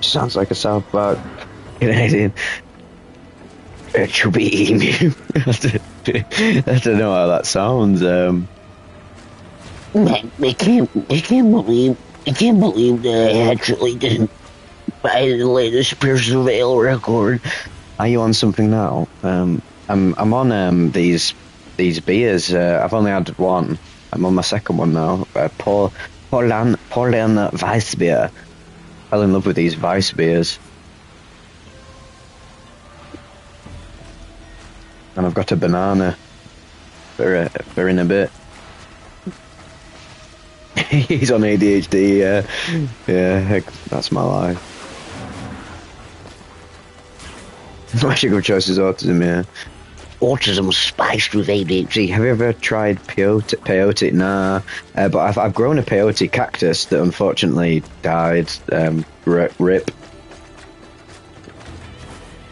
Sounds like a South Park Canadian. Chubby emu. I don't know how that sounds. I can't believe that I actually didn't buy the latest Perseveil record. Are you on something now? I'm on these beers. I've only had one. I'm on my second one now. Portland Weiss beer. I fell in love with these Weiss beers. And I've got a banana for in a bit. He's on ADHD, yeah, heck, that's my life. My sugar choice is autism, yeah. Autism spiced with ADHD. Have you ever tried peyote? Nah, but I've grown a peyote cactus that unfortunately died. Rip the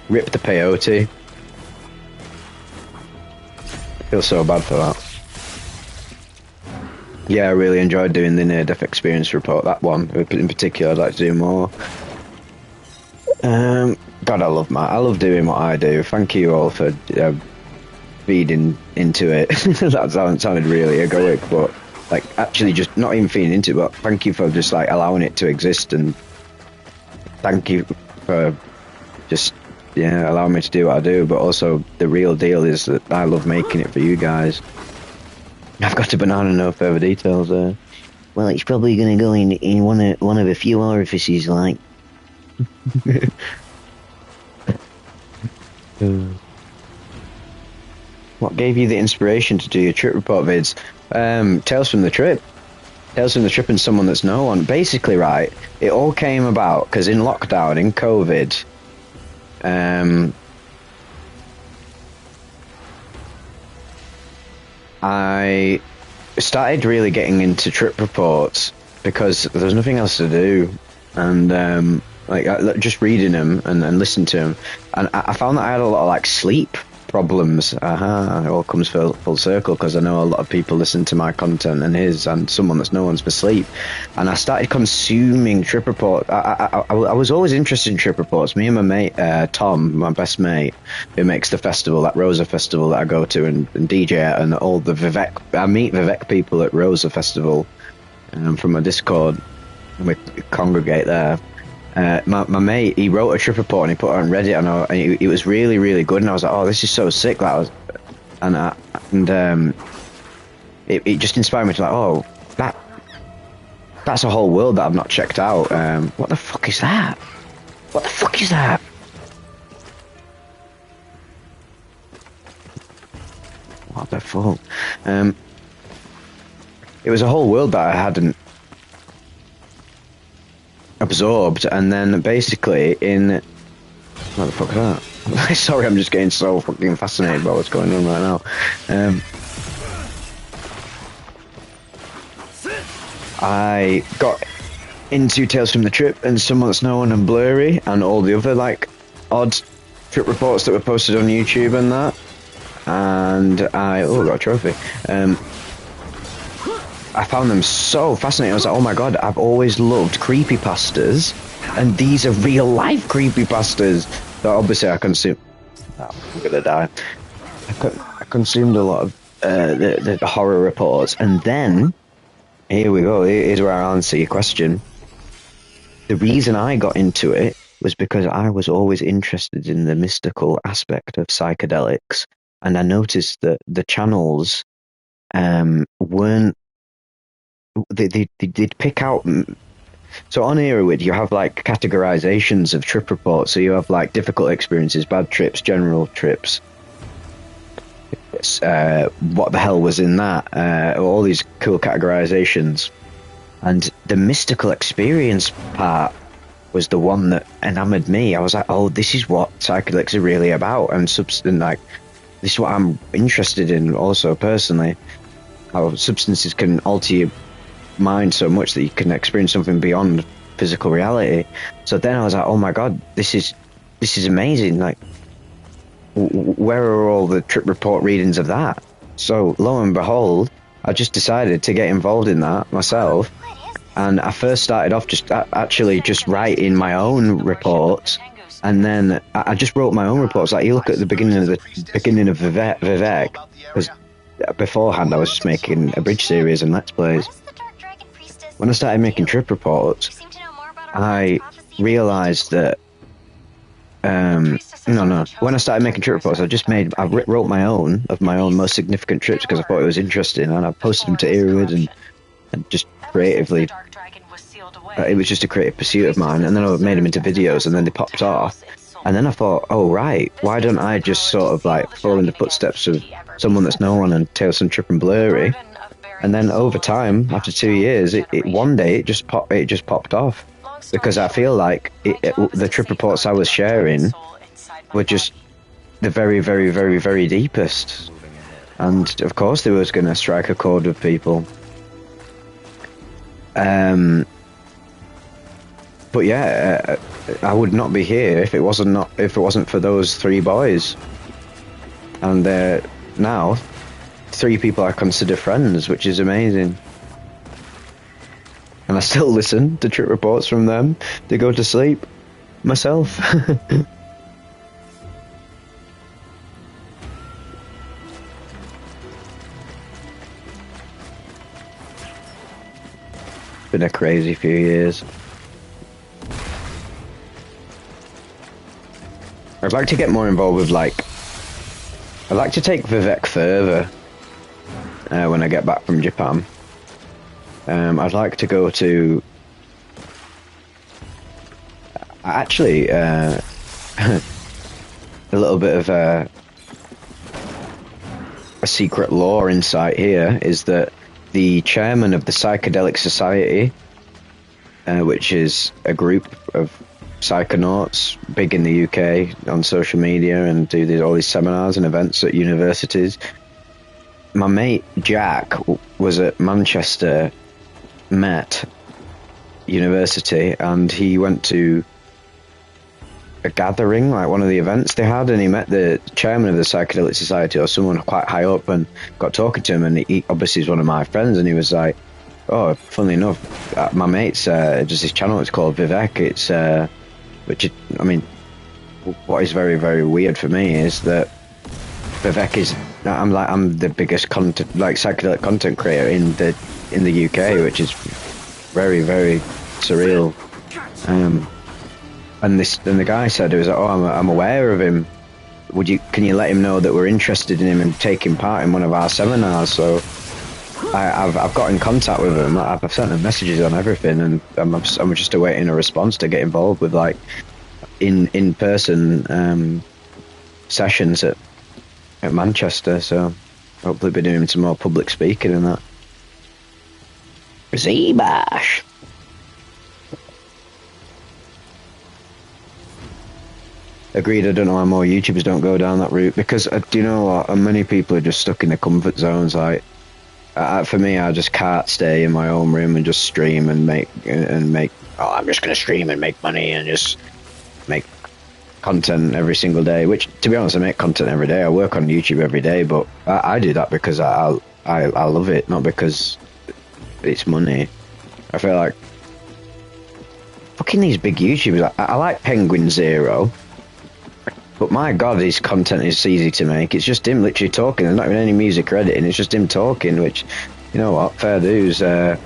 peyote. I feel so bad for that. Yeah, I really enjoyed doing the near-death experience report. That one in particular, I'd like to do more. God, I love doing what I do. Thank you all for feeding into it. That sounded really egoic, but like actually just not even feeding into it. But thank you for just like allowing it to exist, and thank you for just allowing me to do what I do. But also the real deal is that I love making it for you guys. I've got to banana no further details there. Well, it's probably going to go in one of a few orifices, like. What gave you the inspiration to do your trip report vids? Tales from the Trip. Tales from the Trip and Someone That's No One. Basically, right, it all came about because in lockdown, in COVID, I started really getting into trip reports because there was nothing else to do, and just reading them and listening to them, and I found that I had a lot of like sleep problems. It all comes full circle because I know a lot of people listen to my content and his and Someone That's No One's for sleep, and I started consuming trip reports. I was always interested in trip reports. Me and my mate Tom, my best mate, who makes the festival, that Rosa festival that I go to and DJ at, and all the Vivek. I meet Vivek people at Rosa festival, from my Discord, and we congregate there. My mate, he wrote a trip report and he put it on Reddit, and it was really, really good. And I was like, "Oh, this is so sick!" It just inspired me to like, "Oh, that's a whole world that I've not checked out." What the fuck is that? What the fuck is that? What the fuck? It was a whole world that I hadn't absorbed, and then basically what the fuck is that? Sorry, I'm just getting so fucking fascinated by what's going on right now. I got into Tales from the Trip and Someone That's No One and Blurry and all the other like odd trip reports that were posted on YouTube and that, and I got a trophy. I found them so fascinating. I was like, oh my god, I've always loved creepypastas, and these are real life creepypastas. So obviously I consume. Oh, I'm gonna die. I consumed a lot of the horror reports, and then here we go. Here's where I answer your question. The reason I got into it was because I was always interested in the mystical aspect of psychedelics, and I noticed that the channels weren't. They'd pick out. So on Erowid, you have like categorizations of trip reports. So you have like difficult experiences, bad trips, general trips. What the hell was in that? All these cool categorizations, and the mystical experience part was the one that enamored me. I was like, oh, this is what psychedelics are really about, and like this is what I'm interested in. Also, personally, how substances can alter your mind so much that you can experience something beyond physical reality. So then I was like, oh my god, this is amazing. Like, where are all the trip report readings of that? So lo and behold, I just decided to get involved in that myself, and I first started off just writing my own reports, and then I just wrote my own reports. Like, you look at the beginning of Vivek, because beforehand I was just making a bridge series and let's plays. When I started making trip reports, I realised that when I started making trip reports, I wrote my own most significant trips because I thought it was interesting, and I posted them to Erowid and just creatively. It was just a creative pursuit of mine, and then I made them into videos, and then they popped off. And then I thought, oh right, why don't I just sort of like follow in the footsteps of Someone That's No One and Tales from Trip and Blurry? And then over time, after 2 years, one day it just popped off, because I feel like the trip reports I was sharing were just the very, very, very, very deepest, and of course they was going to strike a chord with people. But yeah, I would not be here if it wasn't for those three boys, and they're now 3 people I consider friends, which is amazing. And I still listen to trip reports from them to go to sleep myself. Been a crazy few years. I'd like to get more involved with like. I'd like to take Vivek further when I get back from Japan. I'd like to go to. Actually, a little bit of a secret lore insight here is that the chairman of the Psychedelic Society, which is a group of psychonauts, big in the UK on social media and do all these seminars and events at universities. My mate Jack was at Manchester Met University, and he went to a gathering, like one of the events they had, and he met the chairman of the Psychedelic Society or someone quite high up and got talking to him, and he obviously is one of my friends, and he was like, oh, funnily enough, my mate's just this channel, it's called Vivek, it's which I mean, what is very, very weird for me is that Vivek is I'm the biggest content, like psychedelic content creator in the UK, which is very, very surreal. And the guy said, it was like, oh, I'm aware of him. Can you let him know that we're interested in him and taking part in one of our seminars? So I've got in contact with him. I've sent him messages on everything, and I'm just awaiting a response to get involved with like in person sessions at Manchester. So hopefully be doing some more public speaking and that. Zebash. Agreed. I don't know why more YouTubers don't go down that route, because do you know what? Many people are just stuck in their comfort zones. Like for me, I just can't stay in my own room and just stream and make. Oh, I'm just gonna stream and make money and just make content every single day. Which, to be honest, I make content every day. I work on YouTube every day, but I do that because I love it, not because it's money. I feel like fucking these big YouTubers. I like Penguin Zero. But my God, his content is easy to make. It's just him literally talking. There's not even any music or editing. It's just him talking, which, you know what, fair dues. The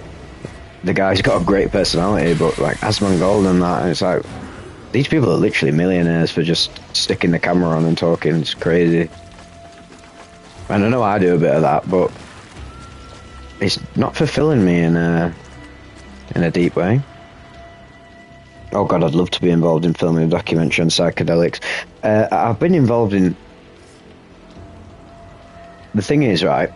guy's got a great personality, but like Asmongold and that, and it's like, these people are literally millionaires for just sticking the camera on and talking. It's crazy. And I know I do a bit of that, but it's not fulfilling me in a deep way. Oh God, I'd love to be involved in filming a documentary on psychedelics. I've been involved in... The thing is, right,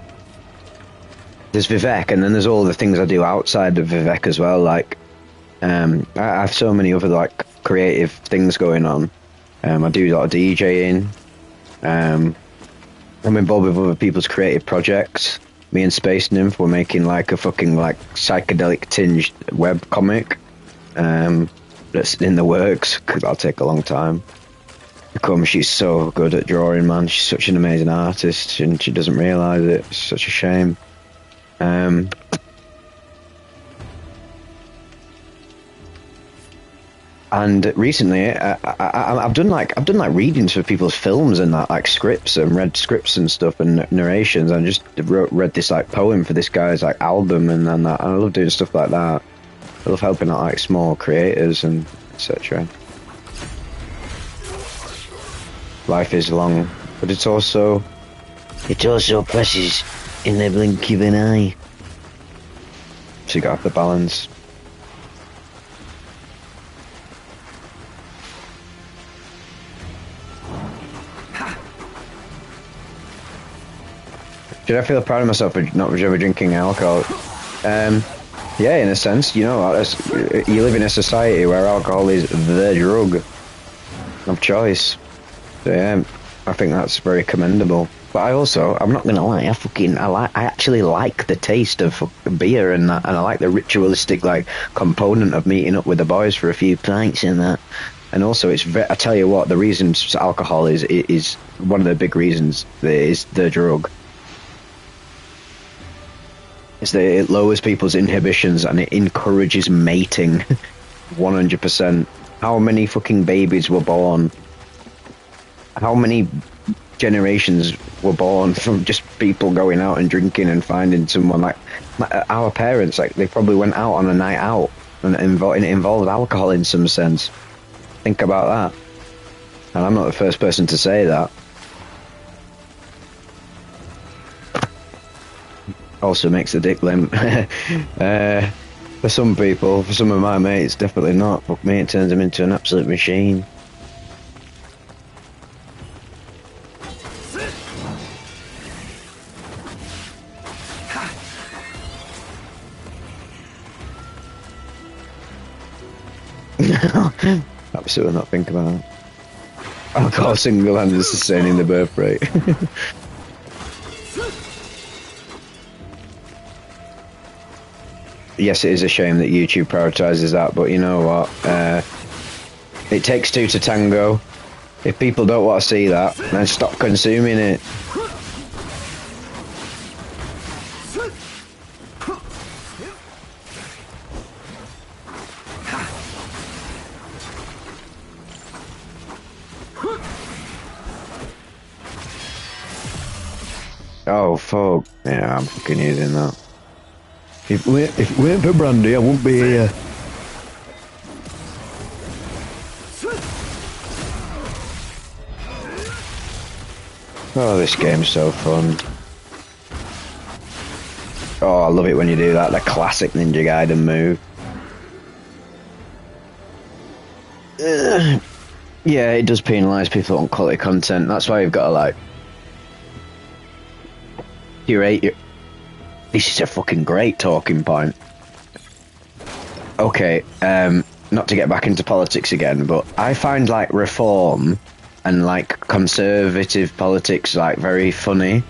there's Vivek, and then there's all the things I do outside of Vivek as well. Like, I have so many other like creative things going on. I do a lot of DJing. I'm involved with other people's creative projects. Me and Space Nymph were making like a fucking like psychedelic tinged web comic. That's in the works, because that'll take a long time. She's so good at drawing, man. She's such an amazing artist, and she doesn't realise it. It's such a shame. And recently, I've done like readings for people's films and that, like scripts, and read scripts and stuff and narrations. And just read this like poem for this guy's like album and that. And I love doing stuff like that. I love helping out like small creators and etc. Life is long, but it's also precious in the blink of an eye. So you got to have the balance. Should I feel proud of myself for not ever drinking alcohol? Yeah, in a sense, you know, you live in a society where alcohol is the drug of choice. So yeah, I think that's very commendable. But I'm not gonna lie, I actually like the taste of beer and that, and I like the ritualistic like component of meeting up with the boys for a few pints and that. And also, I tell you what, the reason alcohol is one of the big reasons that it is the drug. Is that it lowers people's inhibitions and it encourages mating. 100%. How many fucking babies were born? How many generations were born from just people going out and drinking and finding someone like our parents? Like, they probably went out on a night out and it involved alcohol in some sense. Think about that. And I'm not the first person to say that. Also makes the dick limp. For some people, for some of my mates, definitely not. Fuck me, it turns them into an absolute machine. Absolutely not think about it. Alcohol single-handedly sustaining the birth rate. Yes, it is a shame that YouTube prioritises that, but you know what? It takes two to tango. If people don't want to see that, then stop consuming it. Oh, fuck. Yeah, I'm fucking using that. If it weren't for Brandy, I wouldn't be here. Oh, this game's so fun. Oh, I love it when you do that, the classic Ninja Gaiden move. Yeah, it does penalise people on quality content. That's why you've got to, like, curate your... This is a fucking great talking point. Okay, not to get back into politics again, but I find, like, reform and, like, conservative politics, like, very funny.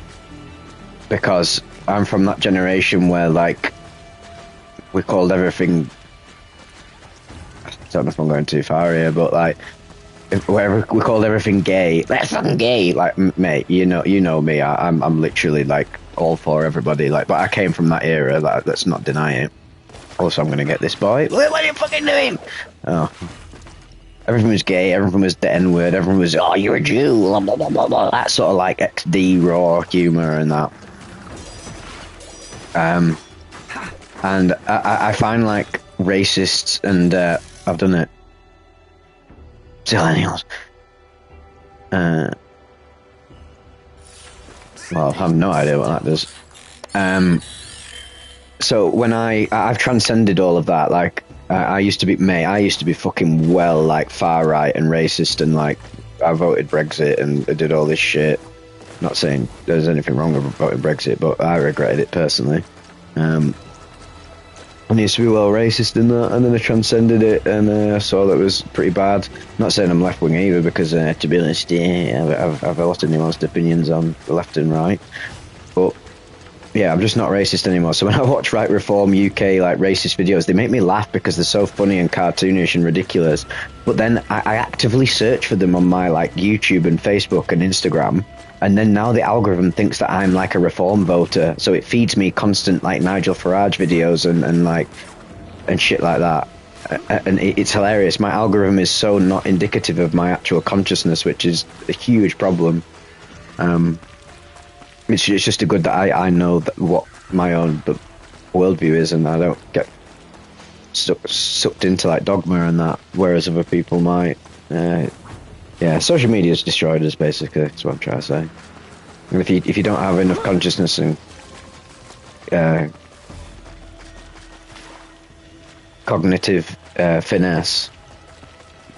Because I'm from that generation where, like, we called everything... I don't know if I'm going too far here, but, like, wherever we called everything gay. That's fucking gay! Like, mate, you know me, I'm literally, like, all for everybody, like, but I came from that era, like, let's not deny it. Also, I'm gonna get this boy. What are you fucking doing? Oh. Everything was gay, everything was the N-word, everyone was, oh, you're a Jew, blah, blah, blah, blah, blah. That sort of, like, XD raw humour and that. And I find, like, racists and, I've done it. Millennials. Well, I have no idea what that does. So when I've transcended all of that, like, I used to be fucking well, like, far right and racist, and, like, I voted Brexit and I did all this shit. Not saying there's anything wrong with voting Brexit, but I regretted it personally. I used to be well racist in that, and then I transcended it, and I saw that it was pretty bad. Not saying I'm left wing either, because to be honest, I've a lot of nuanced opinions on the left and right. But yeah, I'm just not racist anymore. So when I watch Right Reform UK, like, racist videos, they make me laugh because they're so funny and cartoonish and ridiculous. But then I actively search for them on my, like, YouTube and Facebook and Instagram. And then now the algorithm thinks that I'm, like, a reform voter, so it feeds me constant, like, Nigel Farage videos and like, and shit like that. And it's hilarious. My algorithm is so not indicative of my actual consciousness, which is a huge problem. It's just a good that I know that what my own worldview is, and I don't get sucked into, like, dogma and that, whereas other people might. Yeah, social media's destroyed us, basically. That's what I'm trying to say. And if you don't have enough consciousness and cognitive finesse,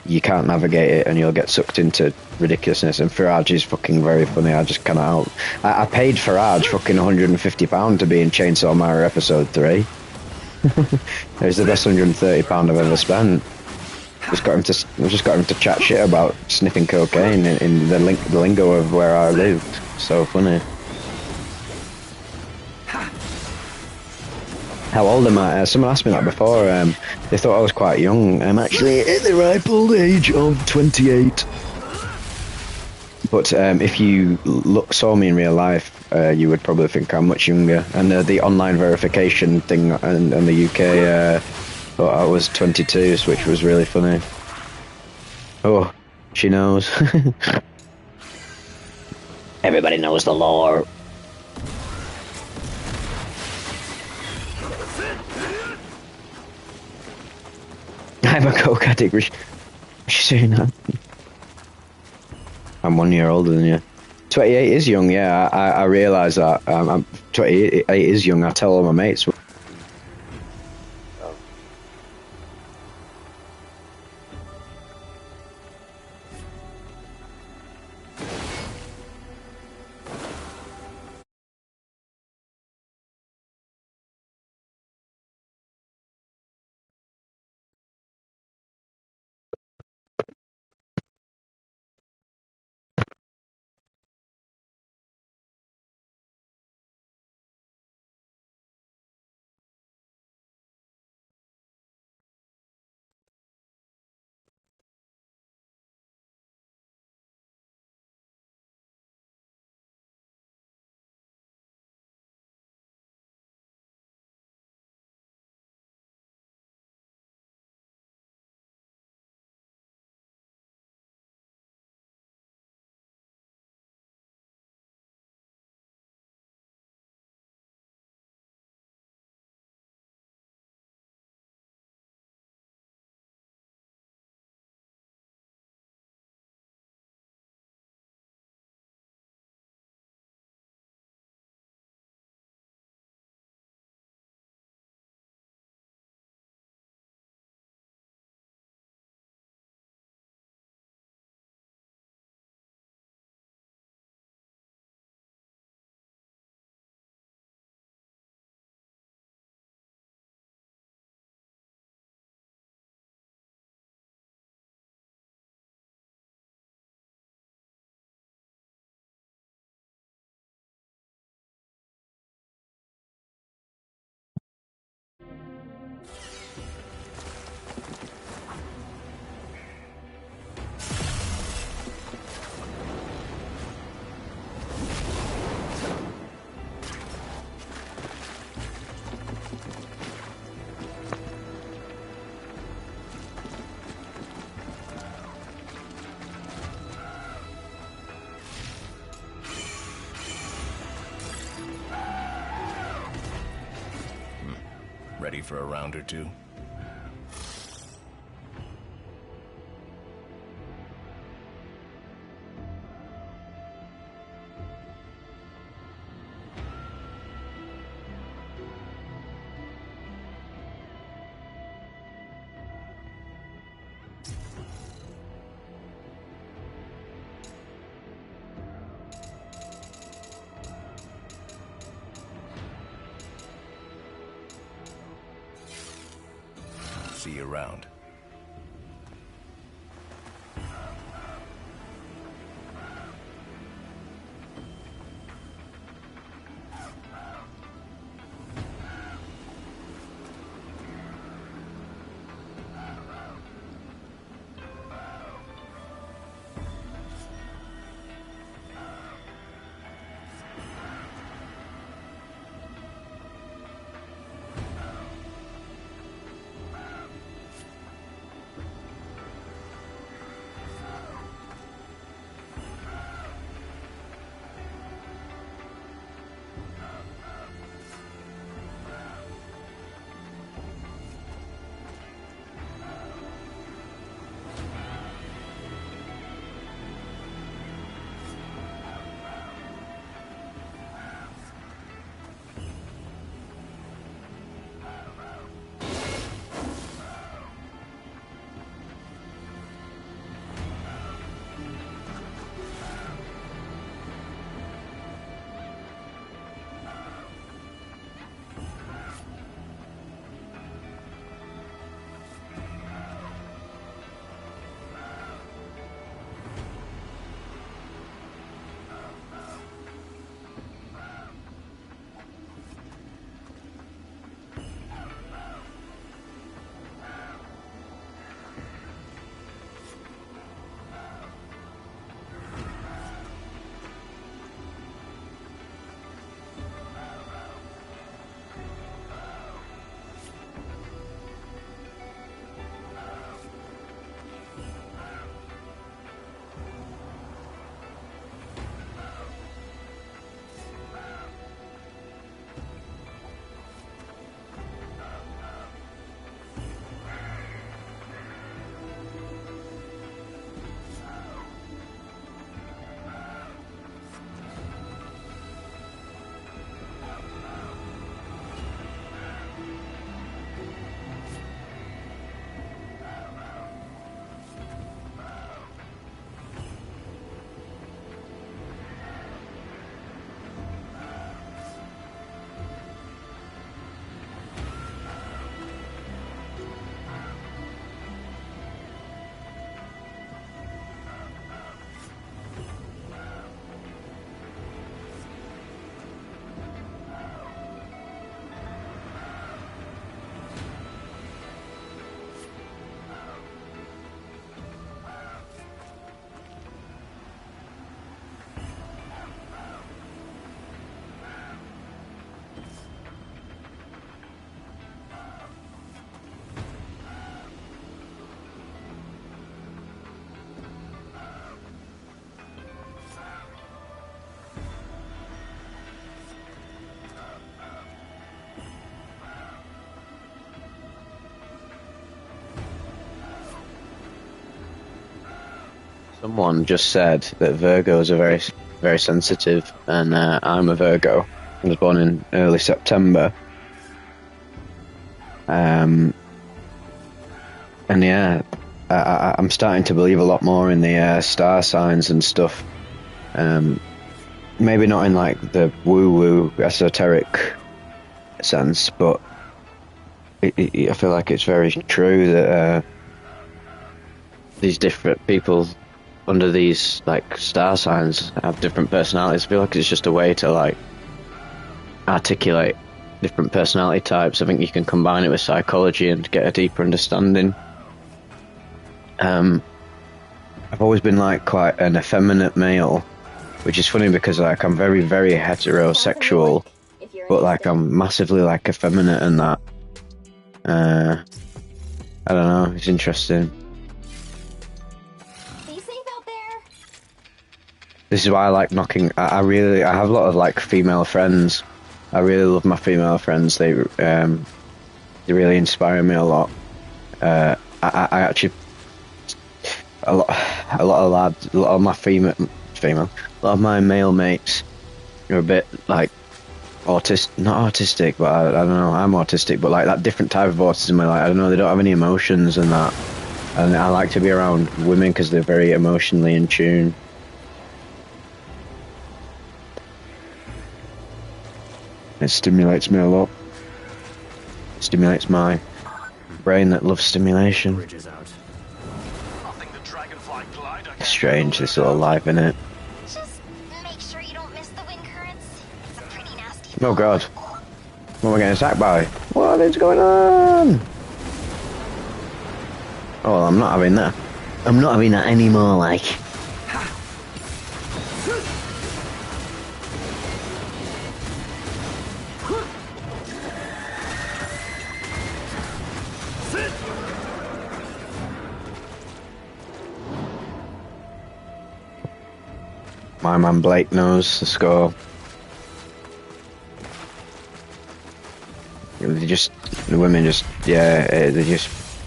you can't navigate it, and you'll get sucked into ridiculousness. And Farage is fucking very funny. I just cannot help. I paid Farage fucking £150 to be in Chainsaw Mara episode 3. It was the best £130 I've ever spent. Just got him to chat shit about sniffing cocaine in the lingo of where I lived. So funny. How old am I? Someone asked me that before. They thought I was quite young. I'm actually at the ripe old age of 28. But if you saw me in real life, you would probably think I'm much younger. And the online verification thing in the UK, thought I was 22, which was really funny. Oh, she knows. Everybody knows the lore. I'm a coke addict. What's she saying that? I'm 1 year older than you. 28 is young, yeah. I realise that. I'm 28 is young. I tell all my mates. Ready for a round or two? See you around. Someone just said that Virgos are very, very sensitive, and I'm a Virgo. I was born in early September. And yeah, I'm starting to believe a lot more in the star signs and stuff. Maybe not in like the woo-woo esoteric sense, but I feel like it's very true that these different people under these like star signs have different personalities. I feel like it's just a way to like articulate different personality types. I think you can combine it with psychology and get a deeper understanding. I've always been like quite an effeminate male, which is funny because like I'm very, very heterosexual, but like I'm massively like effeminate and that. I don't know, it's interesting. Be safe out there. This is why I like knocking. I have a lot of like female friends. I really love my female friends. They really inspire me a lot. I actually a lot of lads, a lot of my female, a lot of my male mates are a bit like not autistic, but I don't know. I'm autistic, but like that different type of autism. Where, like I don't know, they don't have any emotions and that. And I like to be around women because they're very emotionally in tune. It stimulates me a lot. It stimulates my brain that loves stimulation. Bridges out. Nothing the dragonfly glider can Strange, this little life in it. Just make sure you don't miss the wind currents. It's a pretty nasty. Oh god. What am I getting attacked by? What is going on? Oh, well, I'm not having that. I'm not having that anymore, like. My man Blake knows the score. The women just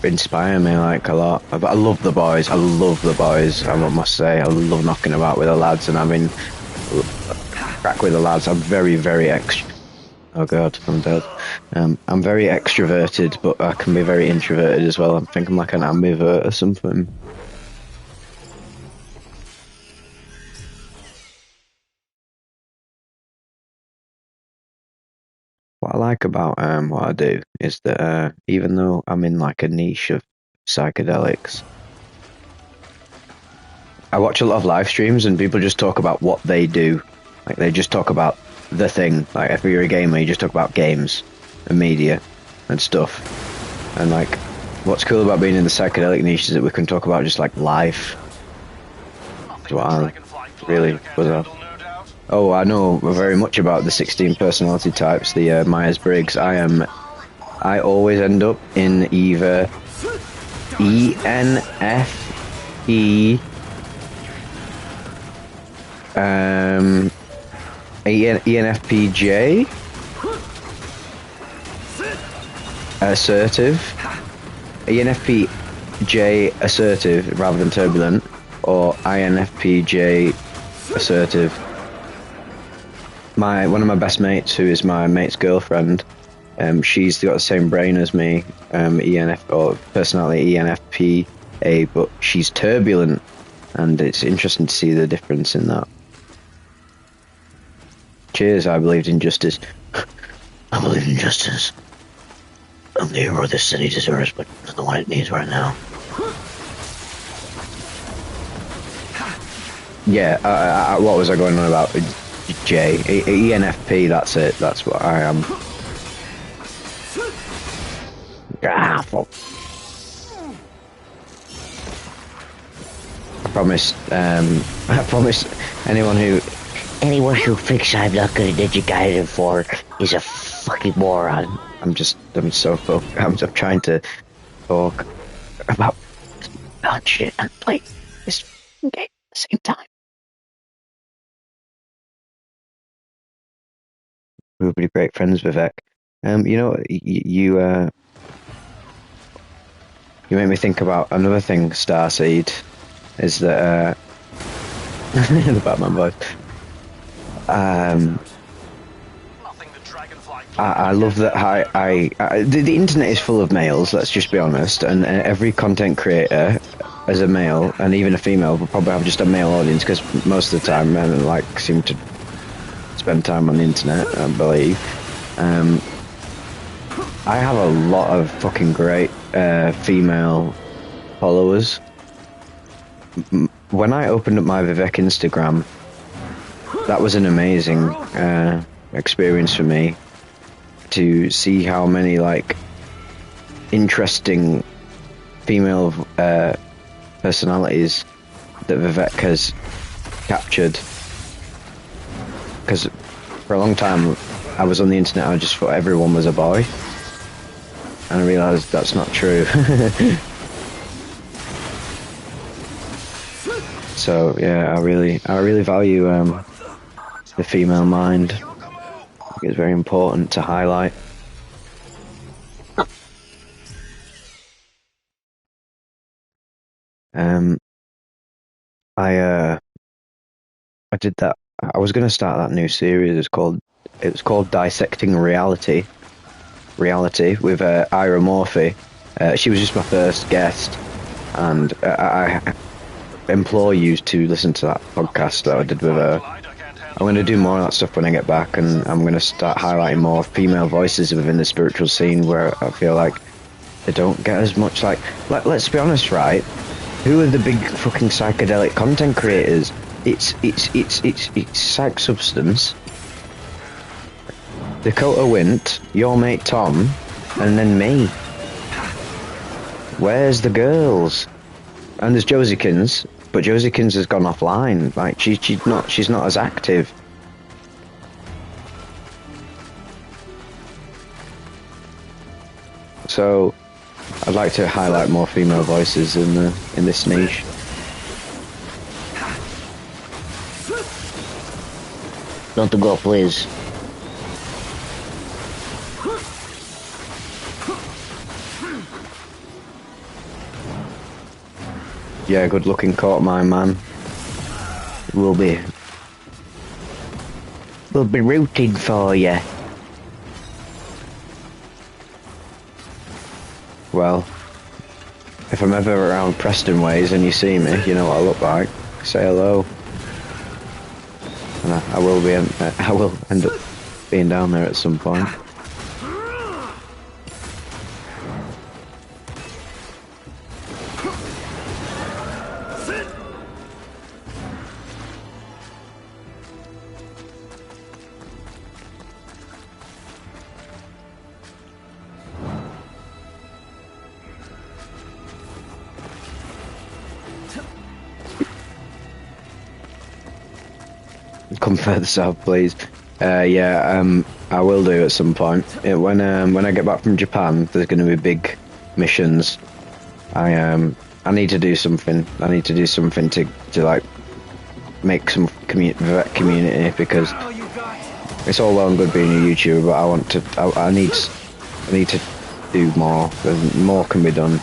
inspire me like a lot. But I love the boys. I must say, I love knocking about with the lads and having crack with the lads. I'm very, very oh god, I'm dead. I'm very extroverted, but I can be very introverted as well. I think I'm like an ambivert or something. What I like about what I do is that even though I'm in like a niche of psychedelics, I watch a lot of live streams and people just talk about what they do. Like they just talk about the thing. Like if you're a gamer, you just talk about games and media and stuff. And like, what's cool about being in the psychedelic niche is that we can talk about just like life. That's what I really was at. Oh, I know very much about the 16 personality types, the Myers-Briggs. I always end up in either ENFE, ENFPJ, assertive, ENFPJ assertive rather than turbulent, or INFPJ assertive. One of my best mates, who is my mate's girlfriend, she's got the same brain as me, ENF or personality ENFPA, but she's turbulent, and it's interesting to see the difference in that. Cheers, I believed in justice. I believe in justice. I'm the hero this city deserves, but not the one it needs right now. Yeah, what was I going on about? ENFP, that's it, that's what I am. Ah, fuck. I promised anyone who thinks I'm not good at Gaiden for is a fucking moron. I'm so focused. I'm trying to talk about shit and play this game at the same time. We were pretty great friends with Vivek. You know, you make me think about another thing, Starseed, is that the Batman voice. I love that the internet is full of males, let's just be honest, and every content creator as a male and even a female will probably have just a male audience, because most of the time men seem to spend time on the internet, I believe. I have a lot of fucking great female followers. When I opened up my Vivek Instagram, that was an amazing experience for me, to see how many like interesting female personalities that Vivek has captured. Because for a long time I was on the internet, I just thought everyone was a boy, and I realised that's not true. So yeah, I really value the female mind. I think it's very important to highlight. I did that. I was going to start that new series. It was called Dissecting Reality with Ira Murphy. She was just my first guest, and I implore you to listen to that podcast that I did with her. I'm going to do more of that stuff when I get back, and I'm going to start highlighting more female voices within the spiritual scene, where I feel like they don't get as much. Like let's be honest, right? Who are the big fucking psychedelic content creators? It's Psych Substance, Dakota Wint, your mate Tom, and then me. Where's the girls? And there's Josiekins, but Josiekins has gone offline. Like she's not as active. So I'd like to highlight more female voices in this niche. Don't go, please. Yeah, good looking coat, my man. We'll be rooting for you. Well, if I'm ever around Preston Ways and you see me, you know what I look like. Say hello. And I will end up being down there at some point. Come further south, please. Yeah, I will do at some point. When I get back from Japan, there's going to be big missions. I need to do something. I need to do something to like make some community, because it's all well and good being a YouTuber, but I need to do more. More can be done.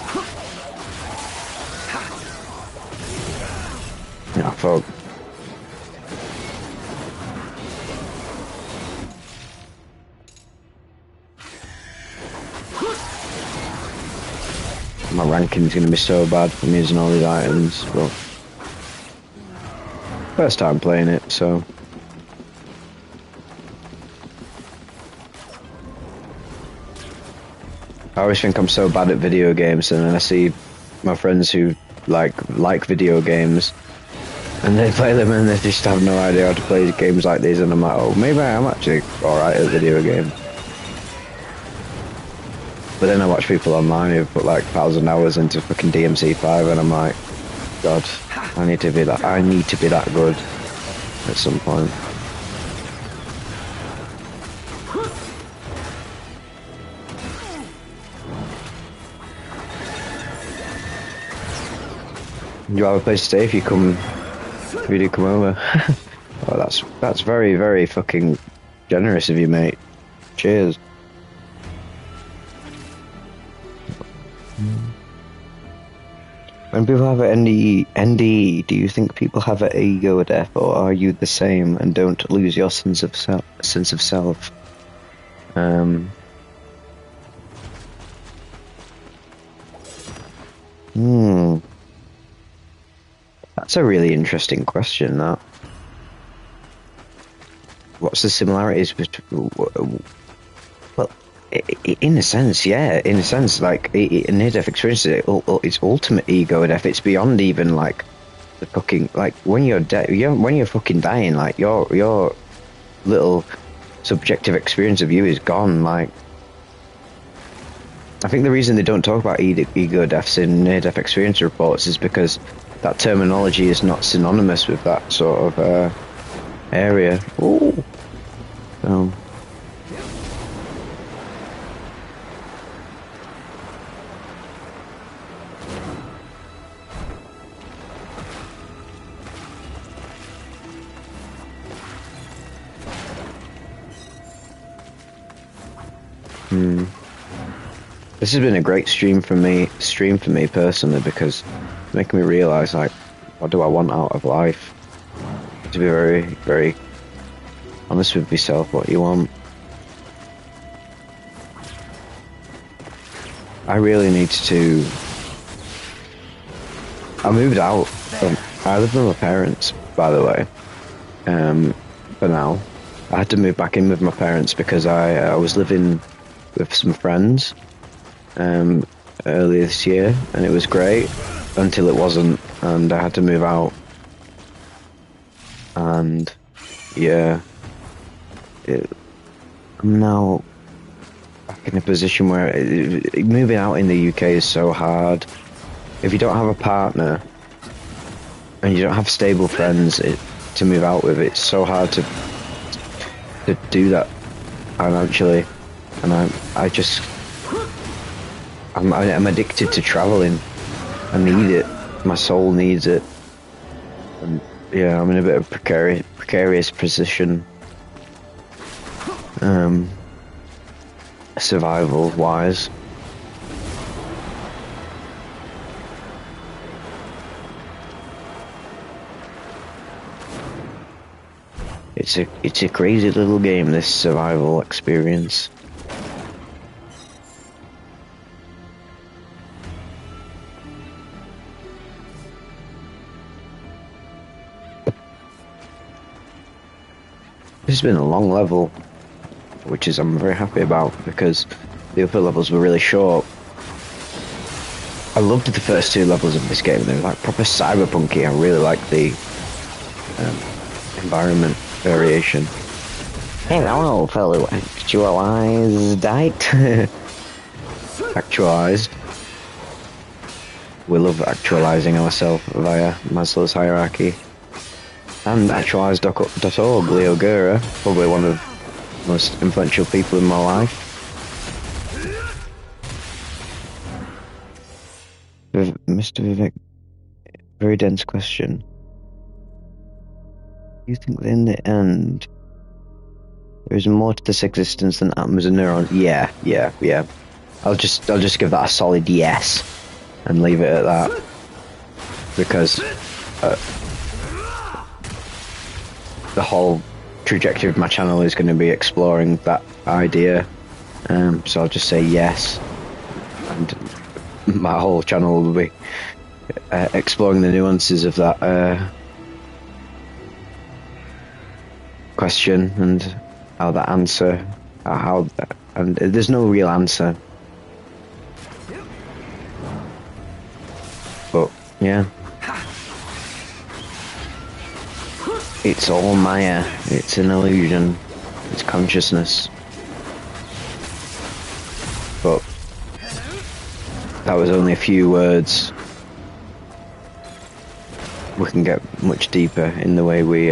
Yeah, fuck. My ranking's going to be so bad from using all these items, but first time playing it, so I always think I'm so bad at video games, and then I see my friends who like video games, and they play them and they just have no idea how to play games like these, and I'm like, oh, maybe I am actually alright at video games. But then I watch people online who've put like 1,000 hours into fucking DMC5, and I'm like, God, I need to be that good at some point. You have a place to stay if you do come over. Oh, that's very, very fucking generous of you, mate. Cheers. When people have an NDE, do you think people have an ego death, or are you the same and don't lose your sense of self? That's a really interesting question, that. What's the similarities between... Well, in a sense, yeah. In a sense, like, a near-death experience is ultimate ego death. It's beyond even, like, the fucking... Like, when you're when you're fucking dying, like, your little subjective experience of you is gone, like... I think the reason they don't talk about ego deaths in near-death experience reports is because that terminology is not synonymous with that sort of area. Ooh. This has been a great stream for me personally, because it's making me realise, like, what do I want out of life? To be very, very honest with yourself, what you want. I really need to... I moved out. I live with my parents, by the way, for now. I had to move back in with my parents because I was living with some friends earlier this year, and it was great until it wasn't, and I had to move out. And yeah, I'm now back in a position where moving out in the UK is so hard. If you don't have a partner and you don't have stable friends to move out with, it's so hard to do that financially. And I'm addicted to traveling. I need it. My soul needs it. And yeah, I'm in a bit of precarious position, survival wise. It's a crazy little game, this survival experience. This has been a long level, which I'm very happy about, because the upper levels were really short. I loved the first two levels of this game. They were like proper cyberpunky. I really liked the environment variation. Hello, fellow actualized. Actualized. We love actualizing ourselves via Maslow's hierarchy. And actualized.org, Leo Gura, probably one of the most influential people in my life. Mr. Vivek, very dense question. Do you think that in the end there is more to this existence than atoms and neurons? Yeah. I'll just give that a solid yes and leave it at that, because the whole trajectory of my channel is going to be exploring that idea. So I'll just say yes, and my whole channel will be exploring the nuances of that question and how that answer, and there's no real answer. But yeah, it's all Maya. It's an illusion. It's consciousness. But that was only a few words. We can get much deeper in the way we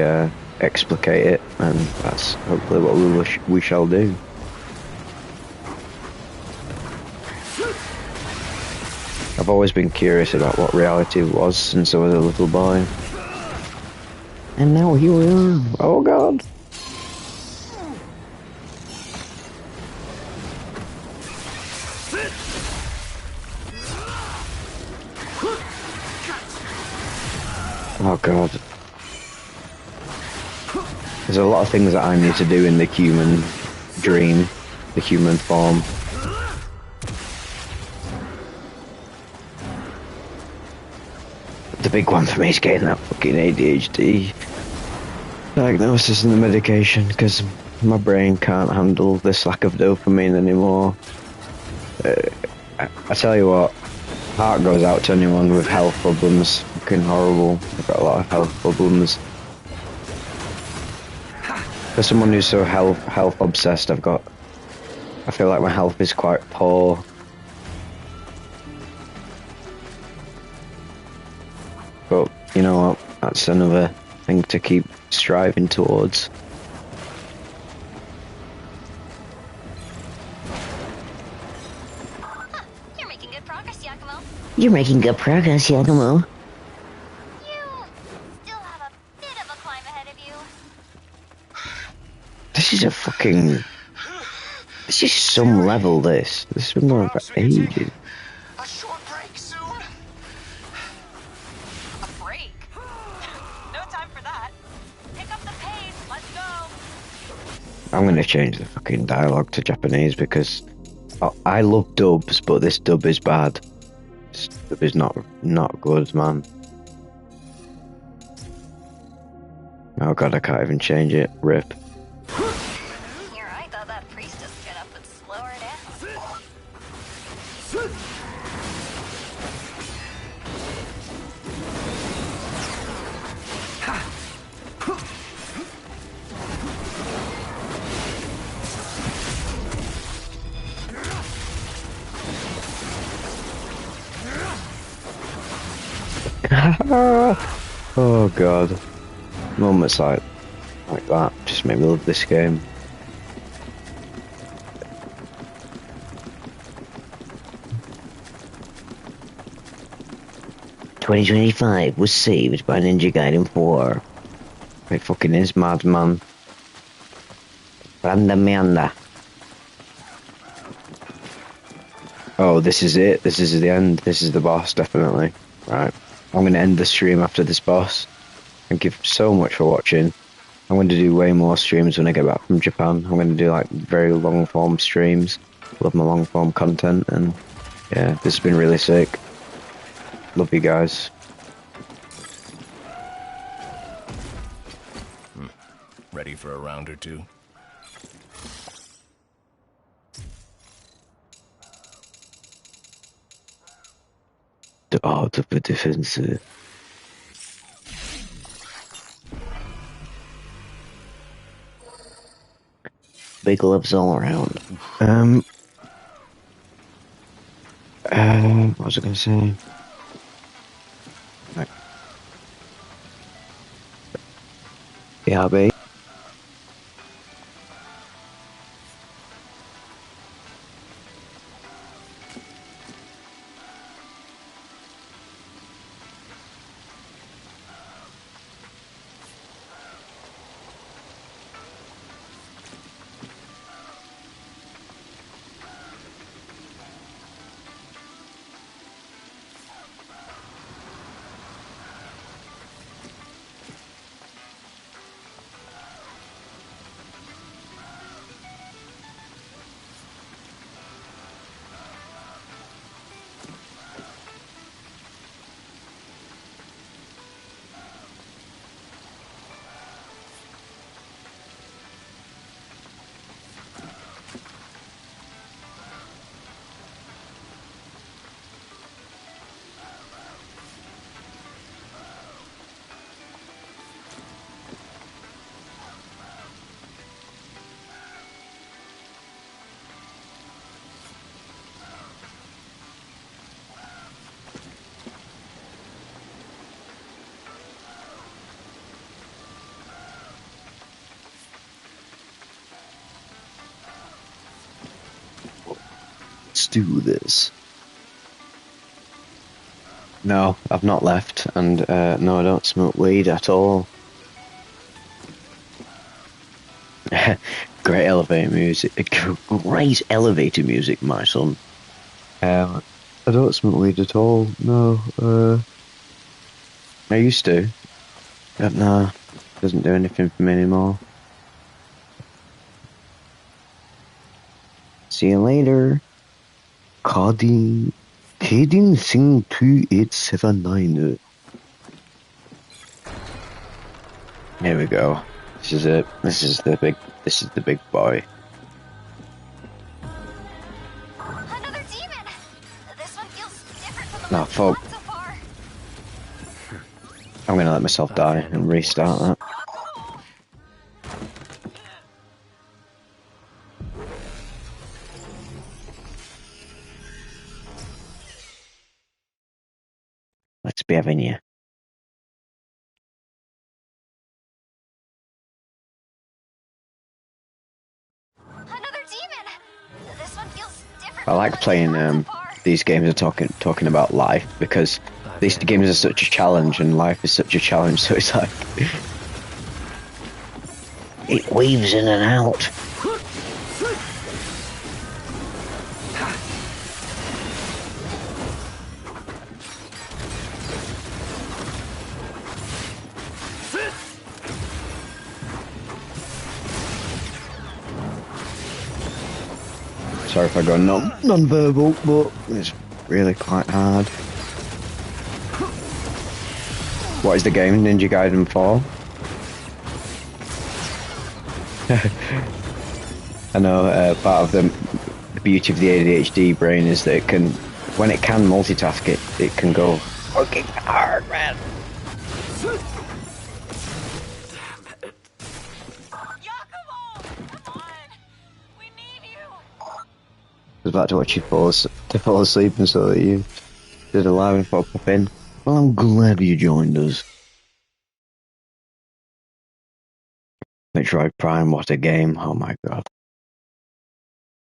explicate it, and that's hopefully what we shall do. I've always been curious about what reality was since I was a little boy. And now here we are. Oh God. Oh god. There's a lot of things that I need to do in the human dream, the human form. The big one for me is getting that fucking ADHD diagnosis and the medication, because my brain can't handle this lack of dopamine anymore. I tell you what, heart goes out to anyone with health problems. Fucking horrible. I've got a lot of health problems. For someone who's so health obsessed, I feel like my health is quite poor. But you know what? That's another thing to keep striving towards. You're making good progress, Yakumo. You're making good progress, Yakumo. You still have a bit of a climb ahead of you. This is a fucking... This is some level, this. This has been going on for ages. A short break soon. A break? No time for that. Pick up the pace. Let's go. I'm gonna change the fucking dialogue to Japanese because I love dubs, but this dub is bad. This dub is not good, man. Oh god, I can't even change it. Rip. Here, I thought that priestess get up would slow her down. Oh god. Moments like that just make me love this game. "2025 was saved by Ninja Gaiden 4. It fucking is mad, man. Randa Meanda. Oh, this is it. This is the end. This is the boss, definitely. Right. I'm going to end the stream after this boss. Thank you so much for watching. I'm going to do way more streams when I get back from Japan. I'm going to do like very long form streams. Love my long form content, and yeah, this has been really sick. Love you guys. Ready for a round or two? The art of the defensive. Big loves all around." What was I going to say? Right. Yeah, babe. Let's do this. No, I've not left, and no, I don't smoke weed at all. Great elevator music. Great elevator music, my son. I don't smoke weed at all. No. I used to. But nah, doesn't do anything for me anymore. See you later. Gaiden Sing 2879. Here we go. This is it. This is the big boy. Another demon. This one feels different from the Oh ones fuck. we've fought so far. I'm gonna let myself die and restart that. Let's be having you. Another demon. This one feels different. I like playing these games and talking about life, because these games are such a challenge and life is such a challenge, so it's like It weaves in and out. sorry if I go non-verbal, but it's really quite hard. What is the game? Ninja Gaiden 4? I know part of the beauty of the ADHD brain is that it can, when it can multitask it can go fucking hard, man. I was about to watch you fall asleep and so that you did a live and pop up in. Well, I'm glad you joined us. Metroid Prime, what a game. Oh my god.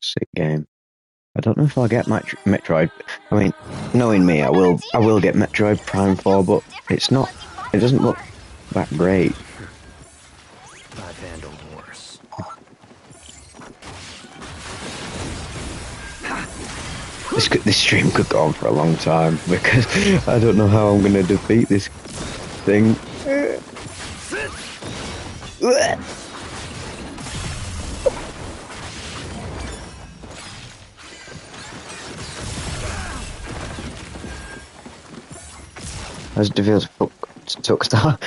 Sick game. I don't know if I'll get Metroid. I mean, knowing me, I will get Metroid Prime 4, but it doesn't look that great. I've handled worse. This stream could go on for a long time, because I don't know how I'm going to defeat this thing. How does it feel to fuck star?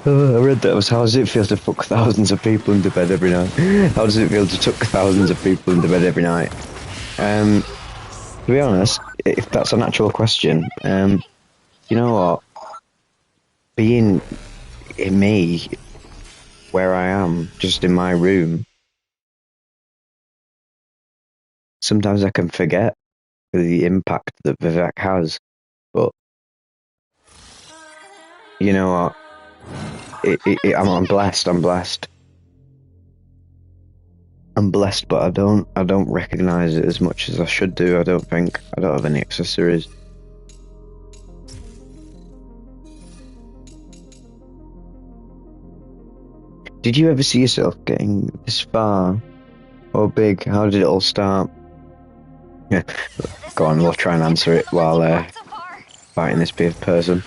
I read that was how does it feel to fuck thousands of people into bed every night? How does it feel to tuck thousands of people into bed every night? To be honest, if that's an actual question, you know what? Being in me, where I am, just in my room, sometimes I can forget the impact that Vivek has, but you know what? I'm blessed. I'm blessed, but I don't recognize it as much as I should do. I don't think. I don't have any accessories. Did you ever see yourself getting this far or big? How did it all start? Yeah, go on. We'll try and answer it while fighting this person.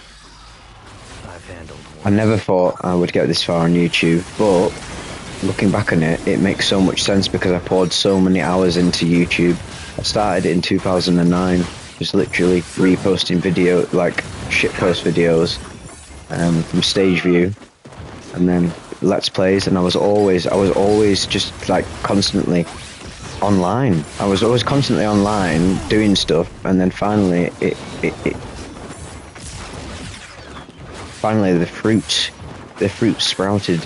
I never thought I would get this far on YouTube, but looking back on it, it makes so much sense because I poured so many hours into YouTube. I started it in 2009, just literally reposting video, like shitpost videos from stage view, and then let's plays, and I was always just like constantly online. I was always constantly online doing stuff, and then finally finally the fruit sprouted,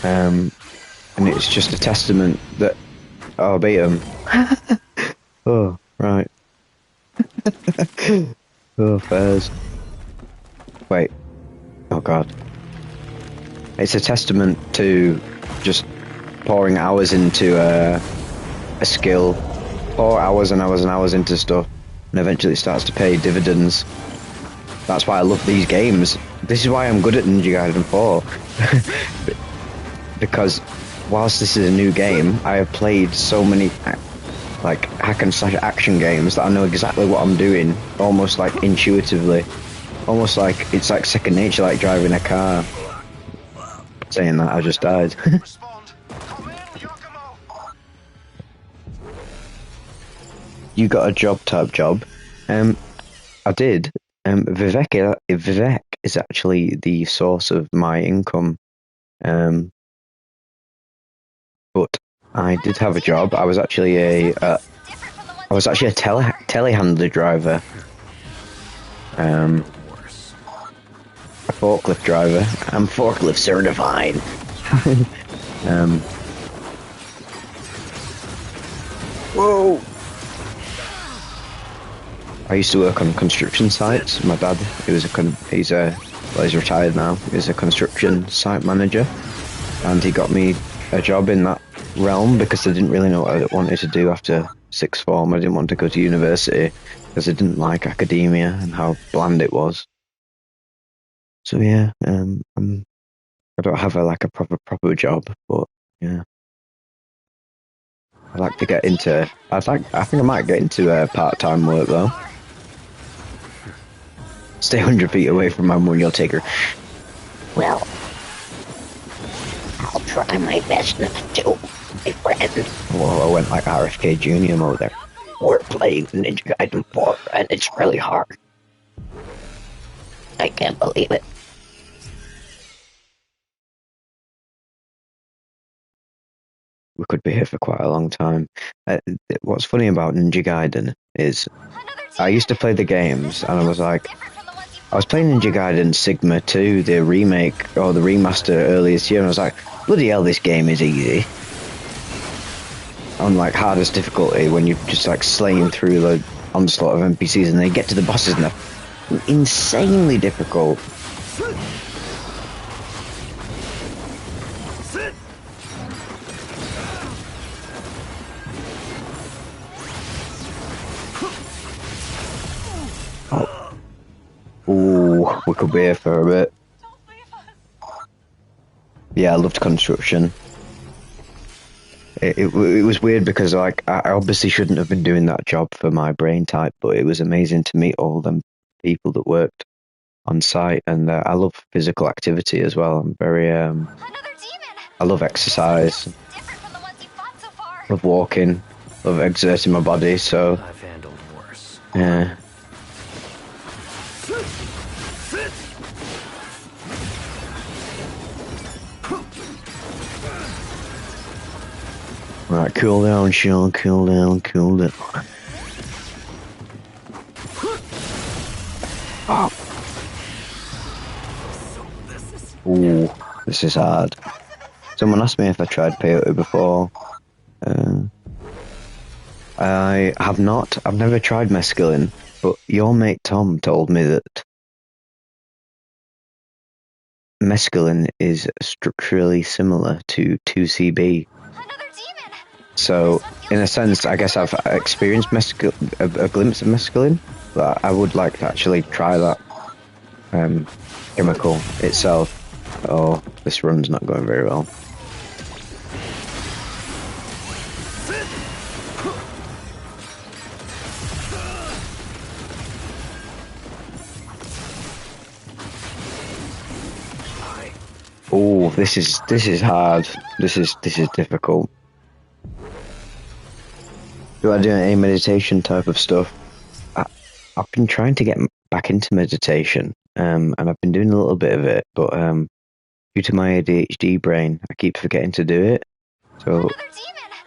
and it's just a testament that I beat him. Oh right. Oh fairs. Wait. Oh god. It's a testament to just pouring hours into a skill, pour hours and hours and hours into stuff, and eventually it starts to pay dividends. That's why I love these games. This is why I'm good at Ninja Gaiden 4. Because whilst this is a new game, I have played so many like hack and slash action games that I know exactly what I'm doing, almost like intuitively. almost like it's like second nature, like driving a car. Saying that, I just died. Respond. Come in, Yakumo. You got a job type job. I did. Vivek is actually the source of my income. But I did have a job. I was actually a telehandler driver. A forklift driver. I'm forklift certified. Whoa! I used to work on construction sites. My dad, he's retired now. He's a construction site manager, and he got me a job in that realm because I didn't really know what I wanted to do after sixth form. I didn't want to go to university because I didn't like academia and how bland it was. So yeah, I don't have a proper job, but yeah, I like to get into. I think I might get into part-time work though. Stay 100 feet away from my money, you'll take her. Well, I'll try my best not to, my friend. Well, I went like RFK Jr. mode there. We're playing Ninja Gaiden 4, and it's really hard. I can't believe it. We could be here for quite a long time. What's funny about Ninja Gaiden is I used to play the games, and I was playing Ninja Gaiden Sigma 2, the remake or the remaster earlier this year, and I was like, bloody hell, this game is easy. On like hardest difficulty, when you're just like slaying through the onslaught of NPCs, and they get to the bosses and they're insanely difficult. Ooh, we could be here for a bit. Yeah, I loved construction. It was weird because like I obviously shouldn't have been doing that job for my brain type, but it was amazing to meet all them people that worked on site, and I love physical activity as well. I'm very I love exercise, love walking, love exerting my body. So I've handled worse. yeah. Right, cool down, Sean, cool down. Oh. Ooh, this is hard. Someone asked me if I tried peyote before. I have not. I've never tried mescaline, but your mate Tom told me that mescaline is structurally similar to 2CB. So, in a sense, I guess I've experienced a glimpse of mescaline, but I would like to actually try that chemical itself. Oh, this run's not going very well. Oh, this is hard. This is difficult. Do I do any meditation type of stuff? I've been trying to get back into meditation, and I've been doing a little bit of it, but due to my ADHD brain, I keep forgetting to do it. So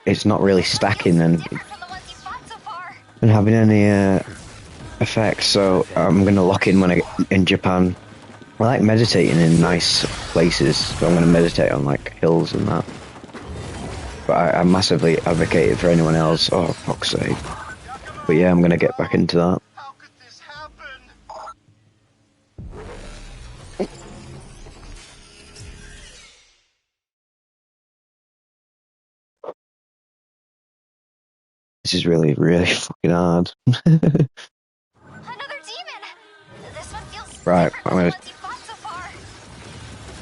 it's not really stacking and having any effects. So I'm gonna lock in when I get in Japan. I like meditating in nice places, so I'm gonna meditate on like hills and that. But I massively advocate it for anyone else. Oh, fuck's sake. But yeah, I'm gonna get back into that. How could this happen? This is really, really fucking hard. Another demon. This one feels Right, different I'm than gonna the ones you fought so far.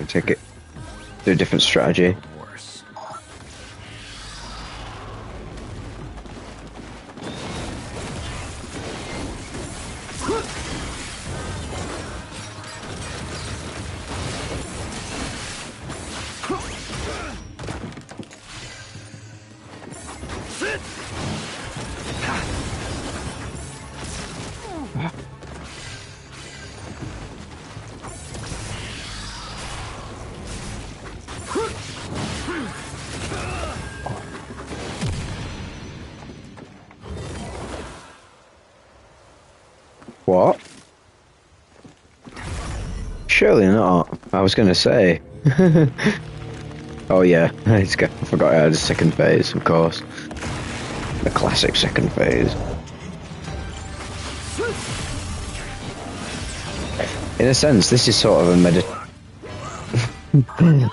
take it. Do a different strategy. Worse. What? Surely not. I was going to say. Oh yeah, I forgot I had a second phase, of course. The classic second phase. In a sense, this is sort of a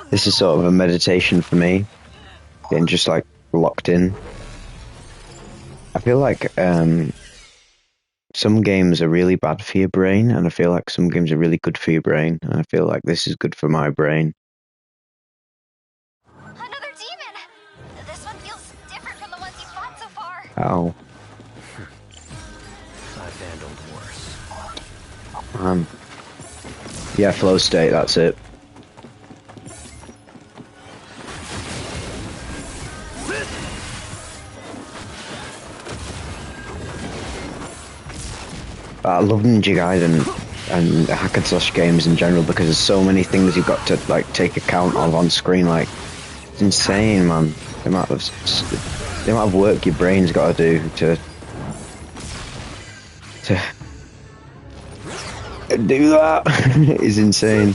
this is sort of a meditation for me. Getting just like locked in. I feel like some games are really bad for your brain, and I feel like some games are really good for your brain, and I feel like this is good for my brain. Another demon! This one feels different from the ones you fought so far. Ow. I've handled worse. Yeah, flow state, that's it. I love Ninja Gaiden and hack and slash games in general because there's so many things you've got to like take account of on screen. Like, it's insane, man. The amount of work your brain's got to do to do that is insane.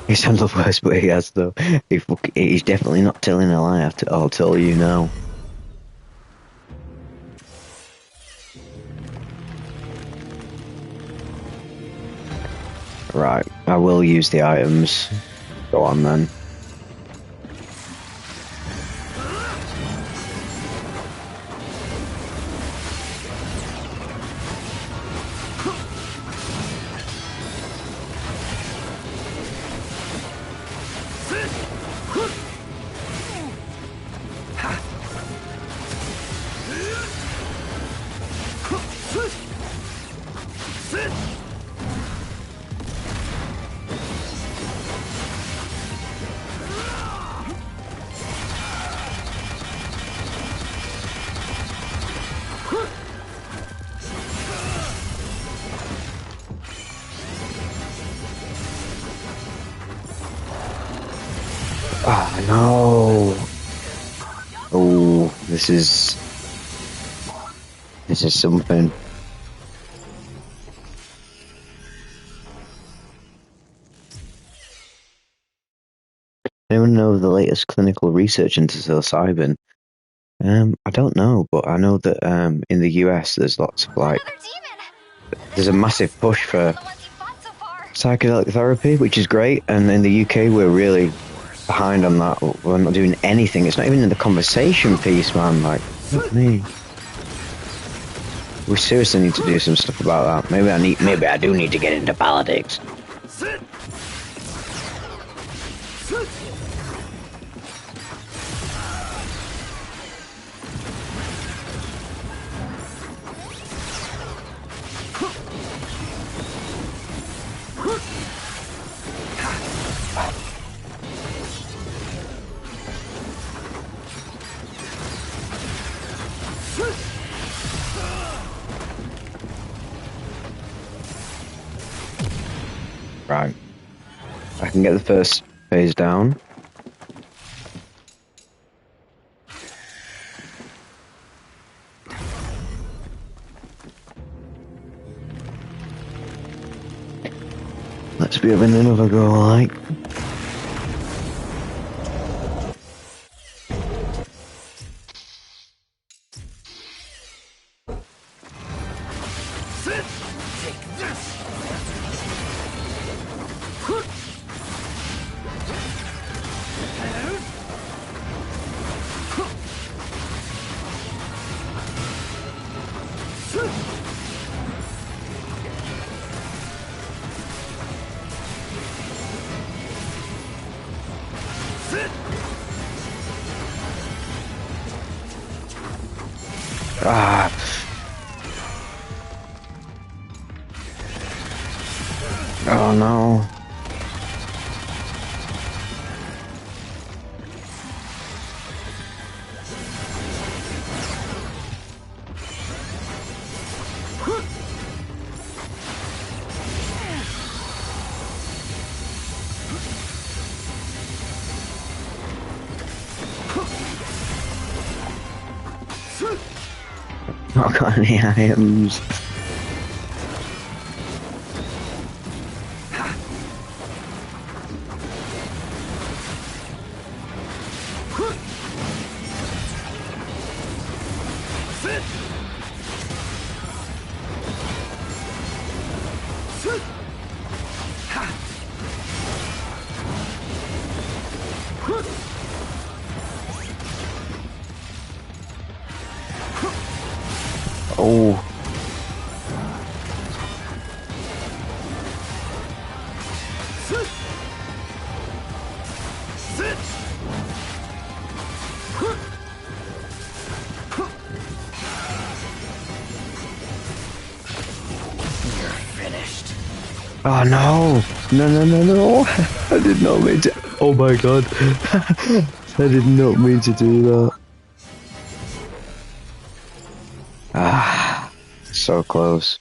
He's handled worse, but he has though. He's definitely not telling a lie. I'll tell you now. Right, I will use the items. Go on then. Ah, no. Oh, this is something. Anyone know the latest clinical research into psilocybin? I don't know, but I know that in the US there's lots of like there's a massive push for psychedelic therapy, which is great, and in the UK we're really behind on that. We're not doing anything. It's not even in the conversation piece, man. Like, look at me. We seriously need to do some stuff about that. Maybe I do need to get into politics. Right. I can get the first phase down. Let's be having another go, like. Ah. Oh no. Not got any items. Oh. Oh no! No, no, no, no! I did not mean to. Oh my god! I did not mean to do that. Ah, so close.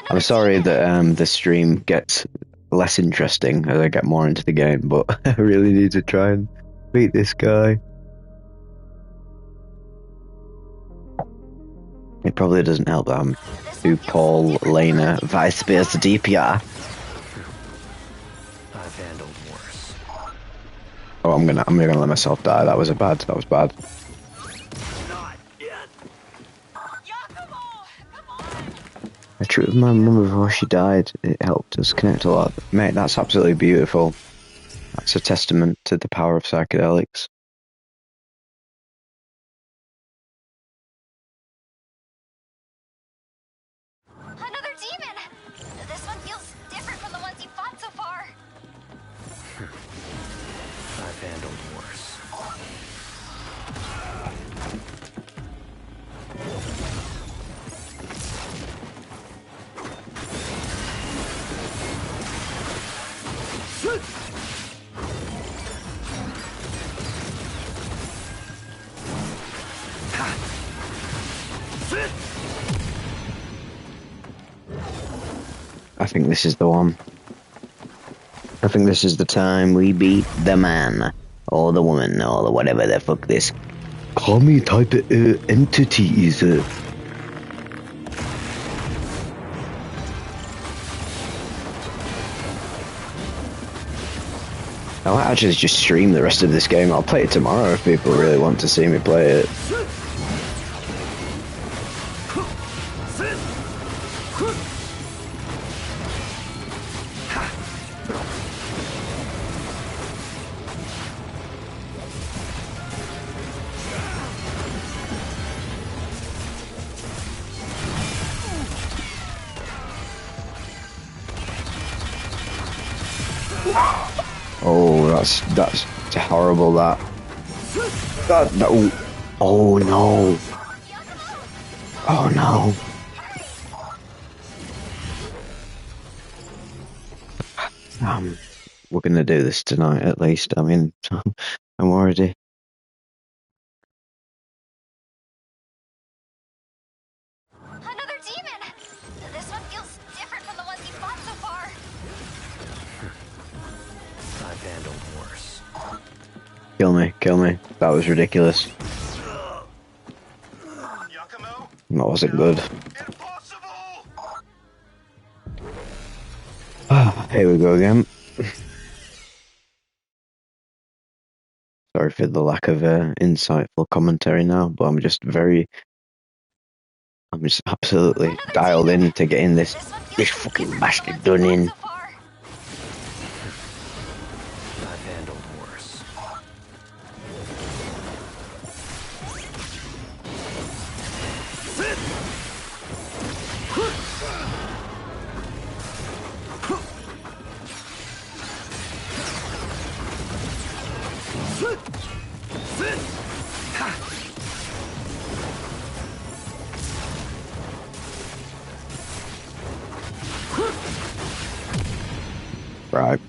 I'm sorry that the stream gets less interesting as I get more into the game, but I really need to try and beat this guy. It probably doesn't help that I'm to Paul Lena Vice Versa DPR. I've handled worse. Oh, I'm gonna let myself die. That was bad. I treated my mum before she died. It helped us connect a lot. Mate, that's absolutely beautiful. That's a testament to the power of psychedelics. Another demon! This one feels different from the ones you fought so far. I've handled worse. I think this is the one. I think this is the time we beat the man, or the woman, or the whatever the fuck this kami type of entity is. I might actually just stream the rest of this game. I'll play it tomorrow if people really want to see me play it. Oh, that's horrible. That oh no. Oh no. We're gonna do this tonight at least. I mean, I'm already. Another demon! This one feels different from the ones you fought so far. I've handled worse. Kill me. That was ridiculous. Yakumo? That wasn't good. Impossible! Here we go again. Sorry for the lack of insightful commentary now, but I'm just absolutely dialed in to getting this fucking bastard done in. I've handled worse. Right.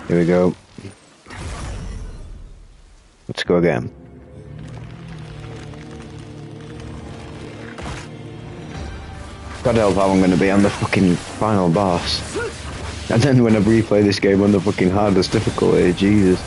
Here we go. Let's go again. God help how I'm going to be on the fucking final boss. And then when I replay this game on the fucking hardest difficulty, Jesus.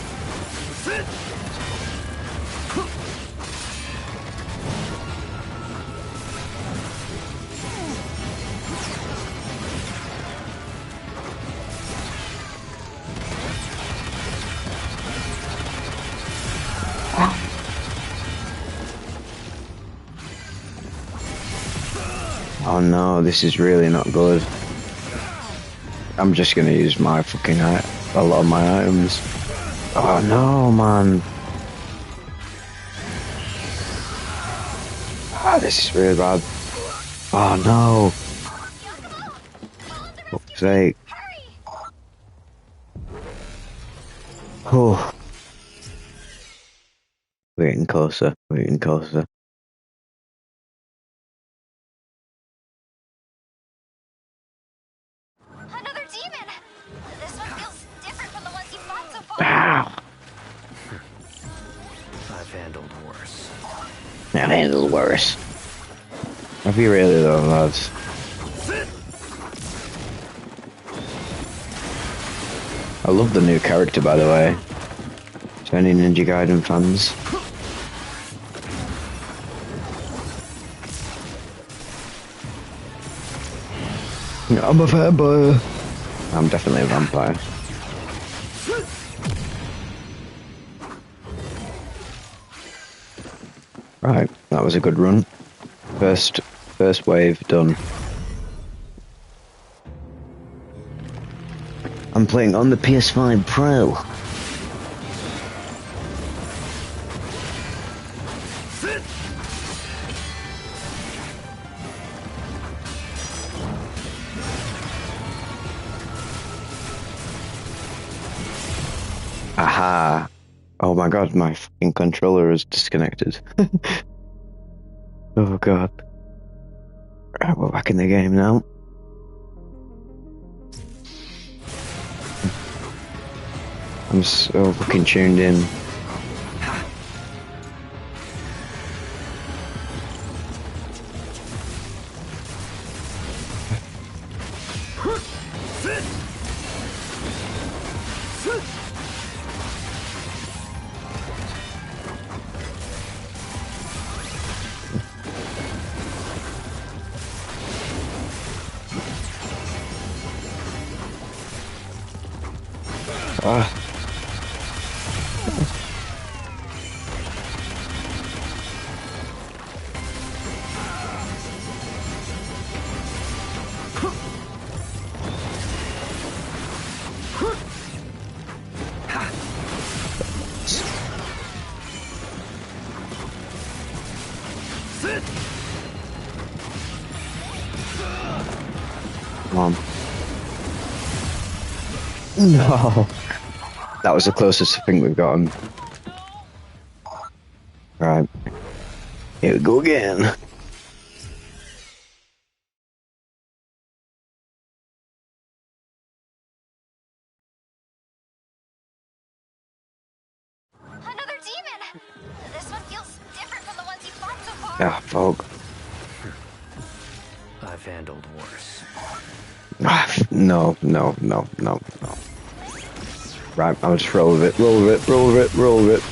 Oh no, this is really not good. I'm just gonna use my fucking a lot of my items. Oh no, man. Ah, this is really bad. Oh no. For fuck's sake. Oh. We're getting closer. We're getting closer. Another demon! This one feels different from the ones you fought so far. Ah. I've handled worse. I've handled worse. Have you really though, lads? I love the new character, by the way. To any Ninja Gaiden fans. I'm a vampire. I'm definitely a vampire. Right, that was a good run. First wave done. I'm playing on the PS5 Pro. Aha. Oh my god, my fucking controller is disconnected. Oh god. Right, we're back in the game now. I'm so fucking tuned in. Ah. Come on. No. That was the closest I think we've gotten. Right. Here we go again. Another demon! This one feels different from the ones you fought so far. Ah, fuck. I've handled worse. Ah, no. Right, I'll just roll with it, roll with it, roll with it, roll with it.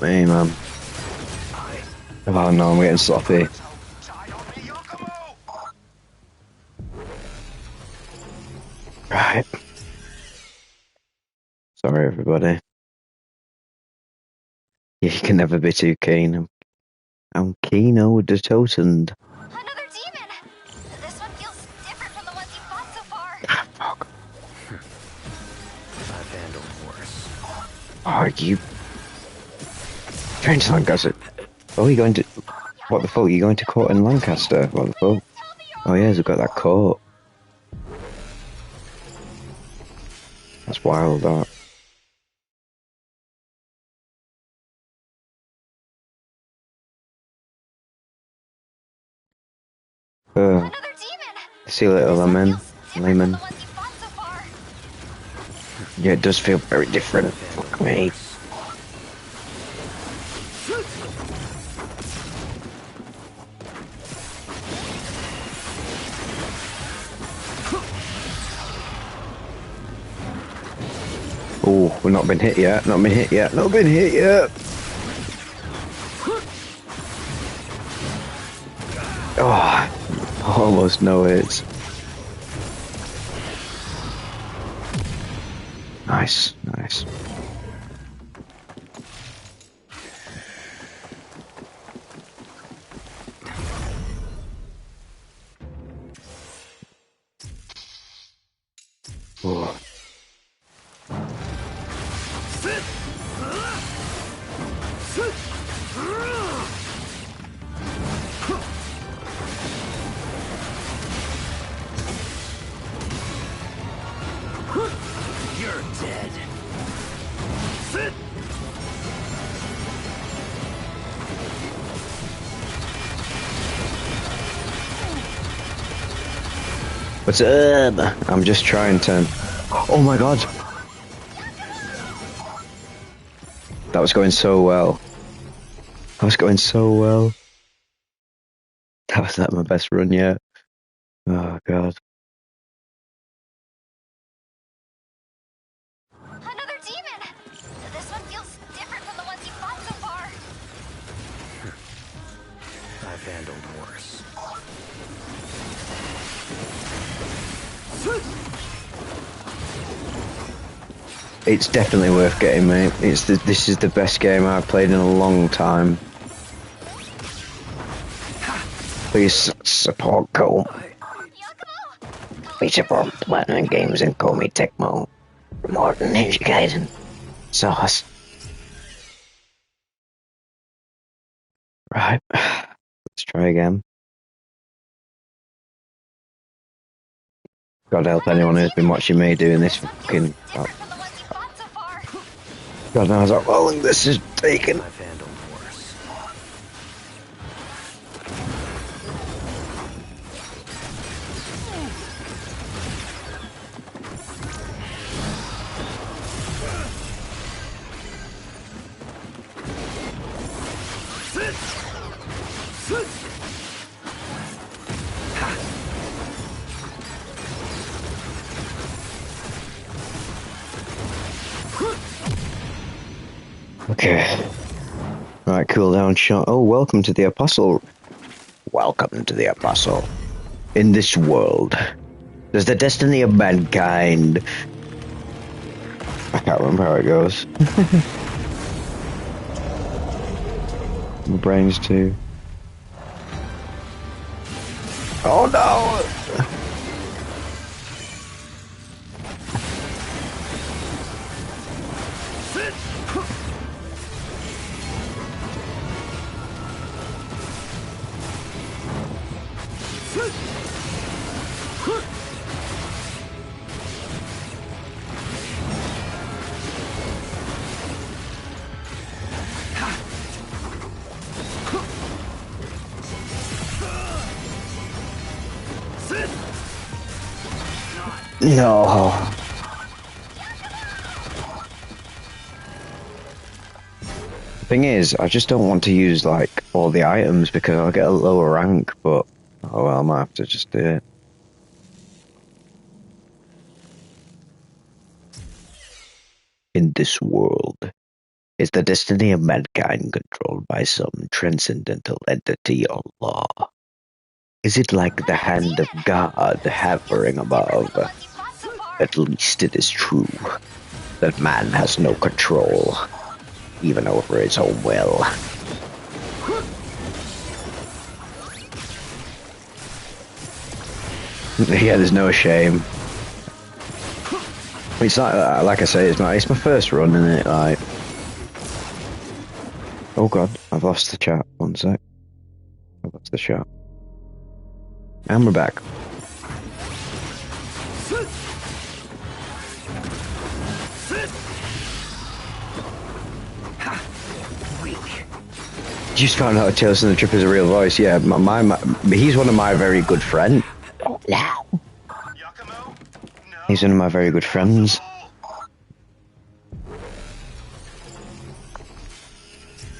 Hey, man. Oh no, I'm getting sloppy. Right. Sorry, everybody. You can never be too keen. I'm keen with the totem. Another demon! This one feels different from the ones you fought so far. Ah, fuck. I've handled worse. Oh, you... Trying to Lancaster. Oh, you're going to... What the fuck? You're going to court in Lancaster? What the fuck? Oh, yeah, they've got that court. That's wild, that. Another demon! See you later, Lemon. Lemon. Yeah, it does feel very different. Fuck me. Oh, we've not been hit yet. Not been hit yet. Not been hit yet. Oh, almost no hits. Nice, nice. Oh. You're dead. What's up? I'm just trying to... Oh my god! That was going so well. That was going so well. That was like my best run yet. Oh god. Another demon! This one feels different from the ones you fought so far. I've handled worse. It's definitely worth getting, mate. This is the best game I've played in a long time. Please support Cole. Please support Platinum Games and call me Tecmo. More than Ninja Gaiden. Sauce. Right. Let's try again. God help anyone who's been watching me doing this fucking... God knows how long this is taking. I've handled worse. Okay. Right, cool down shot. Oh, welcome to the Apostle. Welcome to the Apostle. In this world, there's the destiny of mankind. I can't remember how it goes. My brain's too. Oh no! No. The thing is, I just don't want to use like all the items because I'll get a lower rank, but oh well, I might have to just do it. In this world, is the destiny of mankind controlled by some transcendental entity or law? Is it like the hand of God hovering above? At least it is true that man has no control, even over his own will. Yeah, there's no shame. It's like I say, it's my first run, isn't it? Like, oh god, I've lost the chat. One sec. I've lost the chat. And we're back. Just found out Tales from the Trip is a real voice. Yeah, he's one of my very good friends. Oh, Now. Yakumo? No. He's one of my very good friends.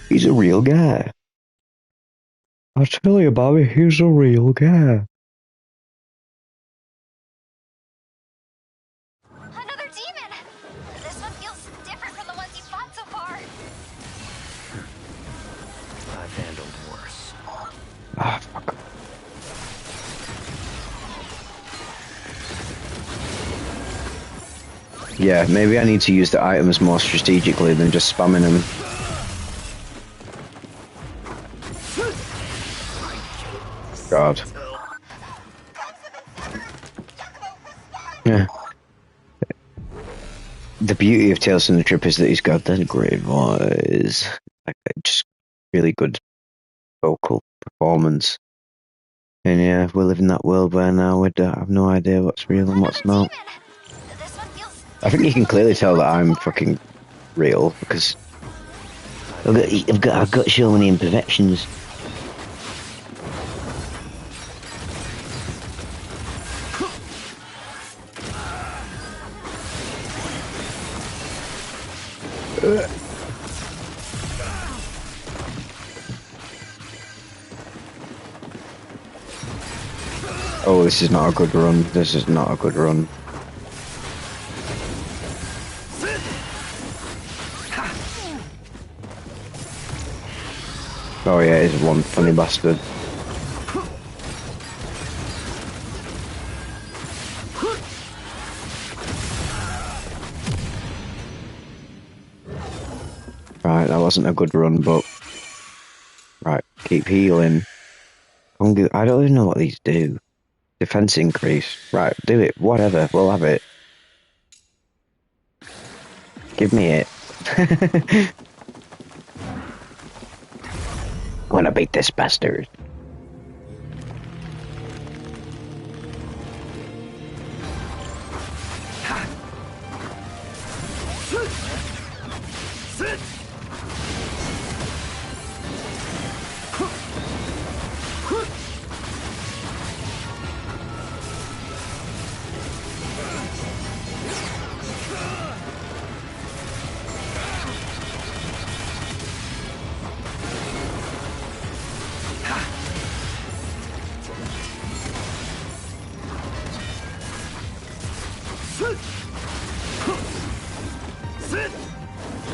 He's a real guy. I tell you, Bobby, he's a real guy. Another demon! This one feels different from the ones you fought so far. I've handled worse. Ah, fuck. Yeah, maybe I need to use the items more strategically than just spamming them. God. Yeah. The beauty of Tales from the Trip is that he's got that great voice. Like, just really good vocal performance. And yeah, we live in that world where now we don't have no idea what's real and what's not. This one feels I think you can clearly tell that I'm fucking real because I've got so many imperfections. oh, this is not a good run. This is not a good run. Oh yeah, he's one funny bastard. Right, that wasn't a good run, but right, keep healing. I don't even know what these do. Defense increase. Right, do it. Whatever, we'll have it. Give me it. Wanna beat this bastard.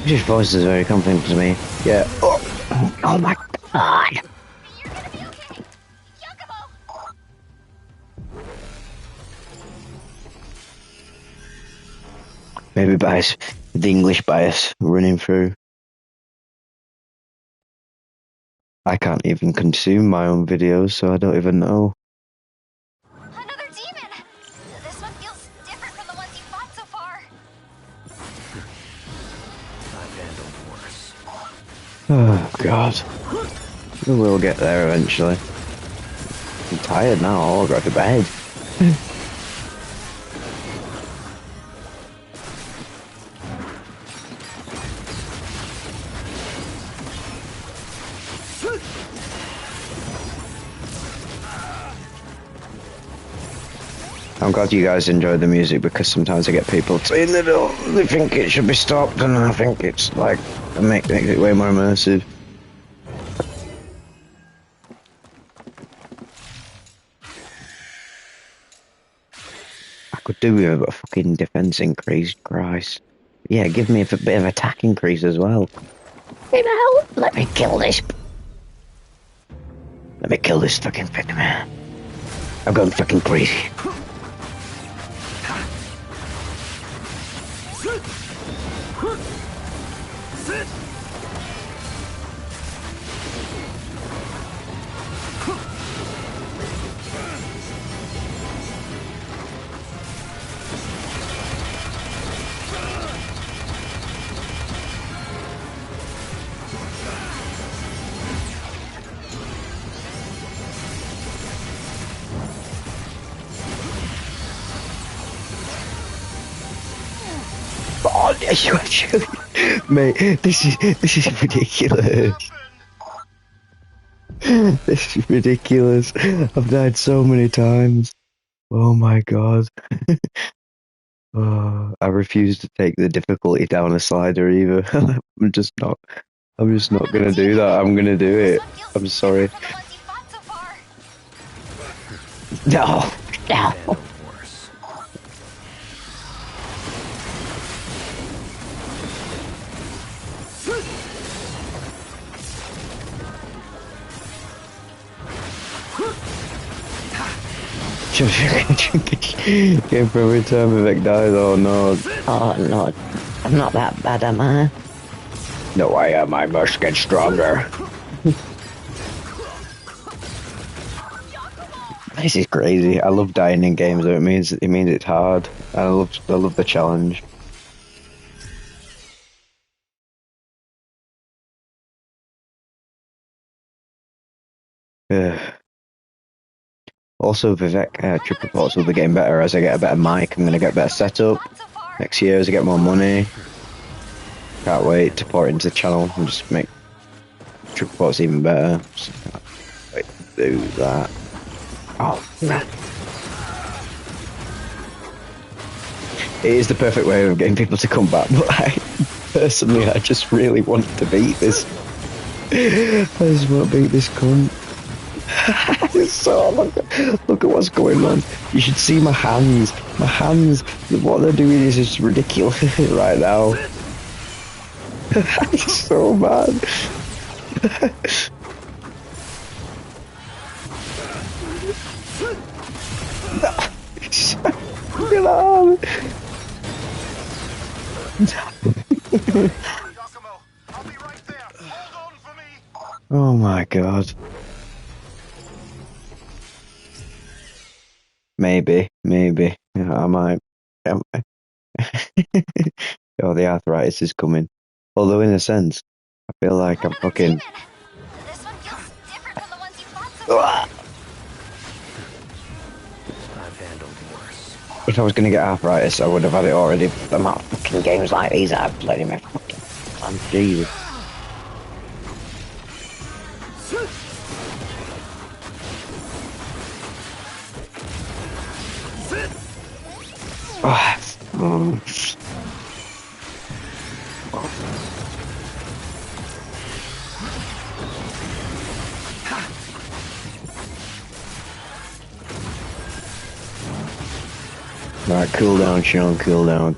His voice is very confident to me. Yeah. Oh my god. You're gonna be okay! Yakumo! Maybe bias. The English bias running through. I can't even consume my own videos, so I don't even know. Another demon! This one feels different from the ones you fought so far. I've handled worse. Oh god. We will get there eventually. I'm tired now, I'll go to bed. I'm glad you guys enjoy the music because sometimes I get people saying they think it should be stopped, and I think it's like makes it way more immersive. I could do with a fucking defense increase, Christ. Yeah, give me a bit of attack increase as well. Hey, now, let me kill this. Let me kill this fucking thing, man. I'm going fucking crazy. Mate, this is ridiculous. This is ridiculous. I've died so many times. Oh my god. I refuse to take the difficulty down a slider either. I'm just not. I'm just not gonna do that. I'm gonna do it. I'm sorry. No, no. Handle worse. Game for every time Vivek dies. Oh no. Oh no, I'm not that bad, am I? No, I am. I must get stronger. This is crazy. I love dying in games though. It means it's hard. I love the challenge. Ugh. Also, Vivek trip reports will be getting better as I get a better mic. I'm going to get better setup next year as I get more money. Can't wait to pour it into the channel and just make trip reports even better. Just can't wait to do that. Oh, man. It is the perfect way of getting people to come back, but I just really want to beat this. I just want to beat this cunt. So look at what's going on. You should see my hands. My hands. What they're doing is just ridiculous right now. It's so bad. Look at that. Oh my god. Maybe. Yeah, I might. Oh, the arthritis is coming. Although, in a sense, I feel like I'm fucking. This one feels different from the ones you fought so far. I've handled worse. If I was going to get arthritis, I would have had it already. The amount of fucking games like these I've played in my fucking time. Jesus. Alright, cool down, Sean, cool down.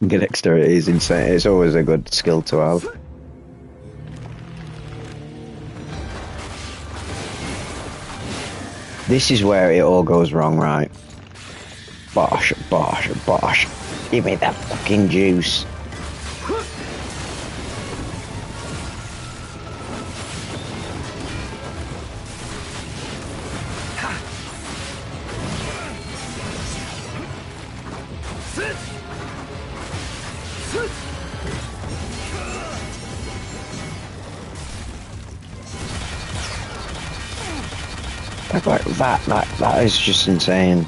Good dexterity is insane. It's always a good skill to have. This is where it all goes wrong, right? Bosh. Give me that fucking juice. Like that is just insane.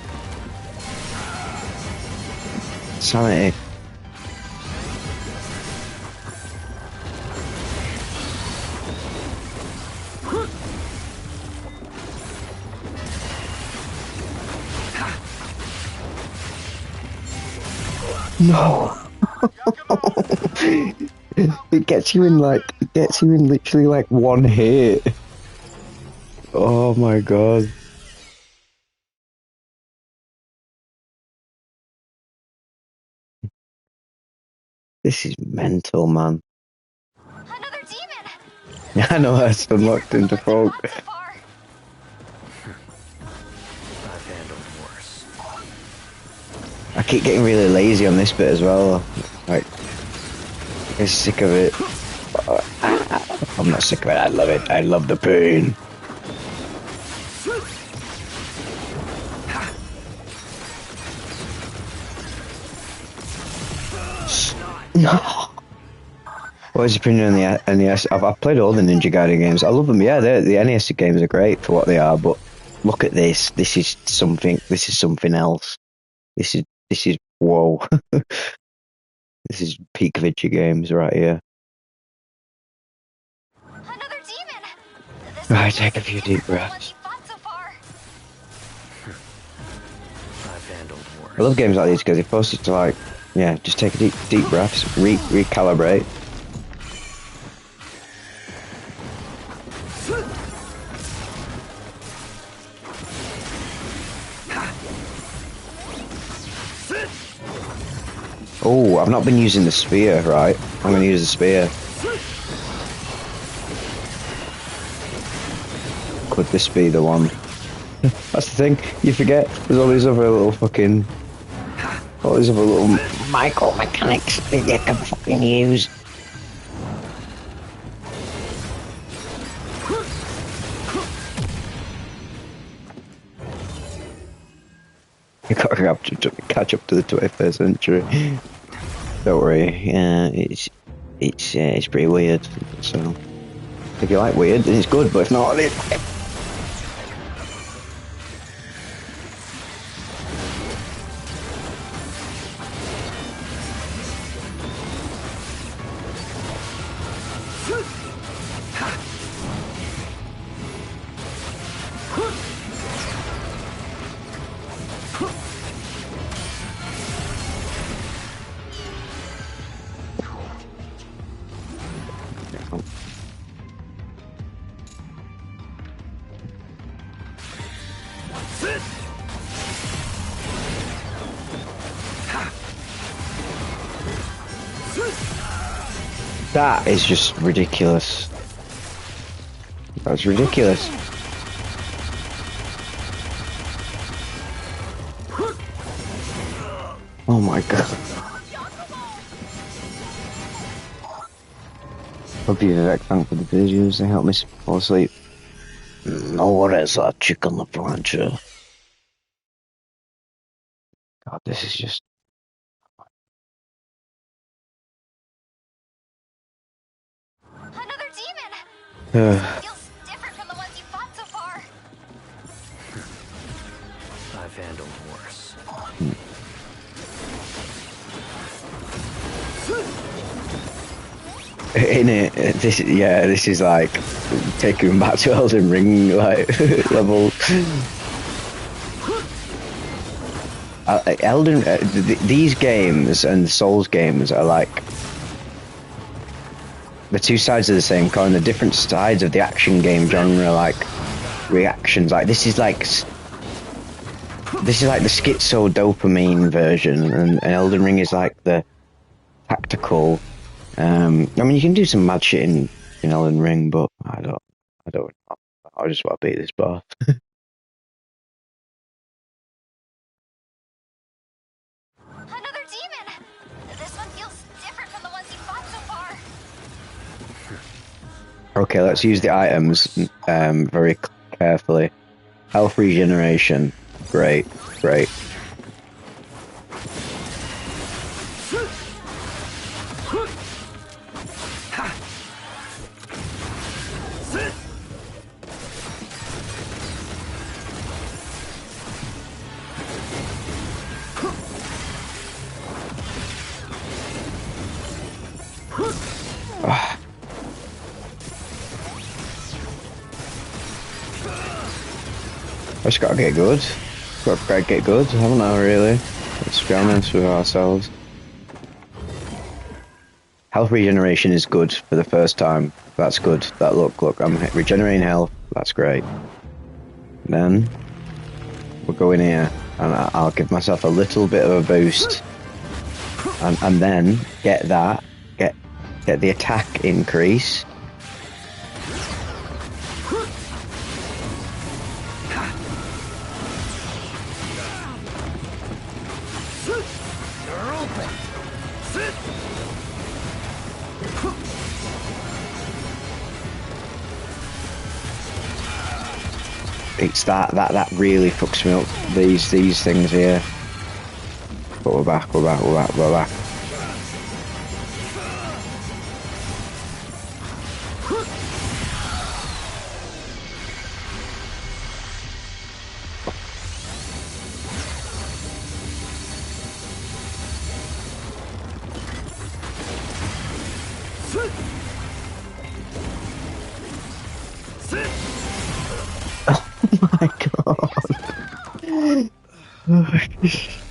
Sanity. No. It gets you in literally like one hit. Oh my god. This is mental, man. Another demon. I know that's unlocked into folk. I've handled worse. I keep getting really lazy on this bit as well. Like, I'm sick of it. I'm not sick of it. I love it. I love the pain. No. What is your opinion on the NES? I've played all the Ninja Gaiden games. I love them. Yeah, the NES games are great for what they are, but look at this. This is something else. This is whoa. This is peak video games right here. Another demon. This Right, one take a feels few different deep from the ones breaths. you fought so far. I've handled worse. I love games like these because they force you to like, yeah, just take a deep breaths, recalibrate. Oh, I've not been using the spear, right? I'm going to use the spear. Could this be the one? That's the thing, you forget, there's all these other little fucking... all these other little micro mechanics that you can fucking use. You gotta catch up to the 21st century. Don't worry, it's pretty weird. So if you like weird, then it's good. But if not, that is just ridiculous. That's ridiculous. Oh my god. Hope you Vivek, thank for the videos, they help me fall asleep. No worries, that chicken la plancha. God, this is just... Another demon. This one feels different from the ones you fought so far. I've handled worse. In it, this is like taking him back to Elden Ring like level. These games and Souls games are like the two sides of the same coin, the different sides of the action game genre, like reactions. Like this is like the schizo dopamine version, and Elden Ring is like the tactical. I mean, you can do some mad shit in Elden Ring, but I don't. I just want to beat this boss. Another demon. This one feels different from the ones you fought so far. Okay, let's use the items very carefully. Health regeneration, great. I just gotta get good. Gotta get good, haven't I, really? Let's be honest with ourselves. Health regeneration is good for the first time. That's good. That look, I'm regenerating health. That's great. Then we'll go in here and I'll give myself a little bit of a boost. And then get the attack increase. It's that really fucks me up. These things here. But we're back.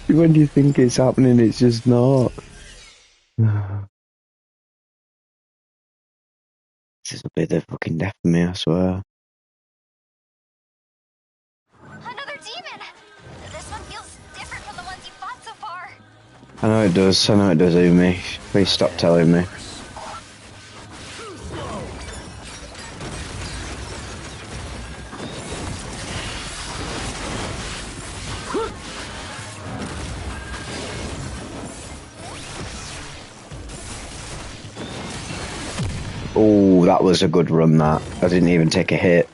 When you think it's happening, it's just not. This is a bit of fucking death for me, I swear. Another demon! This one feels different from the ones you fought so far. I know it does, Umi. Please stop telling me. Oh, that was a good run, that. I didn't even take a hit.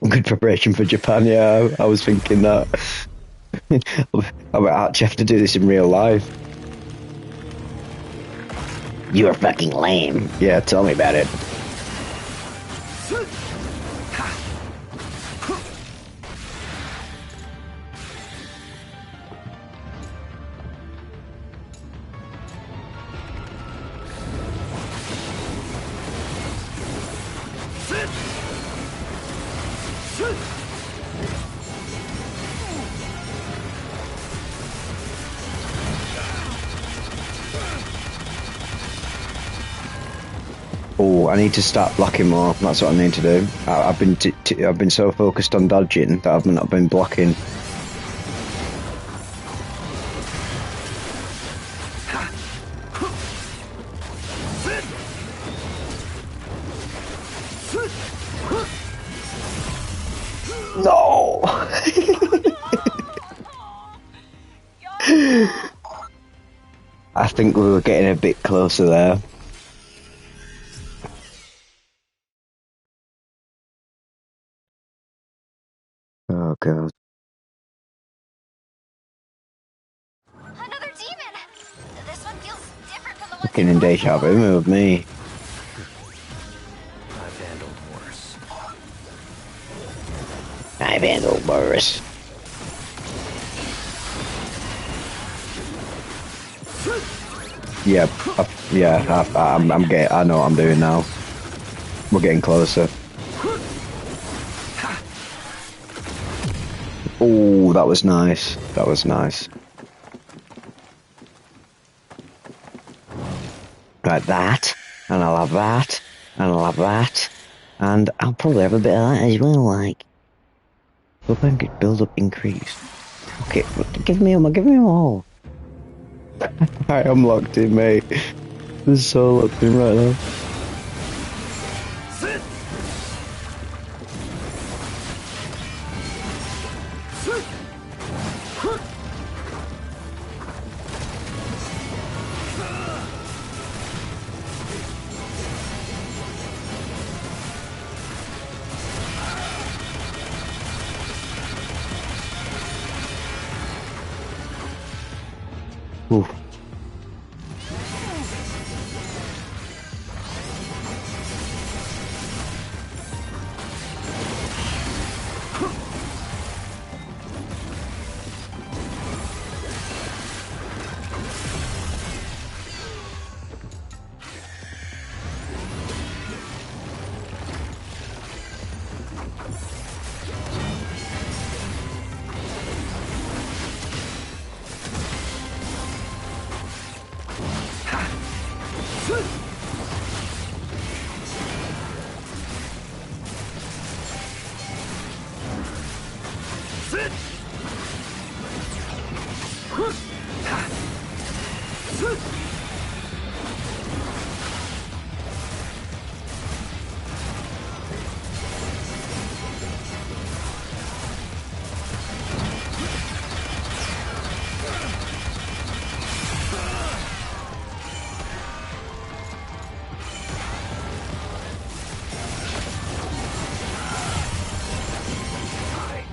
Good preparation for Japan, yeah, I was thinking that. I might actually have to do this in real life. You're fucking lame. Yeah, tell me about it. Oh, I need to start blocking more. That's what I need to do. I've been so focused on dodging that I've not been blocking. No. I think we were getting a bit closer there. Oh god. Another demon! This one feels different from the ones Fucking you in fought deja so far. vu with me. I've handled worse. I've handled worse. Yeah, I'm getting. I know what I'm doing now. We're getting closer. Oh, that was nice. That was nice. Right, that, and I'll have that, and I'll have that, and I'll probably have a bit of that as well, like. Build up, increase. Okay, give me them all. I am locked in, mate. This is so locked in right now. Oof.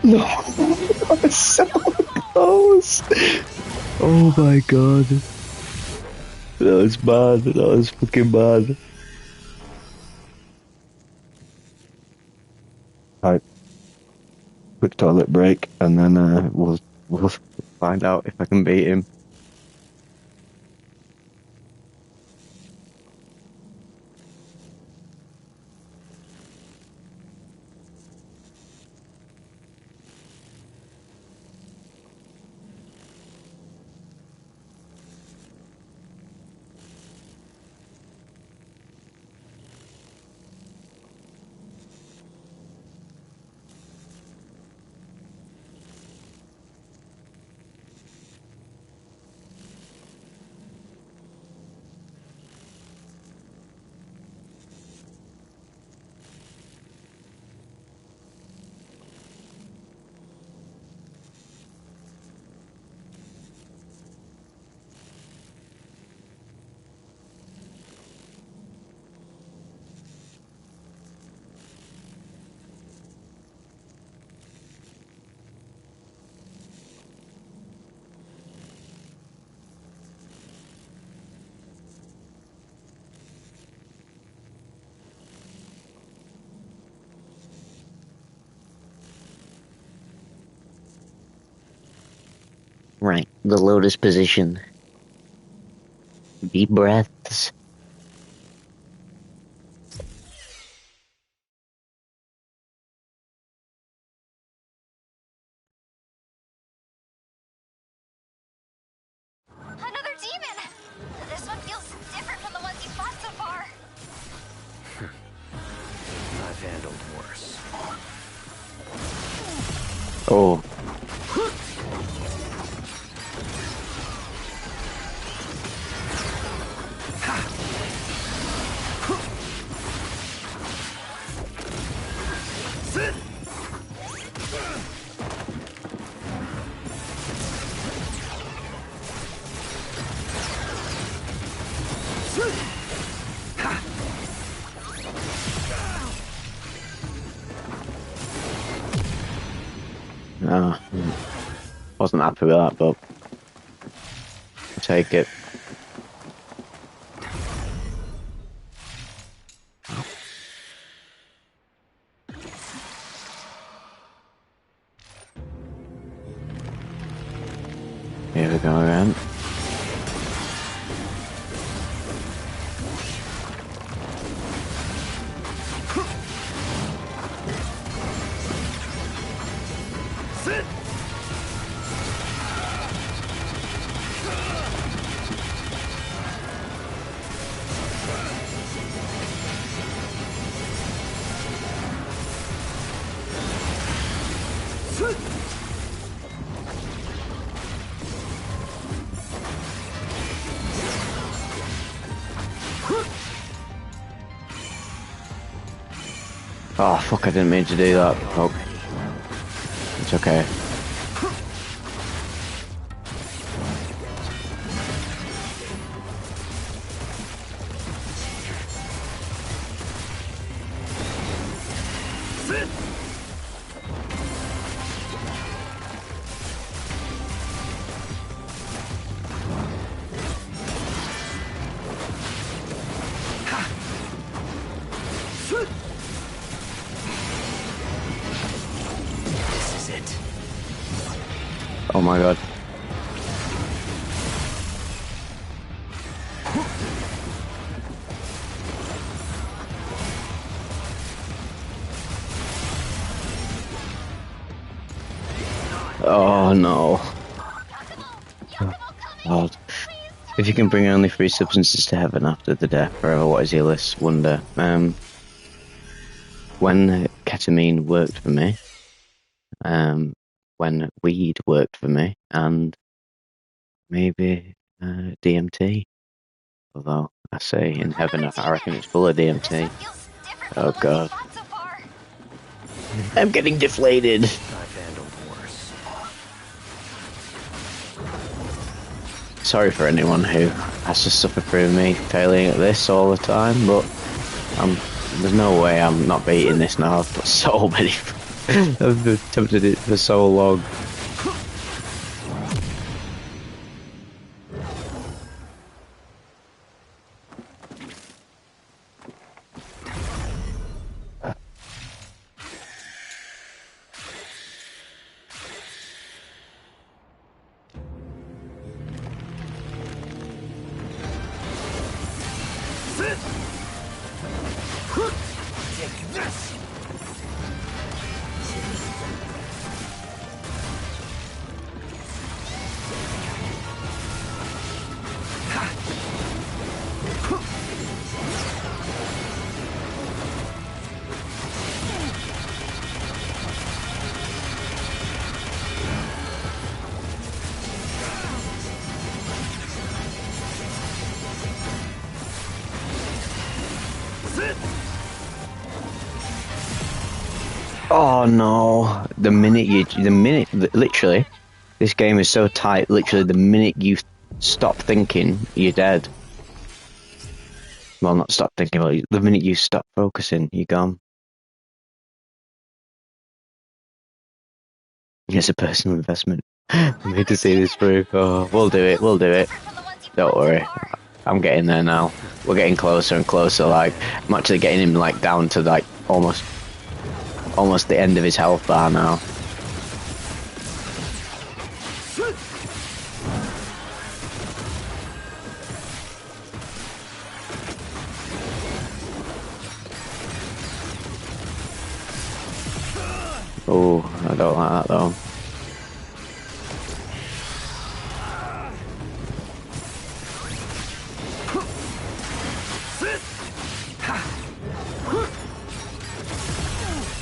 No, that was so close. Oh my god. That was bad. That was fucking bad. Right, quick toilet break, and then we'll find out if I can beat him. Right, the lotus position. Deep breaths. Another demon! This one feels different from the ones you fought so far. I've handled worse. Oh. No, wasn't happy with that, but I'll take it. Here we go again. Oh fuck, I didn't mean to do that. Oh. It's okay. Oh my god. Oh no. God. If you can bring only 3 substances to heaven after the death forever, what is your list? Wonder. When ketamine worked for me, when weed worked for me, and maybe DMT. Although I say in heaven, I reckon it's full of DMT. Oh god. I'm getting deflated. I've handled worse. Sorry for anyone who has to suffer through me failing at this all the time, but there's no way I'm not beating this now. I've got so many. I've attempted it for so long. Oh no, literally, this game is so tight, literally the minute you stop thinking, you're dead. Well, not stop thinking, but the minute you stop focusing, you're gone. It's a personal investment. I need to see this through. Oh, we'll do it. Don't worry. I'm getting there now. We're getting closer and closer, like, I'm actually getting him, like, down to, like, almost the end of his health bar now. Oh, I don't like that though.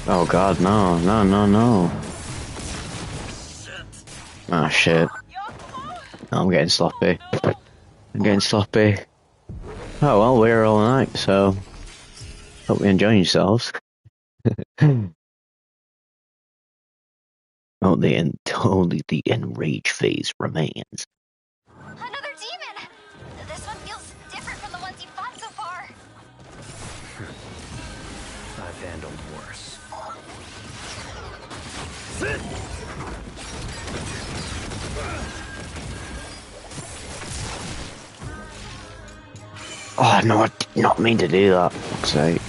Oh god, no, no, no, no. Ah, shit. I'm getting sloppy. I'm getting sloppy. Oh well, we're here all night, so hope you're enjoying yourselves. Only the enrage phase remains. Another demon! This one feels different from the ones you've fought so far. I've handled worse. Oh no, I did not mean to do that. For fuck's sake.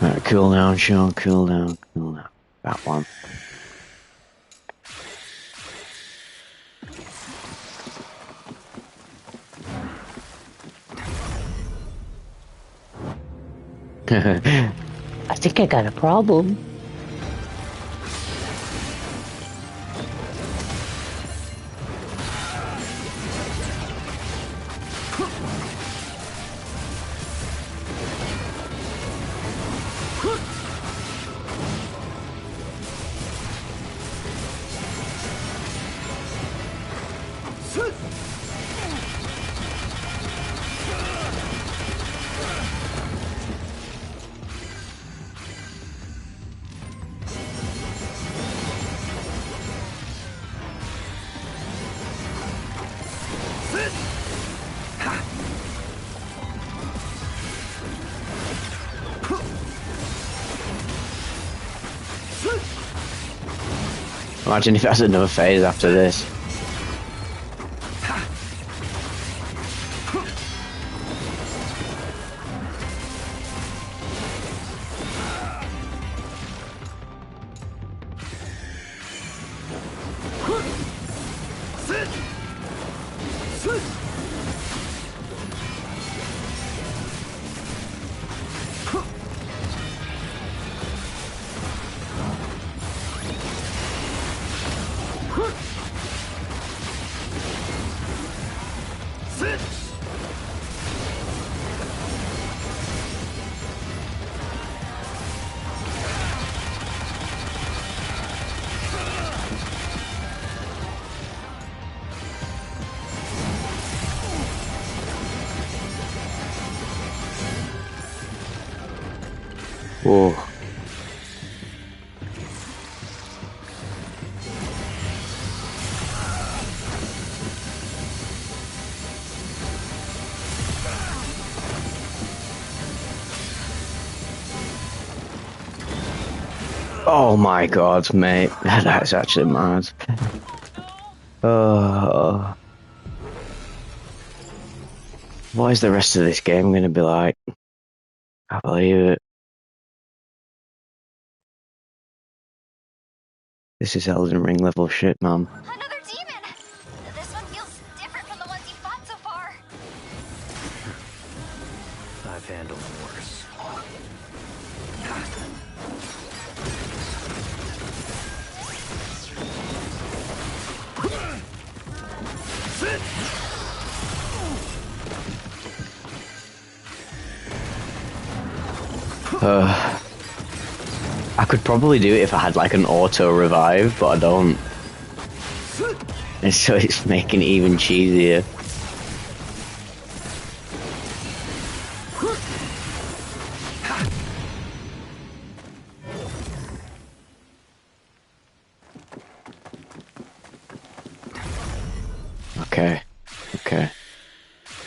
Alright, cool down, Sean, cool down, cool down. That one. I think I got a problem. Imagine if it has another phase after this. Whoa. Oh my god, mate. That's actually mad. Oh. What is the rest of this game going to be like? I believe it. This is Elden Ring level shit, man. Another demon! This one feels different from the ones you've fought so far. I've handled worse. I could probably do it if I had like an auto revive, but I don't. And so it's making it even cheesier. Okay. Okay.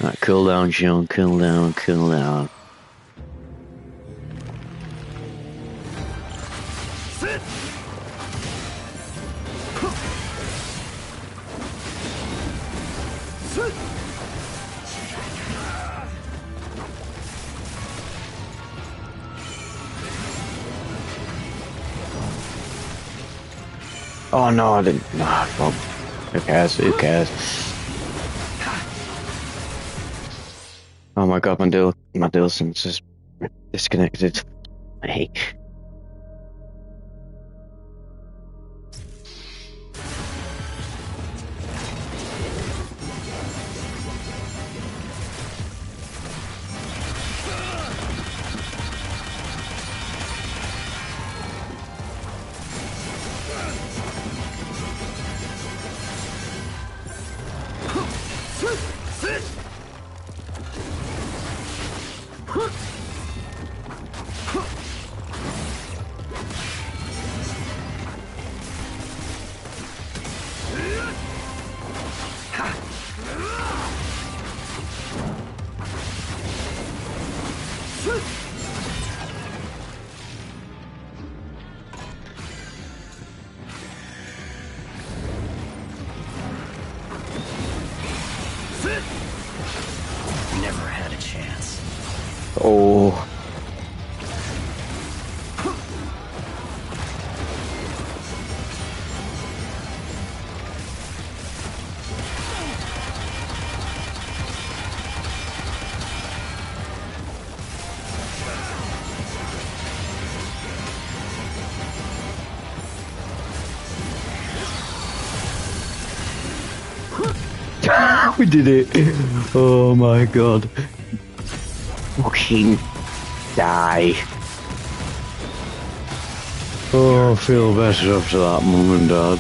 Alright, cool down, Sean. Cool down, cool down. Oh no, I didn't. Nah, fuck. Who cares? Who cares? Oh my god, my dual sensor's disconnected. Hey. Never had a chance. Oh. We did it. Oh my god. Fucking die. Oh, I feel better after that, Mum and Dad.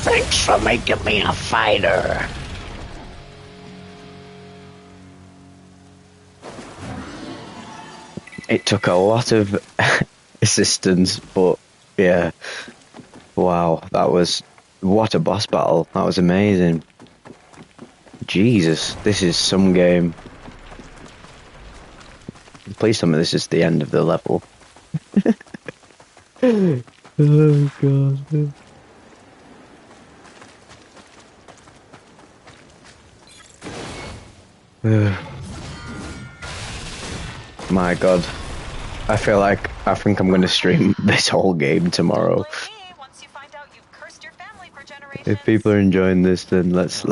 Thanks for making me a fighter. It took a lot of assistance, but yeah. Wow, that was... What a boss battle. That was amazing. Jesus, this is some game. Please tell me this is the end of the level. Oh god. My god. I think I'm gonna stream this whole game tomorrow. Once you find out you've cursed your family for generations. If people are enjoying this, then let's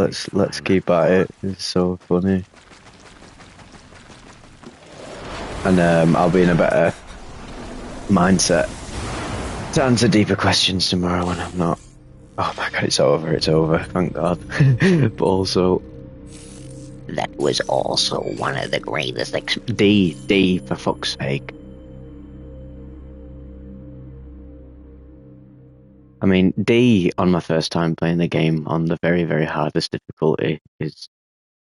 keep at it. It's so funny. And I'll be in a better mindset to answer deeper questions tomorrow when I'm not. Oh my god, it's over, thank god. But also... That was also one of the greatest D, for fuck's sake. I mean, D on my first time playing the game on the very, very hardest difficulty is...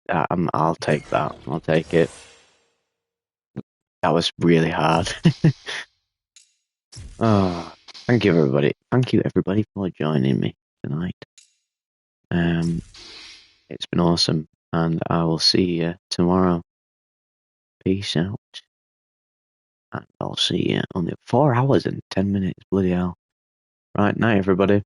I'll take that. I'll take it. That was really hard. Oh, thank you everybody. Thank you everybody for joining me tonight. It's been awesome, and I will see you tomorrow. Peace out. And I'll see you on the 4 hours and 10 minutes. Bloody hell. Right, night everybody.